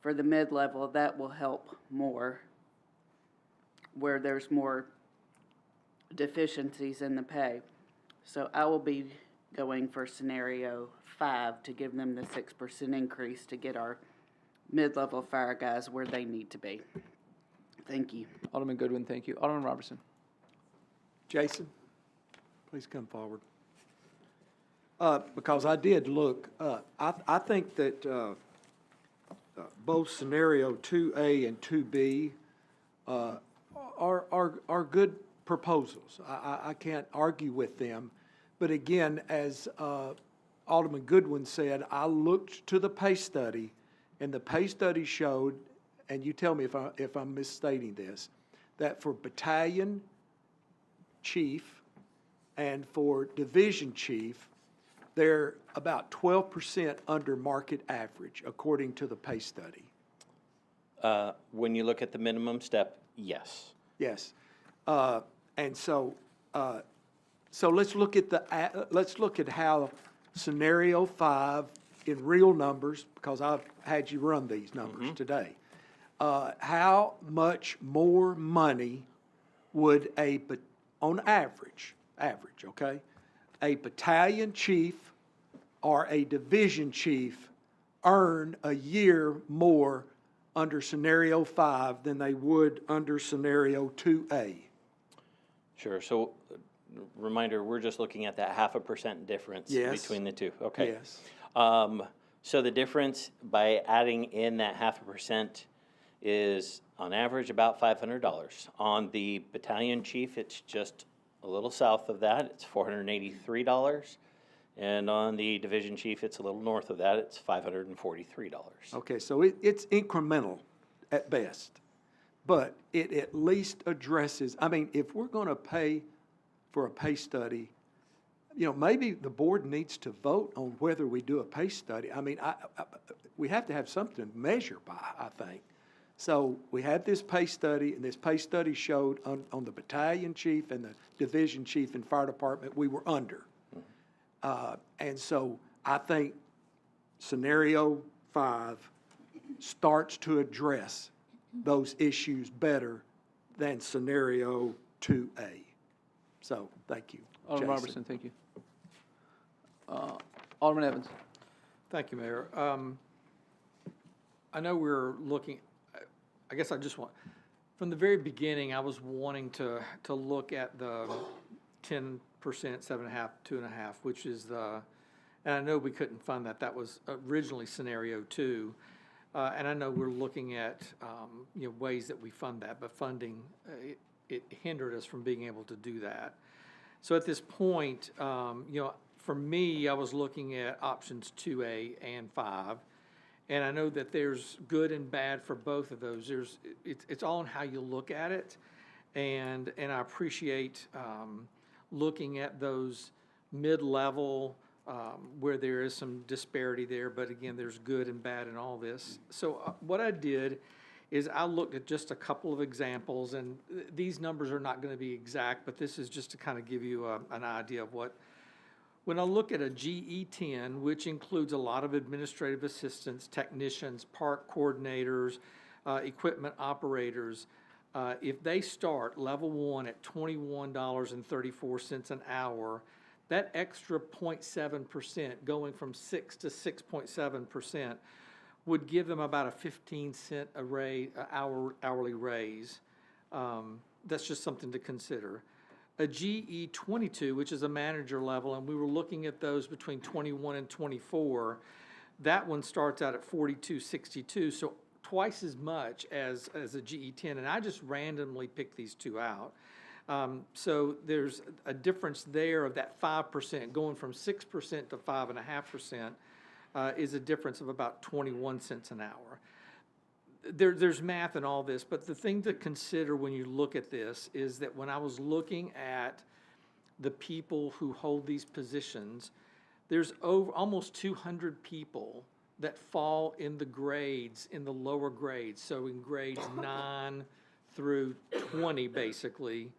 for the mid-level, that will help more where there's more deficiencies in the pay. So I will be going for scenario 5 to give them the 6% increase to get our mid-level fire guys where they need to be. Thank you. Alderman Goodwin, thank you. Alderman Robertson. Jason, please come forward. Because I did look up. I think that both scenario 2A and 2B are good proposals. I can't argue with them. But again, as Alderman Goodwin said, I looked to the pay study, and the pay study showed, and you tell me if I'm misstating this, that for battalion chief and for division chief, they're about 12% under market average, according to the pay study. When you look at the minimum step, yes. Yes. And so, so let's look at how scenario 5 in real numbers, because I've had you run these numbers today. How much more money would on average, okay, a battalion chief or a division chief earn a year more under scenario 5 than they would under scenario 2A? Sure. So, reminder, we're just looking at that 0.5% difference between the two. Okay. Yes. So the difference by adding in that 0.5% is on average about $500. On the battalion chief, it's just a little south of that. It's $483. And on the division chief, it's a little north of that. It's $543. Okay, so it's incremental at best, but it at least addresses, I mean, if we're going to pay for a pay study, you know, maybe the board needs to vote on whether we do a pay study. I mean, we have to have something to measure by, I think. So we had this pay study, and this pay study showed on the battalion chief and the division chief and fire department, we were under. And so I think scenario 5 starts to address those issues better than scenario 2A. So, thank you. Alderman Jason. Robertson, thank you. Alderman Evans. Thank you, Mayor. I know we're looking, I guess I just want, from the very beginning, I was wanting to look at the 10%, 7.5, 2.5, which is the, and I know we couldn't fund that. That was originally scenario 2. And I know we're looking at, you know, ways that we fund that, but funding, it hindered us from being able to do that. So at this point, you know, for me, I was looking at options 2A and 5. And I know that there's good and bad for both of those. It's all in how you look at it. And I appreciate looking at those mid-level where there is some disparity there. But again, there's good and bad in all this. So what I did is I looked at just a couple of examples. And these numbers are not going to be exact, but this is just to kind of give you an idea of what. When I look at a GE10, which includes a lot of administrative assistants, technicians, park coordinators, equipment operators, if they start level one at $21.34 an hour, that extra 0.7%, going from 6 to 6.7%, would give them about a 15-cent hourly raise. That's just something to consider. A GE 22, which is a manager level, and we were looking at those between 21 and 24, that one starts out at 42.62, so twice as much as a GE 10, and I just randomly picked these two out. So there's a difference there of that 5%, going from 6% to 5.5%, is a difference of about 21 cents an hour. There's math in all this, but the thing to consider when you look at this is that when I was looking at the people who hold these positions, there's almost 200 people that fall in the grades, in the lower grades, so in grades 9 through 20, basically.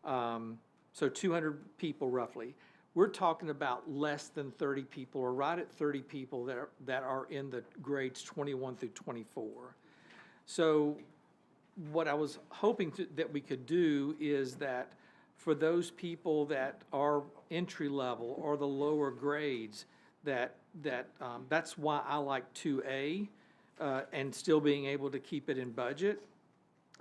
So 200 people roughly. We're talking about less than 30 people, or right at 30 people that are in the grades 21 through 24. So what I was hoping that we could do is that for those people that are entry level or the lower grades, that's why I like 2A and still being able to keep it in budget.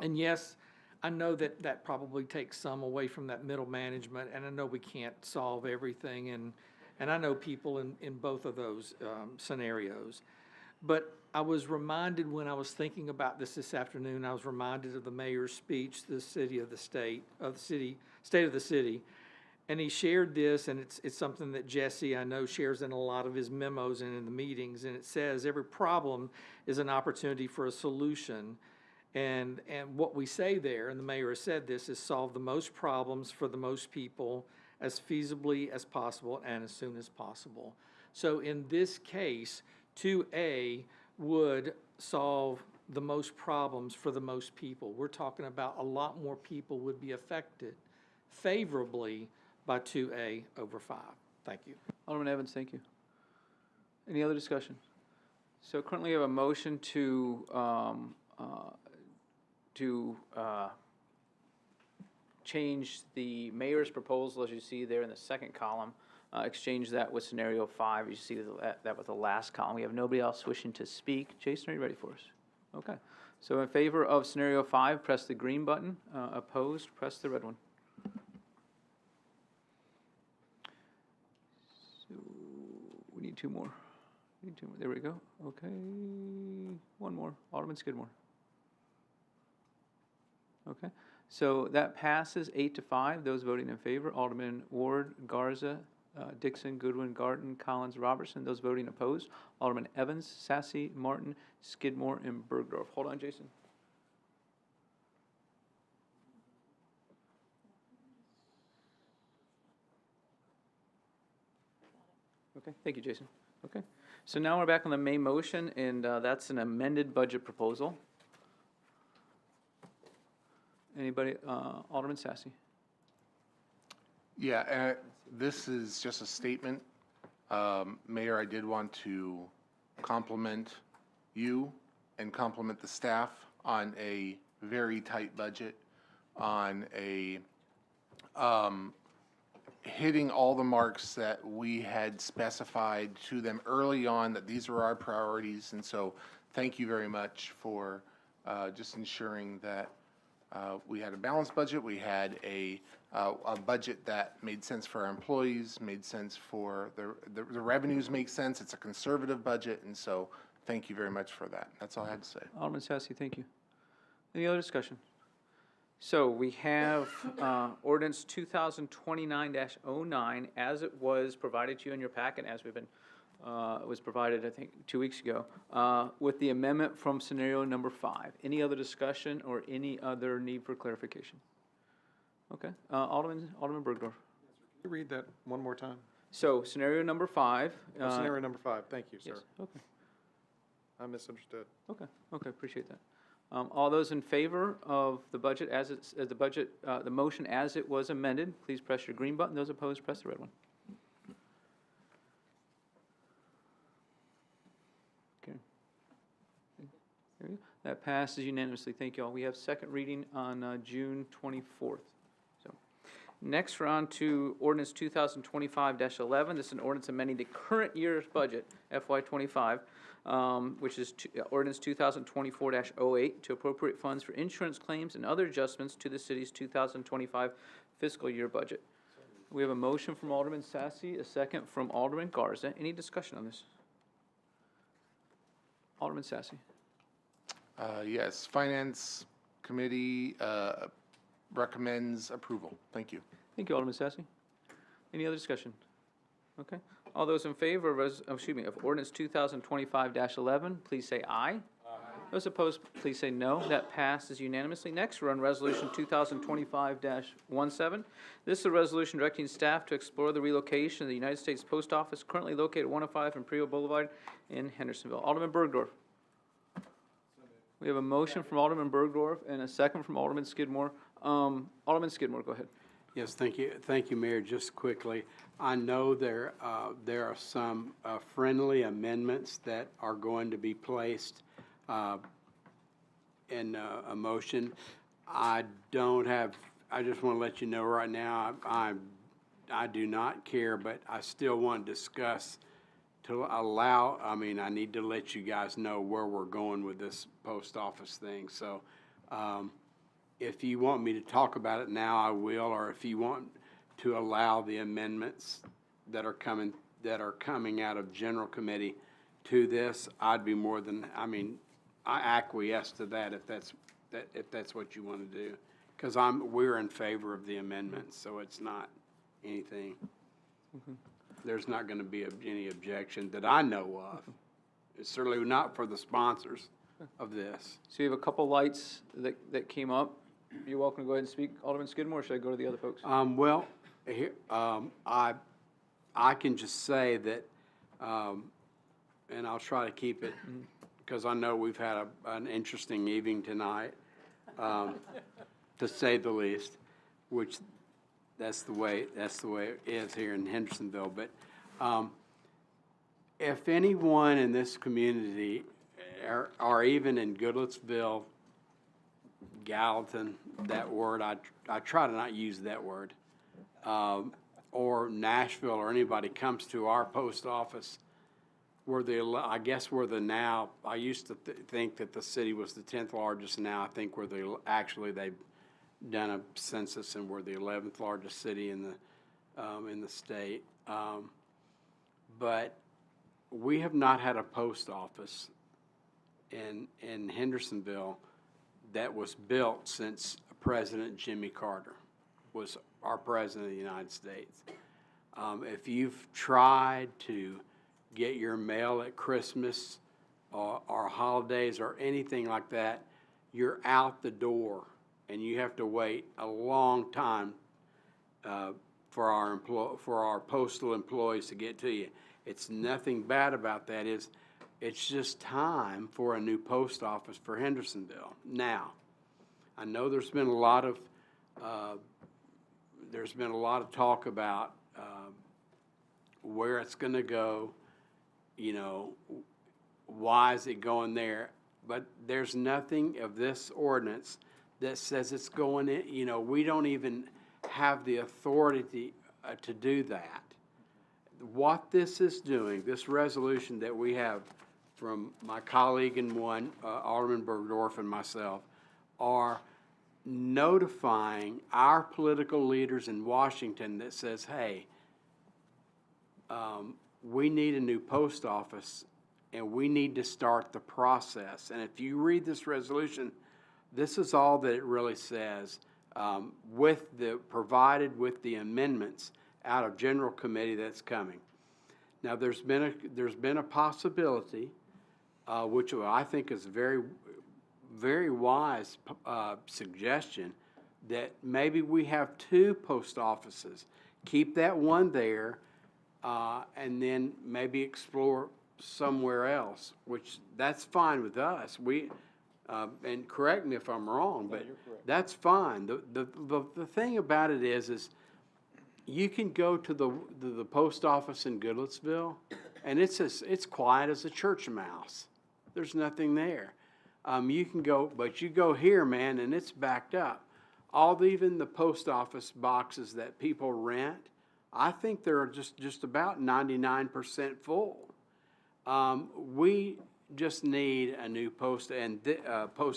And yes, I know that probably takes some away from that middle management, and I know we can't solve everything, and I know people in both of those scenarios. But I was reminded when I was thinking about this afternoon, I was reminded of the mayor's speech, the state of the city, and he shared this, and it's something that Jesse, I know, shares in a lot of his memos and in the meetings, and it says, every problem is an opportunity for a solution. And what we say there, and the mayor has said this, is solve the most problems for the most people as feasibly as possible and as soon as possible. So in this case, 2A would solve the most problems for the most people. We're talking about a lot more people would be affected favorably by 2A over 5. Thank you. Alderman Evans, thank you. Any other discussion? So currently we have a motion to change the mayor's proposal, as you see there in the second column, exchange that with scenario 5. You see that with the last column. We have nobody else wishing to speak. Jason, are you ready for us? Okay. So in favor of scenario 5, press the green button. Opposed, press the red one. So we need two more. There we go. Okay. One more. Alderman Skidmore. Okay. So that passes 8-5. Those voting in favor: Alderman Ward, Garza, Dixon, Goodwin, Garten, Collins, Robertson. Those voting opposed: Alderman Evans, Sassy, Martin, Skidmore, and Bergdorf. Hold on, Jason. Okay, thank you, Jason. Okay, so now we're back on the main motion, and that's an amended budget proposal. Anybody, Alderman Sassy? Yeah, this is just a statement. Mayor, I did want to compliment you and compliment the staff on a very tight budget, on a hitting all the marks that we had specified to them early on, that these were our priorities. And so thank you very much for just ensuring that we had a balanced budget. We had a budget that made sense for our employees, made sense for the revenues make sense. It's a conservative budget, and so thank you very much for that. That's all I had to say. Alderman Sassy, thank you. Any other discussion? So we have ordinance 2029-09 as it was provided to you in your packet, as we've been, it was provided, I think, 2 weeks ago, with the amendment from scenario number 5. Any other discussion or any other need for clarification? Okay, Alderman Bergdorf. Can you read that one more time? So scenario number 5. Scenario number 5, thank you, sir. Yes, okay. I misunderstood. Okay, appreciate that. All those in favor of the budget the motion as it was amended, please press your green button. Those opposed, press the red one. Okay. There you go. That passes unanimously. Thank you all. We have second reading on June 24th. So, next we're on to ordinance 2025-11. This is an ordinance amending the current year's budget, FY25, which is ordinance 2024-08, to appropriate funds for insurance claims and other adjustments to the city's 2025 fiscal year budget. We have a motion from Alderman Sassy, a second from Alderman Garza. Any discussion on this? Alderman Sassy. Yes, Finance Committee recommends approval. Thank you. Thank you, Alderman Sassy. Any other discussion? Okay. All those in favor of, of ordinance 2025-11, please say aye. Aye. Those opposed, please say no. That passes unanimously. Next, we're on resolution 2025-17. This is a resolution directing staff to explore the relocation of the United States Post Office currently located at 105 Imperial Boulevard in Hendersonville. Alderman Bergdorf. We have a motion from Alderman Bergdorf and a second from Alderman Skidmore. Alderman Skidmore, go ahead. Yes, thank you. Thank you, Mayor. Just quickly, I know there are some friendly amendments that are going to be placed in a motion. I just want to let you know right now, I do not care, but I still want to discuss to allow, I need to let you guys know where we're going with this post office thing. So if you want me to talk about it now, I will, or if you want to allow the amendments that are coming out of General Committee to this, I'd be more than, I acquiesce to that if that's what you want to do. Because we're in favor of the amendments, so it's not anything. Mm-hmm. There's not going to be any objection that I know of. It's certainly not for the sponsors of this. So you have a couple lights that came up. You're welcome to go ahead and speak, Alderman Skidmore, or should I go to the other folks? Well, here, I can just say that, and I'll try to keep it, because I know we've had an interesting evening tonight, to say the least, which that's the way it is here in Hendersonville. But if anyone in this community, or even in Goodlettsville, Gallatin, that word, I try to not use that word, or Nashville, or anybody comes to our post office, I guess we're the now, I used to think that the city was the 10th largest. Now I think they've done a census and we're the 11th largest city in the state. But we have not had a post office in Hendersonville that was built since President Jimmy Carter was our president of the United States. If you've tried to get your mail at Christmas or holidays or anything like that, you're out the door and you have to wait a long time for our postal employees to get to you. It's nothing bad about that. It's just time for a new post office for Hendersonville. Now, I know there's been a lot of talk about where it's going to go. Why is it going there? But there's nothing of this ordinance that says it's going in. We don't even have the authority to do that. What this is doing, this resolution that we have from my colleague and Alderman Bergdorf and myself, are notifying our political leaders in Washington that says, hey, we need a new post office and we need to start the process. And if you read this resolution, this is all that it really says, provided with the amendments out of General Committee that's coming. Now, there's been a possibility, which I think is a very, very wise suggestion, that maybe we have two post offices. Keep that one there, and then maybe explore somewhere else, which that's fine with us. And correct me if I'm wrong, but that's fine. The thing about it is you can go to the post office in Goodlettsville, and it's quiet as a church mouse. There's nothing there. You can go, but you go here, man, and it's backed up. Even the post office boxes that people rent, I think they're just about 99% full. We just need a new post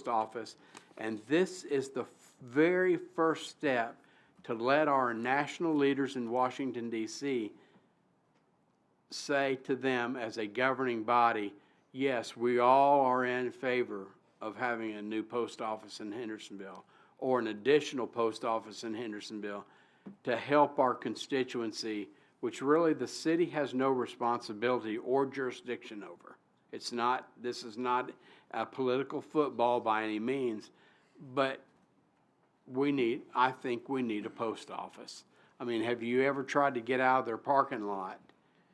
office, and this is the very first step to let our national leaders in Washington, D.C. say to them as a governing body, yes, we all are in favor of having a new post office in Hendersonville or an additional post office in Hendersonville to help our constituency, which really the city has no responsibility or jurisdiction over. This is not a political football by any means, but I think we need a post office. I mean, have you ever tried to get out of their parking lot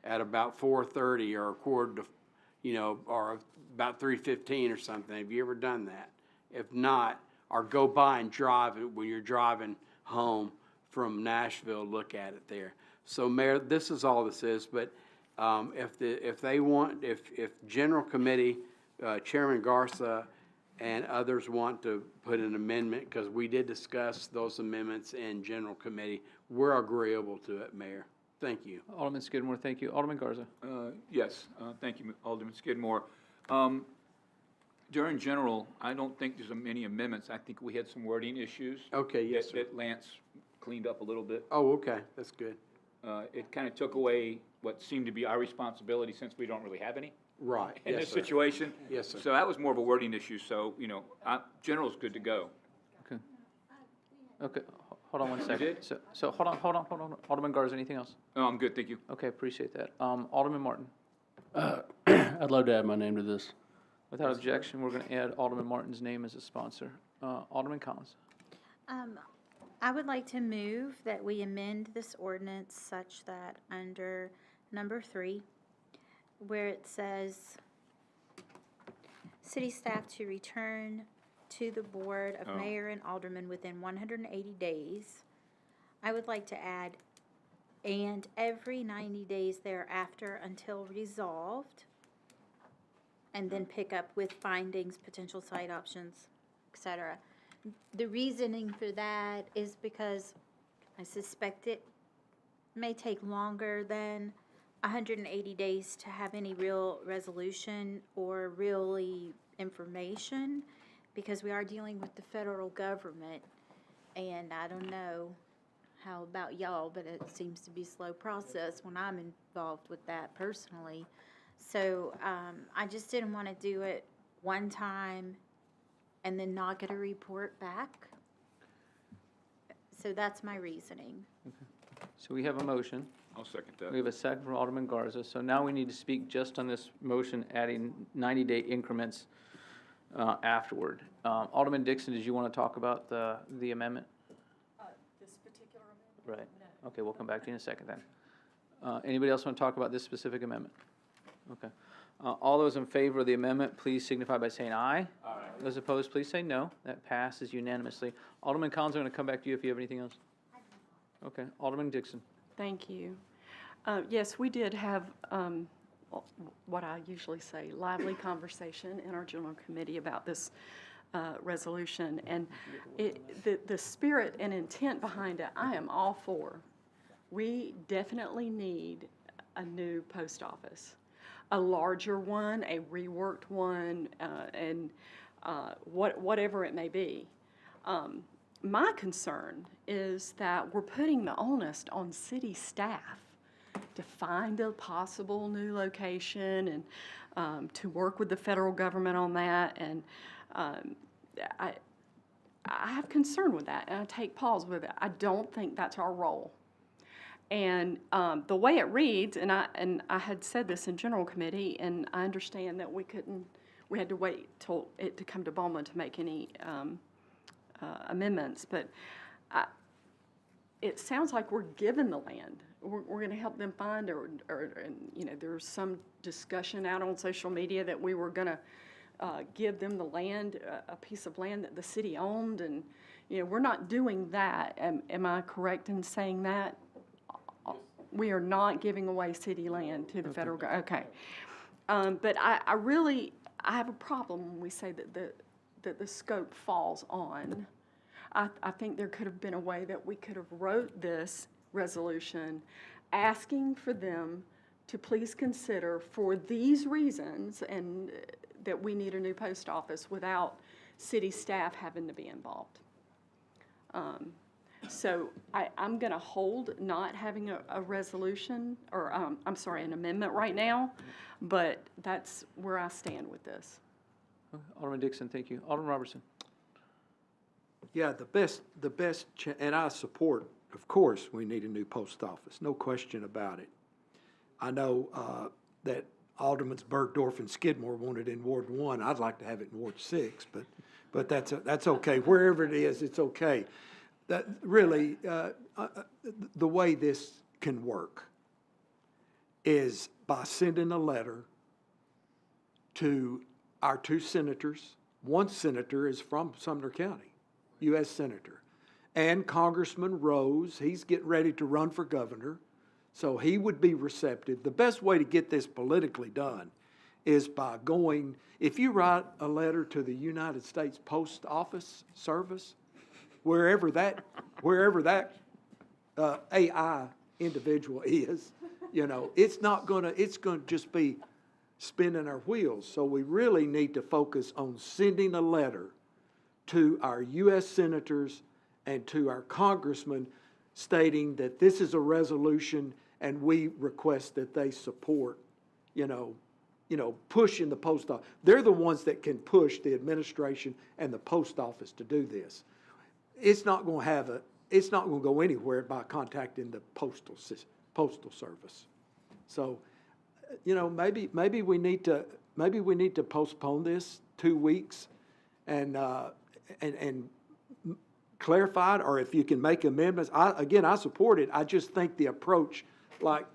at about 4:30 or a quarter to, or about 3:15 or something? Have you ever done that? If not, or go by and drive it when you're driving home from Nashville, look at it there. So Mayor, this is all this is, but if General Committee, Chairman Garza and others want to put an amendment, because we did discuss those amendments in General Committee, we're agreeable to it, Mayor. Thank you. Alderman Skidmore, thank you. Alderman Garza. Yes, thank you, Alderman Skidmore. During general, I don't think there's many amendments. I think we had some wording issues. Okay, yes, sir. That Lance cleaned up a little bit. Oh, okay, that's good. It kind of took away what seemed to be our responsibility since we don't really have any. Right. In Yes, this sir. situation. Yes, sir. So that was more of a wording issue, so, general's good to go. Okay, hold on one second. did? So hold on. Alderman Garza, anything else? No, I'm good, thank you. Okay, appreciate that. Alderman Martin. I'd love to add my name to this. Without objection, we're going to add Alderman Martin's name as a sponsor. Alderman Collins. I would like to move that we amend this ordinance such that under number 3, where it says, city staff to return to the board of mayor and aldermen within 180 days, I would like to add, and every 90 days thereafter until resolved, and then pick up with findings, potential site options, etc. The reasoning for that is because I suspect it may take longer than 180 days to have any real resolution or really information, because we are dealing with the federal government, and I don't know how about y'all, but it seems to be a slow process when I'm involved with that personally. So I just didn't want to do it one time and then not get a report back. So that's my reasoning. So we have a motion. I'll second that. We have a second from Alderman Garza. So now we need to speak just on this motion, adding 90-day increments afterward. Alderman Dixon, did you want to talk about the amendment? This particular amendment? Right. Okay, we'll come back to you in a second then. Anybody else want to talk about this specific amendment? Okay. All those in favor of the amendment, please signify by saying aye. Aye. Those opposed, please say no. That passes unanimously. Alderman Collins, I'm going to come back to you if you have anything else. Okay. Alderman Dixon. Thank you. Yes, we did have what I usually say, lively conversation in our general committee about this resolution. And the spirit and intent behind it, I am all for. We definitely need a new post office. A larger one, a reworked one, and whatever it may be. My concern is that we're putting the onus on city staff to find a possible new location and to work with the federal government on that. And I have concern with that, and I take pause with it. I don't think that's our role. And the way it reads, and I had said this in general committee, and I understand that we had to wait till it to come to Bowman to make any amendments, but it sounds like we're given the land. We're going to help them find, and there's some discussion out on social media that we were going to give them the land, a piece of land that the city owned, and we're not doing that. Am I correct in saying that? We are not giving away city land to the federal government. Okay. But I really, I have a problem when we say that the scope falls on. I think there could have been a way that we could have wrote this resolution asking for them to please consider for these reasons and that we need a new post office without city staff having to be involved. So I'm going to hold not having a resolution or, I'm sorry, an amendment right now, but that's where I stand with this. Alderman Dixon, thank you. Alderman Robertson. Yeah, and I support, of course, we need a new post office, no question about it. I know that Aldermans Bergdorf and Skidmore wanted in Ward 1. I'd like to have it in Ward 6, but that's okay. Wherever it is, it's okay. That really, the way this can work is by sending a letter to our two senators. One senator is from Sumner County, U.S. Senator, and Congressman Rose. He's getting ready to run for governor, so he would be receptive. The best way to get this politically done is by going, if you write a letter to the United States Post Office Service, wherever that AI individual is, you know, it's going to just be spinning our wheels. So we really need to focus on sending a letter to our U.S. senators and to our congressmen stating that this is a resolution and we request that they support, pushing the post office. They're the ones that can push the administration and the post office to do this. It's not going to go anywhere by contacting the postal service. So, maybe we need to postpone this 2 weeks and clarify it, or if you can make amendments. I support it. I just think the approach, like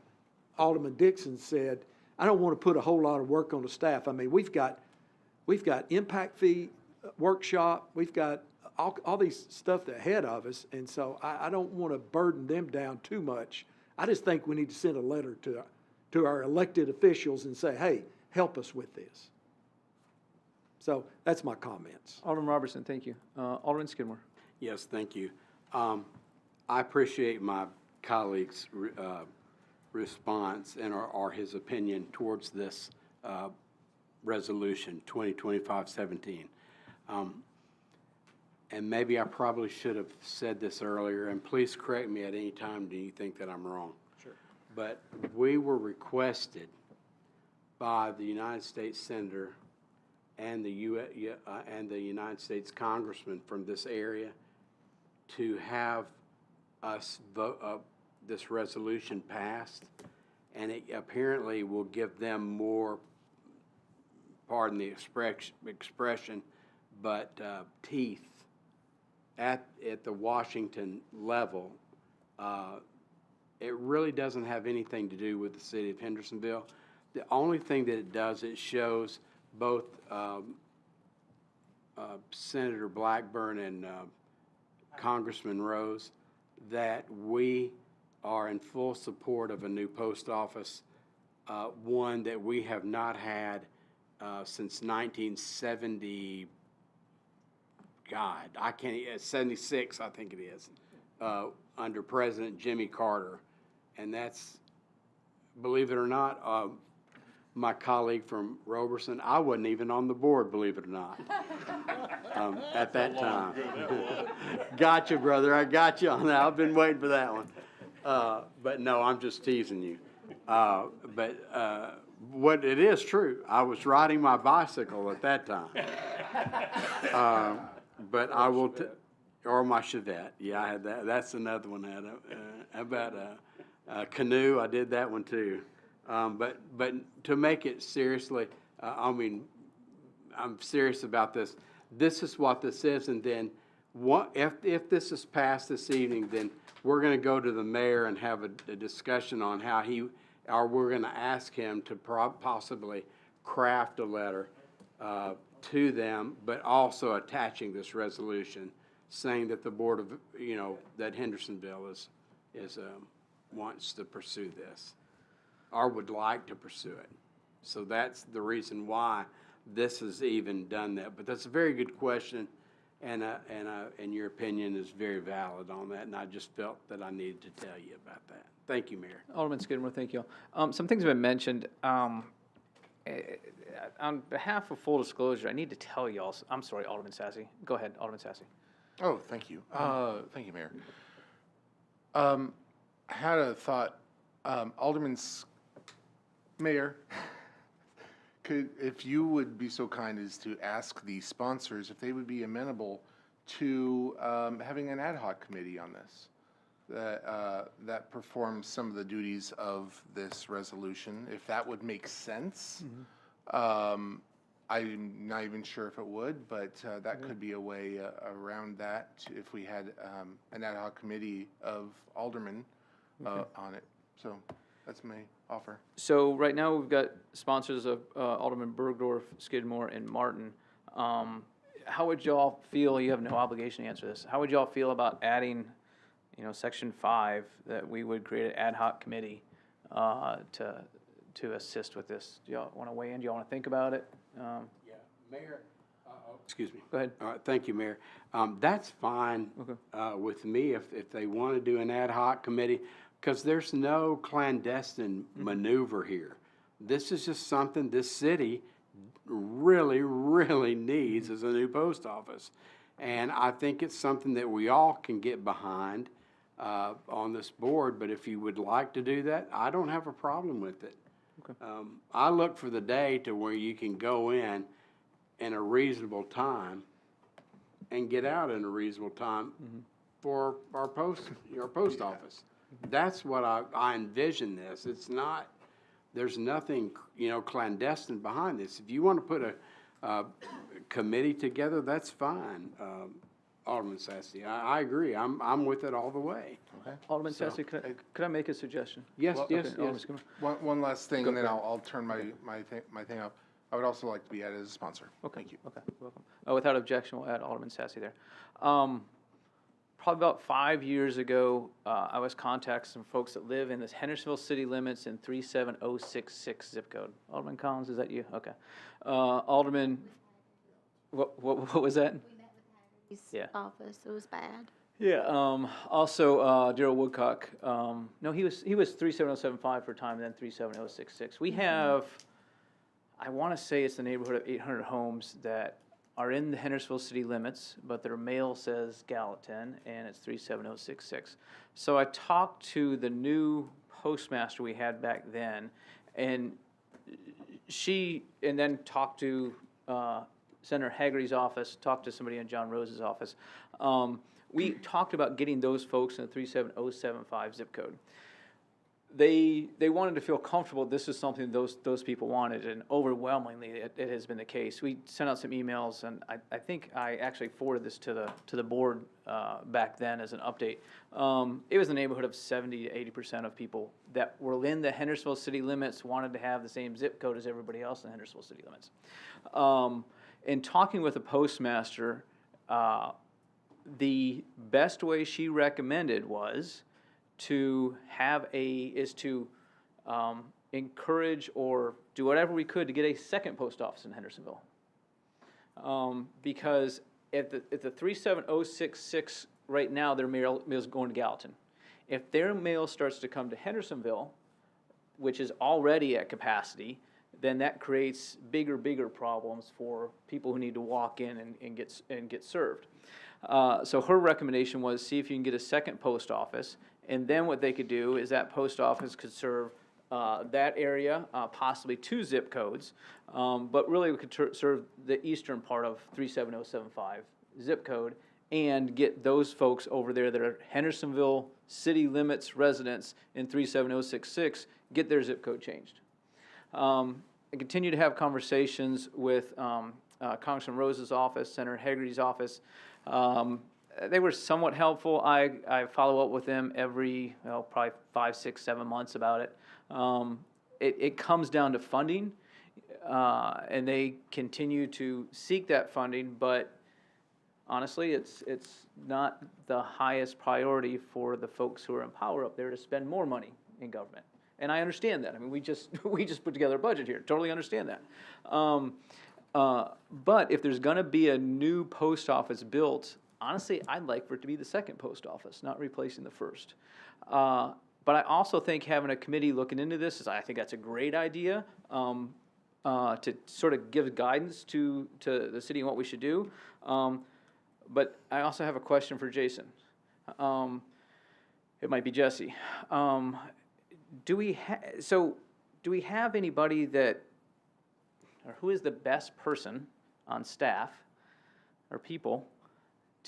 Alderman Dixon said, I don't want to put a whole lot of work on the staff. I mean, we've got impact fee workshop, we've got all these stuff ahead of us, and so I don't want to burden them down too much. I just think we need to send a letter to our elected officials and say, hey, help us with this. So that's my comments. Alderman Robertson, thank you. Alderman Skidmore. Yes, thank you. I appreciate my colleague's response or his opinion towards this resolution 2025-17. And maybe I probably should have said this earlier, and please correct me at any time do you think that I'm wrong. Sure. But we were requested by the United States Senator and the United States Congressman from this area to have us vote this resolution passed, and it apparently will give them more, pardon the expression, but teeth at the Washington level. It really doesn't have anything to do with the city of Hendersonville. The only thing that it does, it shows both Senator Blackburn and Congressman Rose that we are in full support of a new post office, one that we have not had since 1970. God, I can't, 76, I think it is, under President Jimmy Carter. And that's, believe it or not, my colleague from Roberson, I wasn't even on the board, believe it or not, at that time. Gotcha, brother, I got you on that. I've been waiting for that one. But no, I'm just teasing you. What it is true, I was riding my bicycle at that time. But I will, or my Chevette. Yeah, I had that. That's another one I had. About a canoe, I did that one too. But to make it seriously, I mean, I'm serious about this. This is what this is, and then if this is passed this evening, then we're going to go to the mayor and have a discussion on how we're going to ask him to possibly craft a letter to them, but also attaching this resolution saying that the board of, that Hendersonville wants to pursue this or would like to pursue it. So that's the reason why this has even done that. But that's a very good question, and your opinion is very valid on that, and I just felt that I needed to tell you about that. Thank you, Mayor. Alderman Skidmore, thank you. Some things have been mentioned. On behalf of full disclosure, I need to tell you all, I'm sorry, Alderman Sassy. Go ahead, Alderman Sassy. Oh, thank you. Thank you, Mayor. I had a thought, Mayor, if you would be so kind as to ask the sponsors if they would be amenable to having an ad hoc committee on this that performs some of the duties of this resolution, if that would make sense. I'm not even sure if it would, but that could be a way around that if we had an ad hoc committee of aldermen on it. So that's my offer. So right now, we've got sponsors of Alderman Bergdorf, Skidmore, and Martin. How would y'all feel, you have no obligation to answer this, how would y'all feel about adding, Section 5, that we would create an ad hoc committee to assist with this? Do y'all want to weigh in? Do y'all want to think about it? Yeah, Mayor, excuse me. Go ahead. All right, thank you, Mayor. That's fine with me if they want to do an ad hoc committee, because there's no clandestine maneuver here. This is just something this city really, really needs as a new post office. And I think it's something that we all can get behind on this board, but if you would like to do that, I don't have a problem with it. I look for the day to where you can go in a reasonable time and get out in a reasonable time for our post office. That's what I envision this. It's not, there's nothing, clandestine behind this. If you want to put a committee together, that's fine, Alderman Sassy. I agree. I'm with it all the way. Okay. Alderman Sassy, could I make a suggestion? Yes, Well, yes, okay, yes. One last thing, Go and then for it. I'll turn my thing up. I would also like to be added as a sponsor. Okay. Thank you. Okay, you're welcome. Without objection, we'll add Alderman Sassy there. Probably about 5 years ago, I was contacting some folks that live in this Hendersonville city limits in 37066 zip code. Alderman Collins, is that you? Okay. Alderman, what was that? Yeah. Office, it was bad. Yeah, also, Daryl Woodcock, no, he was 37075 for a time, and then 37066. We have, I want to say it's the neighborhood of 800 homes that are in the Hendersonville city limits, but their mail says Gallatin, and it's 37066. So I talked to the new postmaster we had back then, and then talked to Senator Hagerty's office, talked to somebody in John Rose's office. We talked about getting those folks in the 37075 zip code. They wanted to feel comfortable this is something those people wanted, and overwhelmingly it has been the case. We sent out some emails, and I think I actually forwarded this to the board back then as an update. It was in the neighborhood of 70 to 80% of people that were in the Hendersonville city limits wanted to have the same zip code as everybody else in the Hendersonville city limits. In talking with the postmaster, the best way she recommended was to encourage or do whatever we could to get a second post office in Hendersonville. Because at the 37066 right now, their mail is going to Gallatin. If their mail starts to come to Hendersonville, which is already at capacity, then that creates bigger problems for people who need to walk in and get served. So her recommendation was see if you can get a second post office, and then what they could do is that post office could serve that area, possibly 2 zip codes, but really we could serve the eastern part of 37075 zip code and get those folks over there that are Hendersonville city limits residents in 37066, get their zip code changed. I continue to have conversations with Congressman Rose's office, Senator Hagerty's office. They were somewhat helpful. I follow up with them every, probably 5, 6, 7 months about it. It comes down to funding, and they continue to seek that funding, but honestly, it's not the highest priority for the folks who are in power up there to spend more money in government. And I understand that. I mean, we just put together a budget here. Totally understand that. But if there's gonna be a new post office built, honestly, I'd like for it to be the second post office, not replacing the first. But I also think having a committee looking into this I think that's a great idea, to sort of give guidance to the city on what we should do. But I also have a question for Jason. It might be Jesse. Do we have anybody that, or who is the best person on staff or people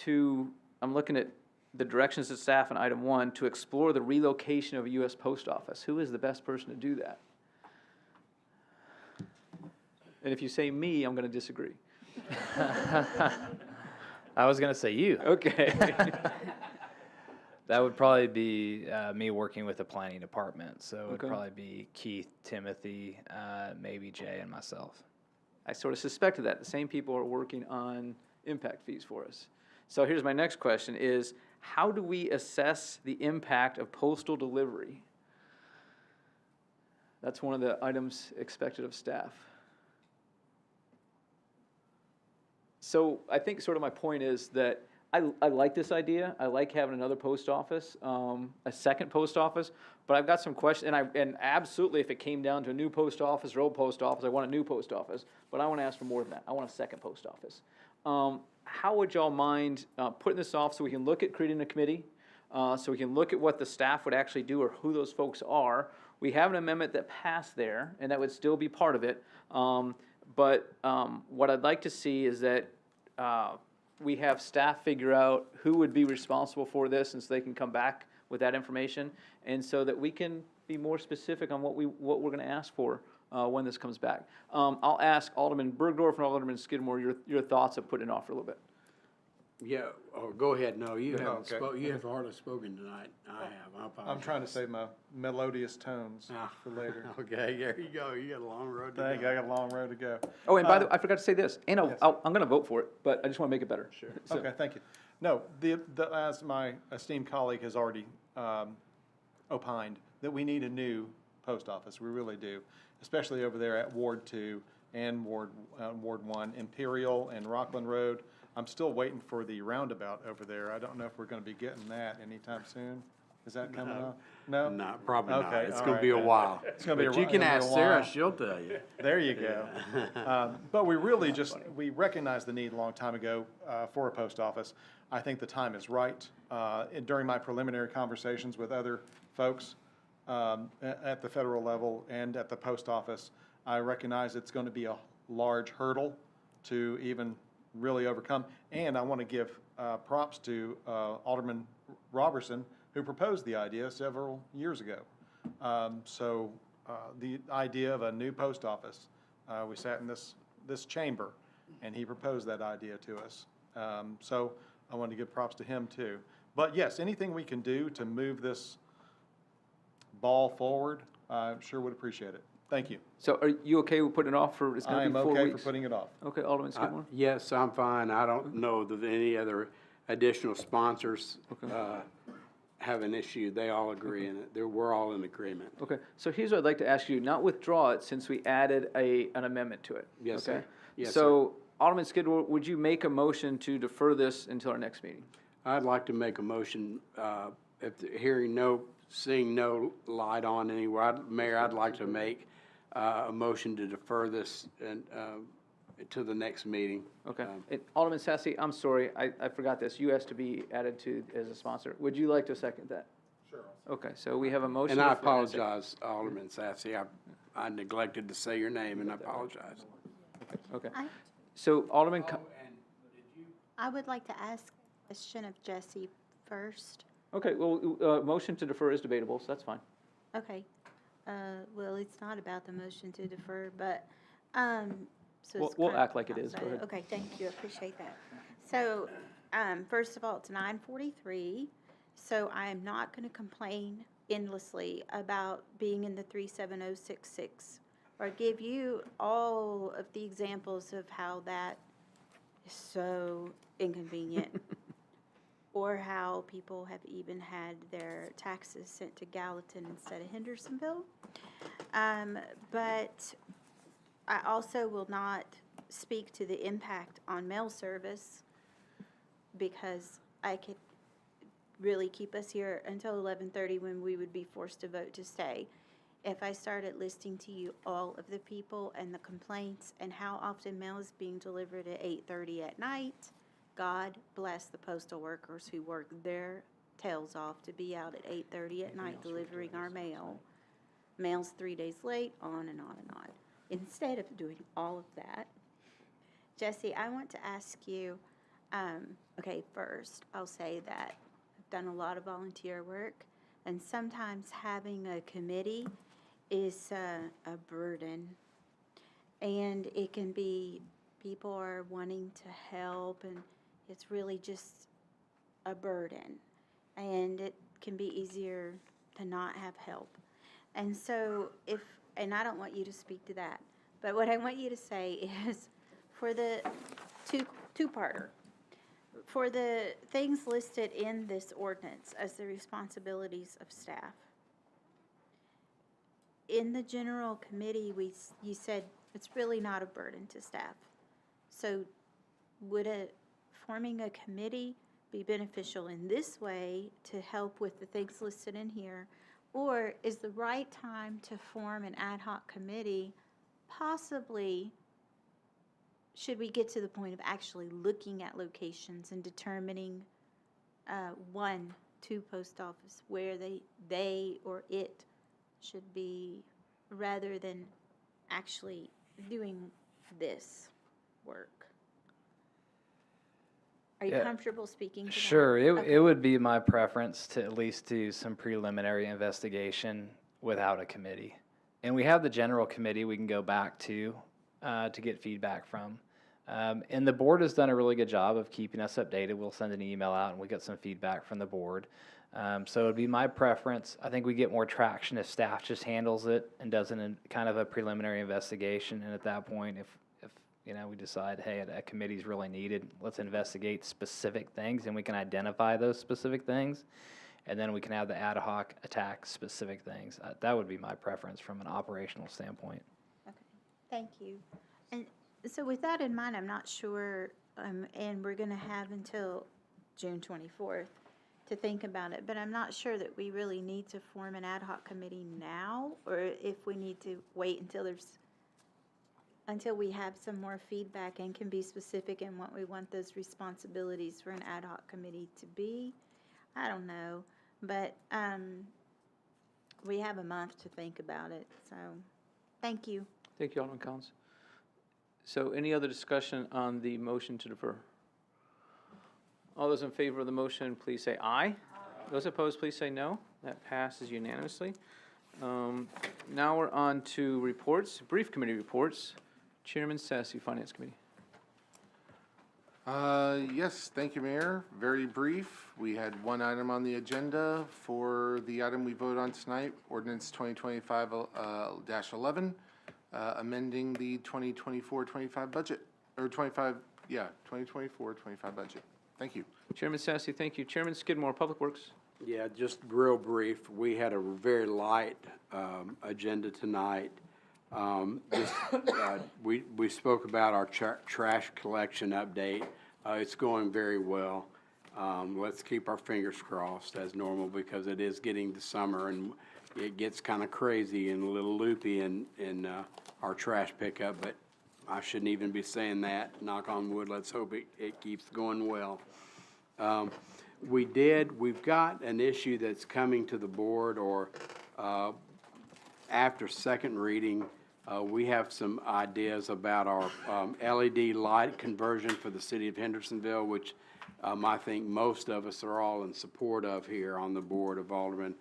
I'm looking at the directions of staff in item 1, to explore the relocation of a U.S. post office. Who is the best person to do that? And if you say me, I'm going to disagree. I was going to say you. Okay. That would probably be me working with the planning department. So it would Okay. probably be Keith, Timothy, maybe Jay, and myself. I sort of suspected that. The same people are working on impact fees for us. So here's my next question is, how do we assess the impact of postal delivery? That's one of the items expected of staff. So I think sort of my point is that I like this idea. I like having another post office, a second post office, but I've got some questions, and absolutely if it came down to a new post office or old post office, I want a new post office, but I want to ask for more than that. I want a second post office. How would y'all mind putting this off so we can look at creating a committee, so we can look at what the staff would actually do or who those folks are? We have an amendment that passed there, and that would still be part of it. But what I'd like to see is that we have staff figure out who would be responsible for this, and so they can come back with that information, and so that we can be more specific on what we're going to ask for when this comes back. I'll ask Alderman Bergdorf and Alderman Skidmore your thoughts of putting it off for a little bit. Yeah, go ahead. No, you haven't Okay. you have hardly spoken tonight. I have. I apologize. I'm trying to save my melodious tones for later. Okay, there you go. You got a long road to Thank go. you, I got a long road to go. Oh, and by the way, I forgot to say this, and Yes. I'm going to vote for it, but I just want to make it better. Sure. So, Okay, thank you. No, as my esteemed colleague has already opined, that we need a new post office. We really do, especially over there at Ward 2 and Ward 1, Imperial and Rockland Road. I'm still waiting for the roundabout over there. I don't know if we're going to be getting that anytime soon. Is that coming up? No? No, probably not. Okay, It's all going to be a right. while. It's going to be But a you can it'll be a ask Sarah, while. she'll tell you. There you go. But we really we recognized the need a long time ago for a post office. I think the time is right. During my preliminary conversations with other folks at the federal level and at the post office, I recognize it's going to be a large hurdle to even really overcome. And I want to give props to Alderman Robertson, who proposed the idea several years ago. The idea of a new post office, we sat in this chamber, and he proposed that idea to us. So I want to give props to him too. But yes, anything we can do to move this ball forward, I sure would appreciate it. Thank you. So are you okay with putting it off for, it's I going to am be 4 okay weeks? for putting it off. Okay, Alderman Skidmore? Yes, I'm fine. I don't know that any other additional sponsors have an issue. They all agree in it. We're all in agreement. Okay, so here's what I'd like to ask you, not withdraw it since we added an amendment to it. Yes, okay? sir. Yes, So, Alderman Skidmore, would you make a motion to defer this until our next meeting? I'd like to make a motion, seeing no light on anywhere, Mayor, I'd like to make a motion to defer this to the next meeting. Okay, and Alderman Sassy, I'm sorry, I forgot this, you asked to be added to as a sponsor. Would you like to second that? Sure. Okay, so we have a motion. And I to defer and a second. apologize, Alderman Sassy, I neglected to say your name, and I apologize. Okay, so Alderman, I would like to ask a question of Jesse first. okay, well, motion to defer is debatable, so that's fine. Okay. Well, it's not about the motion to defer, but, so it's We'll kind act of like it is. Go outside. ahead. Okay, thank you, appreciate that. So, first of all, it's 9:43, so I am not gonna complain endlessly about being in the 37066, or give you all of the examples of how that is so inconvenient. Or how people have even had their taxes sent to Gallatin instead of Hendersonville. But I also will not speak to the impact on mail service, because I could really keep us here until 11:30 when we would be forced to vote to stay. If I started listing to you all of the people and the complaints and how often mail is being delivered at 8:30 at night, God bless the postal workers who work their tails off to be out at 8:30 at night delivering our mail. Mail's 3 days late, on and on and on. Instead of doing all of that, Jesse, I want to ask you, okay, first, I'll say that I've done a lot of volunteer work, and sometimes having a committee is a burden. And it can be, people are wanting to help, and it's really just a burden. And it can be easier to not have help. And so and I don't want you to speak to that, but what I want you to say is, for the two-parter, for the things listed in this ordinance as the responsibilities of staff, in the general committee, you said it's really not a burden to staff. So would forming a committee be beneficial in this way to help with the things listed in here? Or is the right time to form an ad hoc committee, possibly, should we get to the point of actually looking at locations and determining two post office where they or it should be, rather than actually doing this work? Are you comfortable speaking to that? Sure, Okay. it would be my preference to at least do some preliminary investigation without a committee. And we have the general committee we can go back to get feedback from. And the board has done a really good job of keeping us updated. We'll send an email out and we get some feedback from the board. So it'd be my preference. I think we get more traction if staff just handles it and does kind of a preliminary investigation. And at that point, if we decide, hey, a committee's really needed, let's investigate specific things, and we can identify those specific things, and then we can have the ad hoc attack specific things. That would be my preference from an operational standpoint. Okay, thank you. And so with that in mind, I'm not sure, and we're gonna have until June 24th to think about it, but I'm not sure that we really need to form an ad hoc committee now, or if we need to wait until we have some more feedback and can be specific in what we want those responsibilities for an ad hoc committee to be. I don't know, but we have a month to think about it, so thank you. Thank you, Alderman Collins. So any other discussion on the motion to defer? All those in favor of the motion, please say aye. Aye. Those opposed, please say no. That passes unanimously. Now we're on to reports, brief committee reports. Chairman Sassy, Finance Committee. Yes, thank you, Mayor. Very brief. We had one item on the agenda for the item we voted on tonight, ordinance 2025-11, amending the 2024-25 budget, or 2024-25 budget. Thank you. Chairman Sassy, thank you. Chairman Skidmore, Public Works. Yeah, just real brief. We had a very light agenda tonight. We spoke about our trash collection update. It's going very well. Let's keep our fingers crossed as normal, because it is getting to summer and it gets kind of crazy and a little loopy in our trash pickup, but I shouldn't even be saying that. Knock on wood, let's hope it keeps going well. We've got an issue that's coming to the board, or after second reading. We have some ideas about our LED light conversion for the city of Hendersonville, which I think most of us are all in support of here on the Board of Aldermen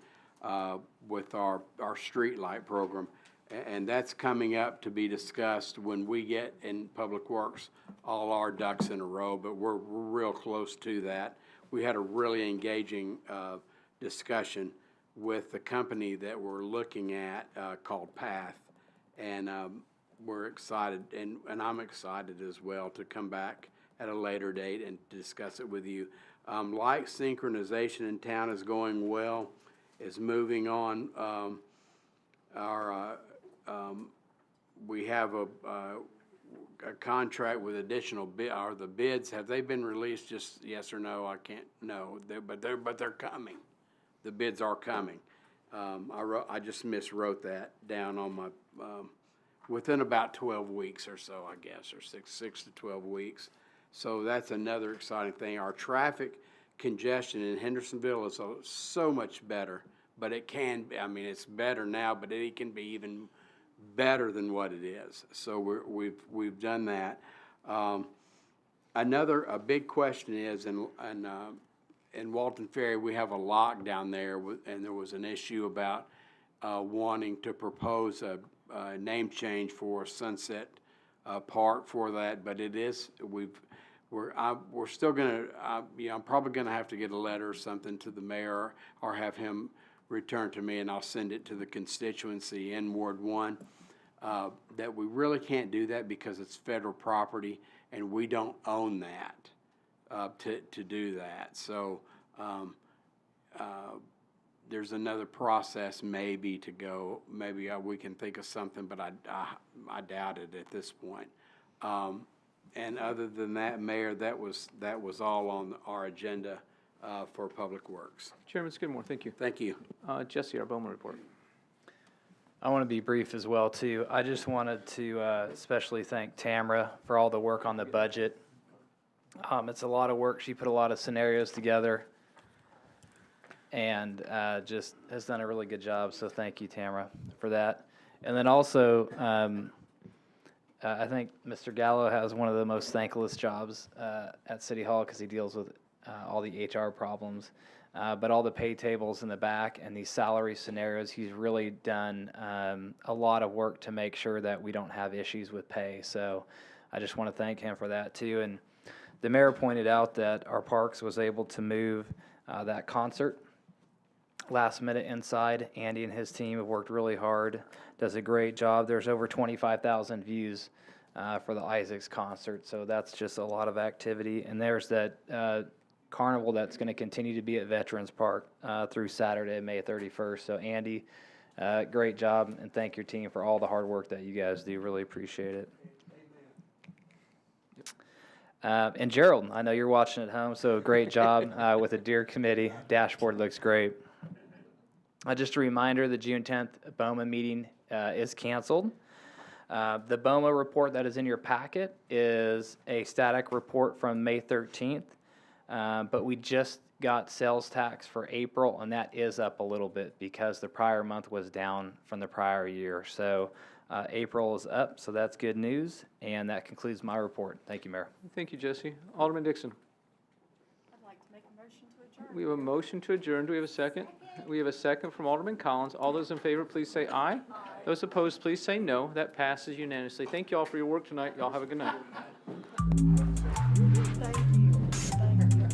with our street light program. And that's coming up to be discussed when we get in Public Works all our ducks in a row, but we're real close to that. We had a really engaging discussion with the company that we're looking at called Path. And we're excited, and I'm excited as well to come back at a later date and discuss it with you. Light synchronization in town is going well, is moving on. We have a contract with additional bid, are the bids, have they been released, just yes or no? I can't, no, but they're coming. The bids are coming. I just miswrote that down on my, within about 12 weeks or so, I guess, or six to 12 weeks. So that's another exciting thing. Our traffic congestion in Hendersonville is so much better, but it can, I mean, it's better now, but it can be even better than what it is. So we've done that. A big question is, in Walton Ferry, we have a lock down there, and there was an issue about wanting to propose a name change for Sunset Park for that, but it is, we're still gonna, I'm probably gonna have to get a letter or something to the mayor or have him return to me, and I'll send it to the constituency in Ward 1, that we really can't do that because it's federal property and we don't own that to do that. So there's another process maybe to go. Maybe we can think of something, but I doubt it at this point. And other than that, Mayor, that was all on our agenda for Public Works. Chairman Skidmore, thank you. Thank you. Jesse, our Bowman report. I want to be brief as well, too. I just wanted to especially thank Tamara for all the work on the budget. It's a lot of work. She put a lot of scenarios together and just has done a really good job. So thank you, Tamara, for that. And then also, I think Mr. Gallo has one of the most thankless jobs at City Hall because he deals with all the HR problems. But all the pay tables in the back and these salary scenarios, he's really done a lot of work to make sure that we don't have issues with pay. So I just want to thank him for that too. And the mayor pointed out that our parks was able to move that concert last minute inside. Andy and his team have worked really hard, does a great job. There's over 25,000 views for the Isaacs concert. So that's just a lot of activity. And there's that carnival that's going to continue to be at Veterans Park through Saturday, May 31st. So Andy, great job, and thank your team for all the hard work that you guys do. Really appreciate it. And Gerald, I know you're watching at home, so great job with the Deer Committee. Dashboard looks great. Just a reminder, the June 10th BOMA meeting is canceled. The BOMA report that is in your packet is a static report from May 13th. But we just got sales tax for April, and that is up a little bit because the prior month was down from the prior year. So April is up, so that's good news. And that concludes my report. Thank you, Mayor. Thank you, Jesse. Alderman Dixon. I'd like to make a motion to adjourn. We have a motion to adjourn. Do we have a second? We have a second from Alderman Collins. All those in favor, please say aye. Those opposed, please say no. That passes unanimously. Thank you all for your work tonight. Y'all have a good night.